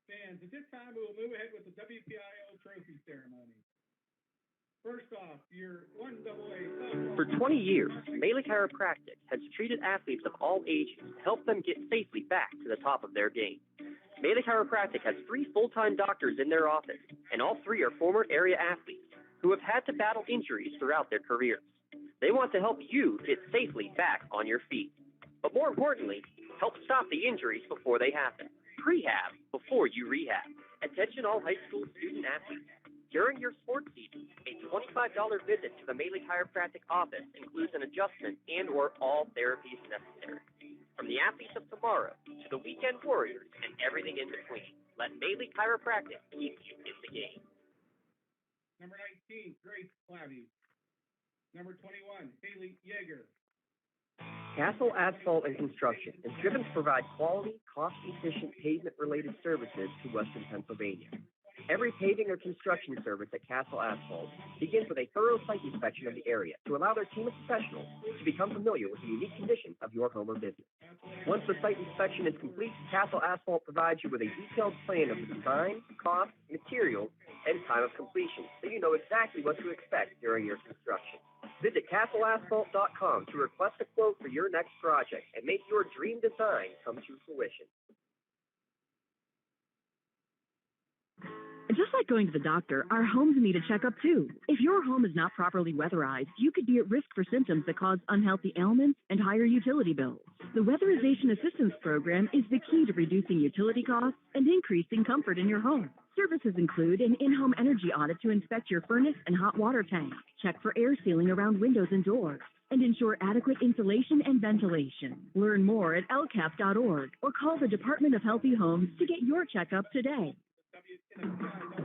[SPEAKER 8] Fans, at this time, we will move ahead with the WPIAL trophy ceremony. First off, your 1AA.
[SPEAKER 4] For 20 years, Melee Chiropractic has treated athletes of all ages to help them get safely back to the top of their game. Melee Chiropractic has 3 full-time doctors in their office, and all 3 are former area athletes who have had to battle injuries throughout their careers. They want to help you get safely back on your feet. But more importantly, help stop the injuries before they happen. Prehab before you rehab. Attention all high school student athletes. During your sports season, a $25 visit to the Melee Chiropractic office includes an adjustment and or all therapies necessary. From the athletes of tomorrow to the weekend warriors and everything in between, let Melee Chiropractic keep you in the game.
[SPEAKER 8] Number 19, Grace Clavy. Number 21, Haley Yeager.
[SPEAKER 4] Castle Asphalt and Construction is driven to provide quality, cost-efficient pavement-related services to Western Pennsylvania. Every paving or construction service at Castle Asphalt begins with a thorough site inspection of the area to allow their team of professionals to become familiar with the unique condition of your home or business. Once the site inspection is complete, Castle Asphalt provides you with a detailed plan of the design, cost, materials, and time of completion, so you know exactly what to expect during your construction. Visit castleasphalt.com to request a quote for your next project and make your dream design come to fruition.
[SPEAKER 12] Just like going to the doctor, our homes need a checkup too. If your home is not properly weatherized, you could be at risk for symptoms that cause unhealthy ailments and higher utility bills. The Weatherization Assistance Program is the key to reducing utility costs and increasing comfort in your home. Services include an in-home energy audit to inspect your furnace and hot water tank, check for air sealing around windows and doors, and ensure adequate insulation and ventilation. Learn more at lcap.org or call the Department of Healthy Homes to get your checkup today.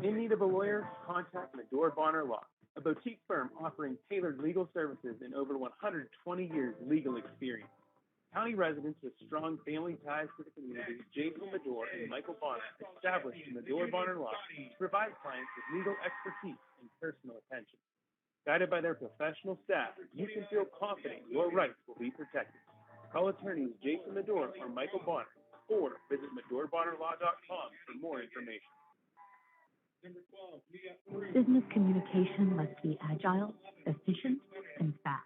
[SPEAKER 6] In need of a lawyer? Contact Medore Bonner Law, a boutique firm offering tailored legal services and over 120 years legal experience. County residents with strong family ties to the community, Jason Medore and Michael Bonner, established Medore Bonner Law to provide clients with legal expertise and personal attention. Guided by their professional staff, you can feel confident your rights will be protected. Call attorneys Jason Medore or Michael Bonner, or visit MedoreBonnerLaw.com for more information.
[SPEAKER 8] Number 12,
[SPEAKER 2] Business communication must be agile, efficient, and fast.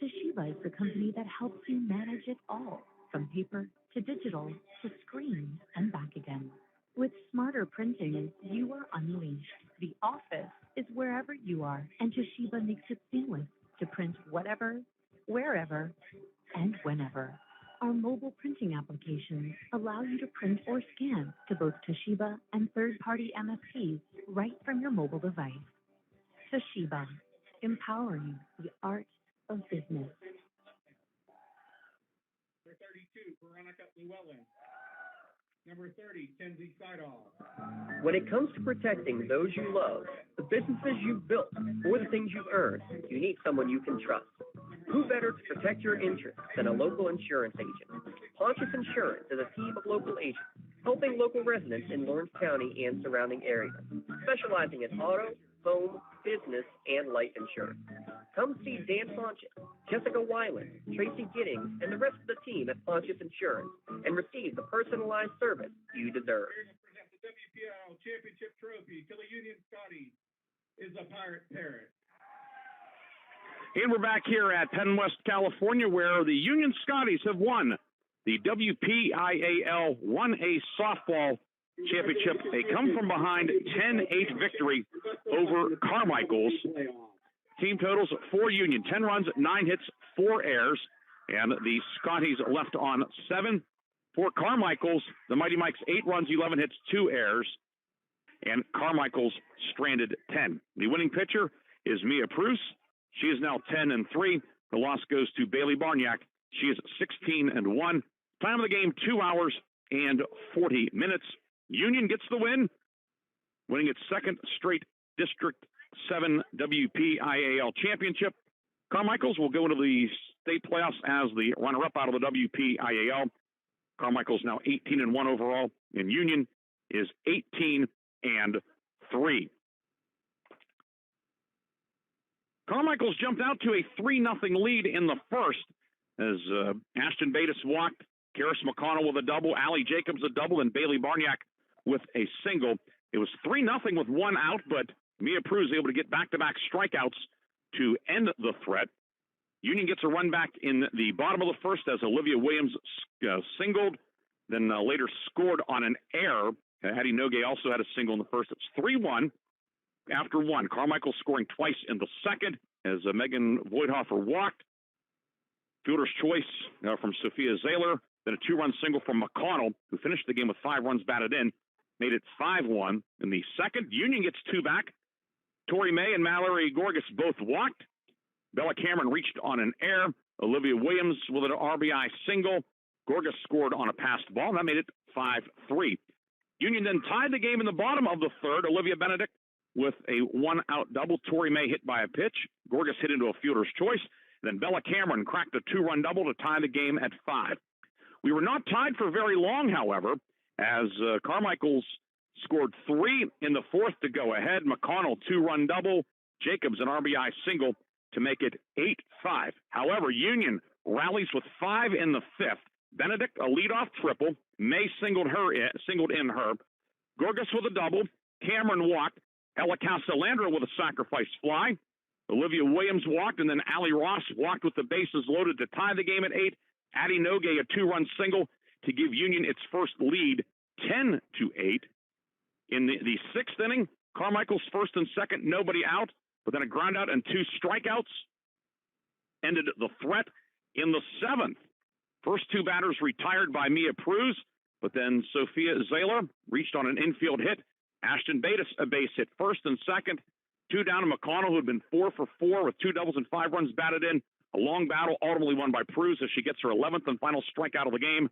[SPEAKER 2] Toshiba is the company that helps you manage it all, from paper to digital to screen and back again. With smarter printing, you are unleashed. The office is wherever you are, and Toshiba makes it seamless to print whatever, wherever, and whenever. Our mobile printing applications allow you to print or scan to both Toshiba and third-party MSPs right from your mobile device. Toshiba, empowering the art of business.
[SPEAKER 8] Number 32, Veronica Llewellyn. Number 30, Kenzie Sidall.
[SPEAKER 4] When it comes to protecting those you love, the businesses you've built, or the things you've earned, you need someone you can trust. Who better to protect your interests than a local insurance agent? Pontius Insurance is a team of local agents, helping local residents in Lawrence County and surrounding areas, specializing in auto, home, business, and life insurance. Come see Dan Pontius, Jessica Weiland, Tracy Giddings, and the rest of the team at Pontius Insurance and receive the personalized service you deserve.
[SPEAKER 8] Here to present the WPIAL Championship Trophy to the Union Scotties is the Pirate Parrot.
[SPEAKER 1] And we're back here at Penn West, California, where the Union Scotties have won the WPIAL 1A softball championship. A come-from-behind 10-8 victory over Carmichaels. Team totals for Union, 10 runs, 9 hits, 4 errors, and the Scotties left on 7. For Carmichaels, the Mighty Mikes, 8 runs, 11 hits, 2 errors, and Carmichaels stranded 10. The winning pitcher is Mia Pruce. She is now 10-3. The loss goes to Bailey Barniak. She is 16-1. Time of the game, 2 hours and 40 minutes. Union gets the win, winning its second straight District 7 WPIAL championship. Carmichaels will go into the state playoffs as the runner-up out of the WPIAL. Carmichaels now 18-1 overall, and Union is 18-3. Carmichaels jumped out to a 3-0 lead in the first as Ashton Bates walked, Karis McConnell with a double, Allie Jacobs a double, and Bailey Barniak with a single. It was 3-0 with one out, but Mia Prue able to get back-to-back strikeouts to end the threat. Union gets a run back in the bottom of the first as Olivia Williams singled, then later scored on an error. Hattie Nogue also had a single in the first. It's 3-1 after one. Carmichael scoring twice in the second as Megan Voigthofer walked. Fielder's choice from Sophia Zahler, then a 2-run single from McConnell, who finished the game with 5 runs batted in, made it 5-1. In the second, Union gets 2 back. Tori May and Mallory Gorgas both walked. Bella Cameron reached on an error. Olivia Williams with an RBI single. Gorgas scored on a passed ball. That made it 5-3. Union then tied the game in the bottom of the third. Olivia Benedict with a 1-out double. Tori May hit by a pitch. Gorgas hit into a fielder's choice. Then Bella Cameron cracked a 2-run double to tie the game at 5. We were not tied for very long, however, as Carmichaels scored 3 in the fourth to go ahead. McConnell, 2-run double. Jacobs, an RBI single to make it 8-5. However, Union rallies with 5 in the fifth. Benedict, a leadoff triple. May singled in her. Gorgas with a double. Cameron walked. Ella Casalandra with a sacrifice fly. Olivia Williams walked, and then Allie Ross walked with the bases loaded to tie the game at 8. Addie Nogue, a 2-run single to give Union its first lead, 10-8. In the sixth inning, Carmichael's first and second, nobody out, but then a ground out and 2 strikeouts ended the threat. In the seventh, first 2 batters retired by Mia Prue, but then Sophia Zahler reached on an infield hit. Ashton Bates, a base hit first and second. 2 down to McConnell, who had been 4 for 4 with 2 doubles and 5 runs batted in. A long battle, ultimately won by Prue as she gets her 11th and final strikeout of the game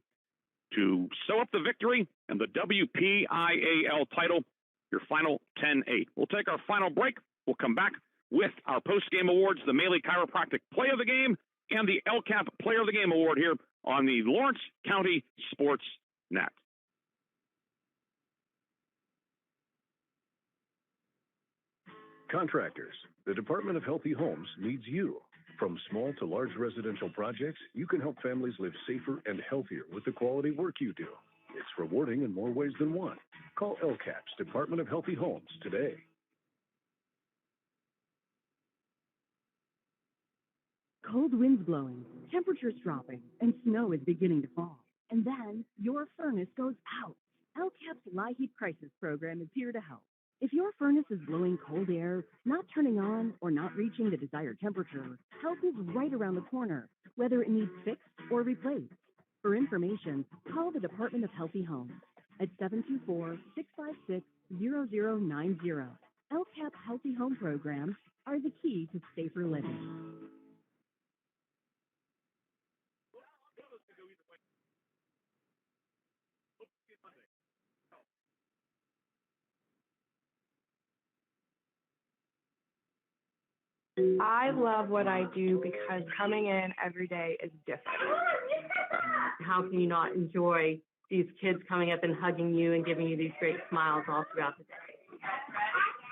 [SPEAKER 1] to sew up the victory and the WPIAL title, your final 10-8. We'll take our final break. We'll come back with our post-game awards, the Maley Chiropractic Play of the Game, and the LCAP Player of the Game Award here on the Lawrence County SportsNet.
[SPEAKER 5] Contractors, the Department of Healthy Homes needs you. From small to large residential projects, you can help families live safer and healthier with the quality work you do. It's rewarding in more ways than one. Call LCAP's Department of Healthy Homes today.
[SPEAKER 12] Cold winds blowing, temperatures dropping, and snow is beginning to fall. And then your furnace goes out. LCAP's Lie Heat Crisis Program is here to help. If your furnace is blowing cold air, not turning on, or not reaching the desired temperature, help is right around the corner, whether it needs fixed or replaced. For information, call the Department of Healthy Homes at 724-656-0090. LCAP Healthy Home Programs are the key to safer living.
[SPEAKER 13] I love what I do because coming in every day is different. How can you not enjoy these kids coming up and hugging you and giving you these great smiles all throughout the day?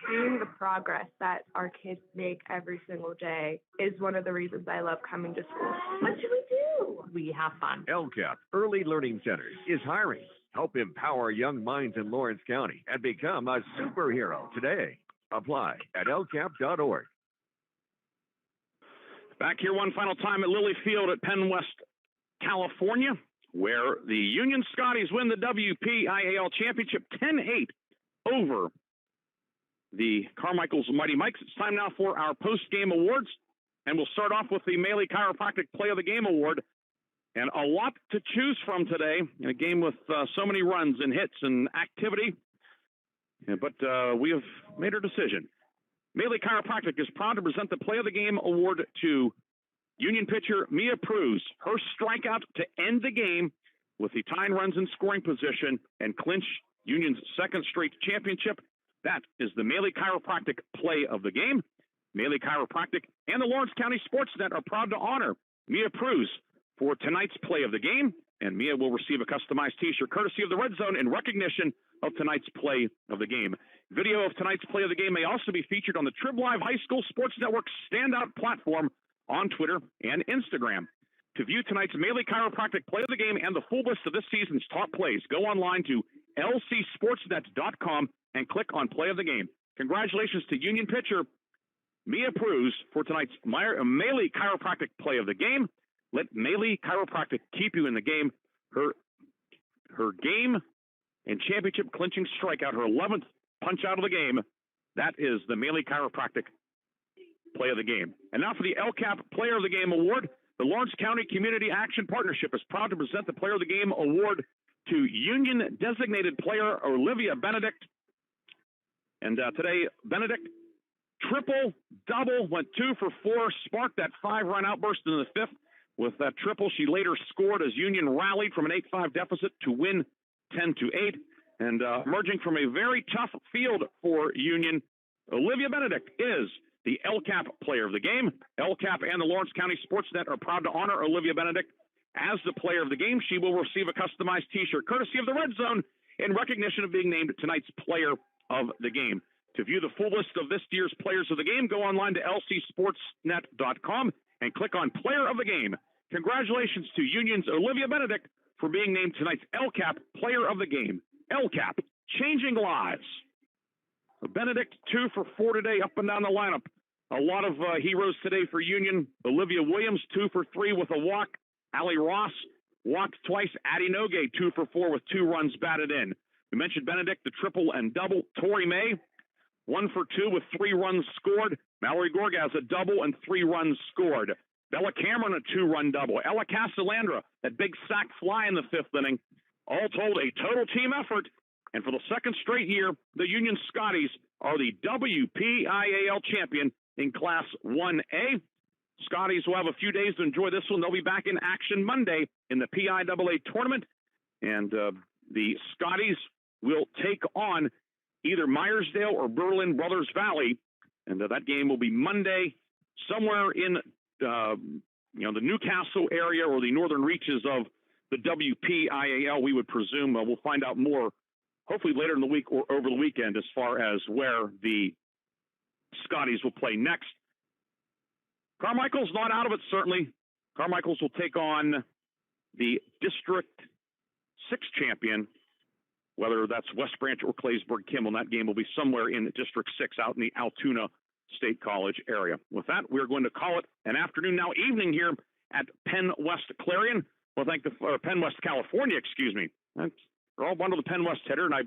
[SPEAKER 13] Seeing the progress that our kids make every single day is one of the reasons I love coming to school. What should we do? We have fun.
[SPEAKER 7] LCAP Early Learning Centers is hiring. Help empower young minds in Lawrence County and become a superhero today. Apply at lcap.org.
[SPEAKER 1] Back here one final time at Lilly Field at Penn West, California, where the Union Scotties win the WPIAL Championship 10-8 over the Carmichaels Mighty Mikes. It's time now for our post-game awards, and we'll start off with the Maley Chiropractic Play of the Game Award. And a lot to choose from today in a game with so many runs and hits and activity. Yeah, but we have made our decision. Maley Chiropractic is proud to present the Play of the Game Award to Union pitcher Mia Prue. Her strikeout to end the game with the tying runs in scoring position and clinch Union's second straight championship. That is the Maley Chiropractic Play of the Game. Maley Chiropractic and the Lawrence County SportsNet are proud to honor Mia Prue for tonight's Play of the Game. And Mia will receive a customized T-shirt courtesy of the Red Zone in recognition of tonight's play of the game. Video of tonight's play of the game may also be featured on the Trib Live High School Sports Network standout platform on Twitter and Instagram. To view tonight's Maley Chiropractic play of the game and the full list of this season's top plays, go online to lcsportsnet.com and click on play of the game. Congratulations to Union pitcher Mia Pruz for tonight's Maley Chiropractic play of the game. Let Maley Chiropractic keep you in the game. Her game and championship clinching strikeout, her 11th punch out of the game. That is the Maley Chiropractic play of the game. And now for the LCAP Player of the Game Award. The Lawrence County Community Action Partnership is proud to present the Player of the Game Award to Union designated player Olivia Benedict. And today, Benedict triple-double, went 2 for 4, sparked that 5-run outburst in the 5th. With that triple, she later scored as Union rallied from an 8-5 deficit to win 10-8. And emerging from a very tough field for Union, Olivia Benedict is the LCAP Player of the Game. LCAP and the Lawrence County SportsNet are proud to honor Olivia Benedict as the Player of the Game. She will receive a customized T-shirt courtesy of the Red Zone in recognition of being named tonight's Player of the Game. To view the full list of this year's Players of the Game, go online to lcsportsnet.com and click on Player of the Game. Congratulations to Union's Olivia Benedict for being named tonight's LCAP Player of the Game. LCAP, changing lives. Benedict 2 for 4 today, up and down the lineup. A lot of heroes today for Union. Olivia Williams 2 for 3 with a walk. Allie Ross walked twice. Addie Nogue 2 for 4 with 2 runs batted in. We mentioned Benedict, the triple and double. Tori May 1 for 2 with 3 runs scored. Mallory Gorgaz a double and 3 runs scored. Bella Cameron a 2-run double. Ella Castellandra, that big sac fly in the 5th inning. All told, a total team effort. And for the second straight year, the Union Scotties are the WPIAL champion in Class 1A. Scotties will have a few days to enjoy this one. They'll be back in action Monday in the PIAA tournament. And the Scotties will take on either Myersdale or Berlin Brothers Valley. And that game will be Monday somewhere in the Newcastle area or the northern reaches of the WPIAL, we would presume. We'll find out more hopefully later in the week or over the weekend as far as where the Scotties will play next. Carmichaels not out of it, certainly. Carmichaels will take on the District 6 champion, whether that's West Branch or Claysburg-Kimball. That game will be somewhere in District 6 out in the Altoona State College area. With that, we're going to call it an afternoon, now evening here at Penn West Clarion. Well, Penn West California, excuse me. We're all bundled to Penn West header, and I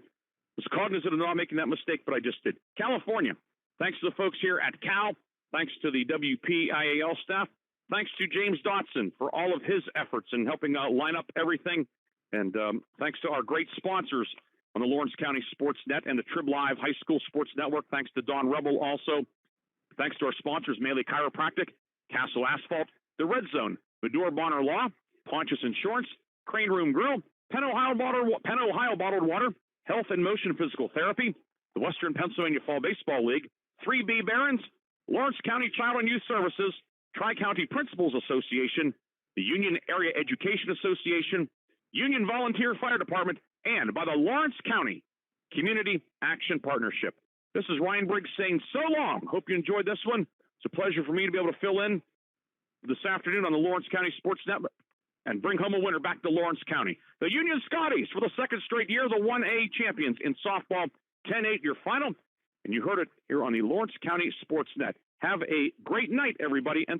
[SPEAKER 1] was cognizant of not making that mistake, but I just did. California. Thanks to the folks here at Cal. Thanks to the WPIAL staff. Thanks to James Dotson for all of his efforts in helping line up everything. And thanks to our great sponsors on the Lawrence County SportsNet and the Trib Live High School Sports Network. Thanks to Don Rebel also. Thanks to our sponsors, Maley Chiropractic, Castle Asphalt, the Red Zone, Medora Bonner Law, Pontius Insurance, Crane Room Grill, Penn Ohio Bottled Water, Health and Motion Physical Therapy, the Western Pennsylvania Fall Baseball League, 3B Barons, Lawrence County Child and Youth Services, Tri-County Principals Association, the Union Area Education Association, Union Volunteer Fire Department, and by the Lawrence County Community Action Partnership. This is Ryan Briggs saying so long. Hope you enjoyed this one. It's a pleasure for me to be able to fill in this afternoon on the Lawrence County Sports Network and bring home a winner back to Lawrence County. The Union Scotties, for the second straight year, the 1A champions in softball, 10-8 your final. And you heard it here on the Lawrence County SportsNet. Have a great night, everybody, and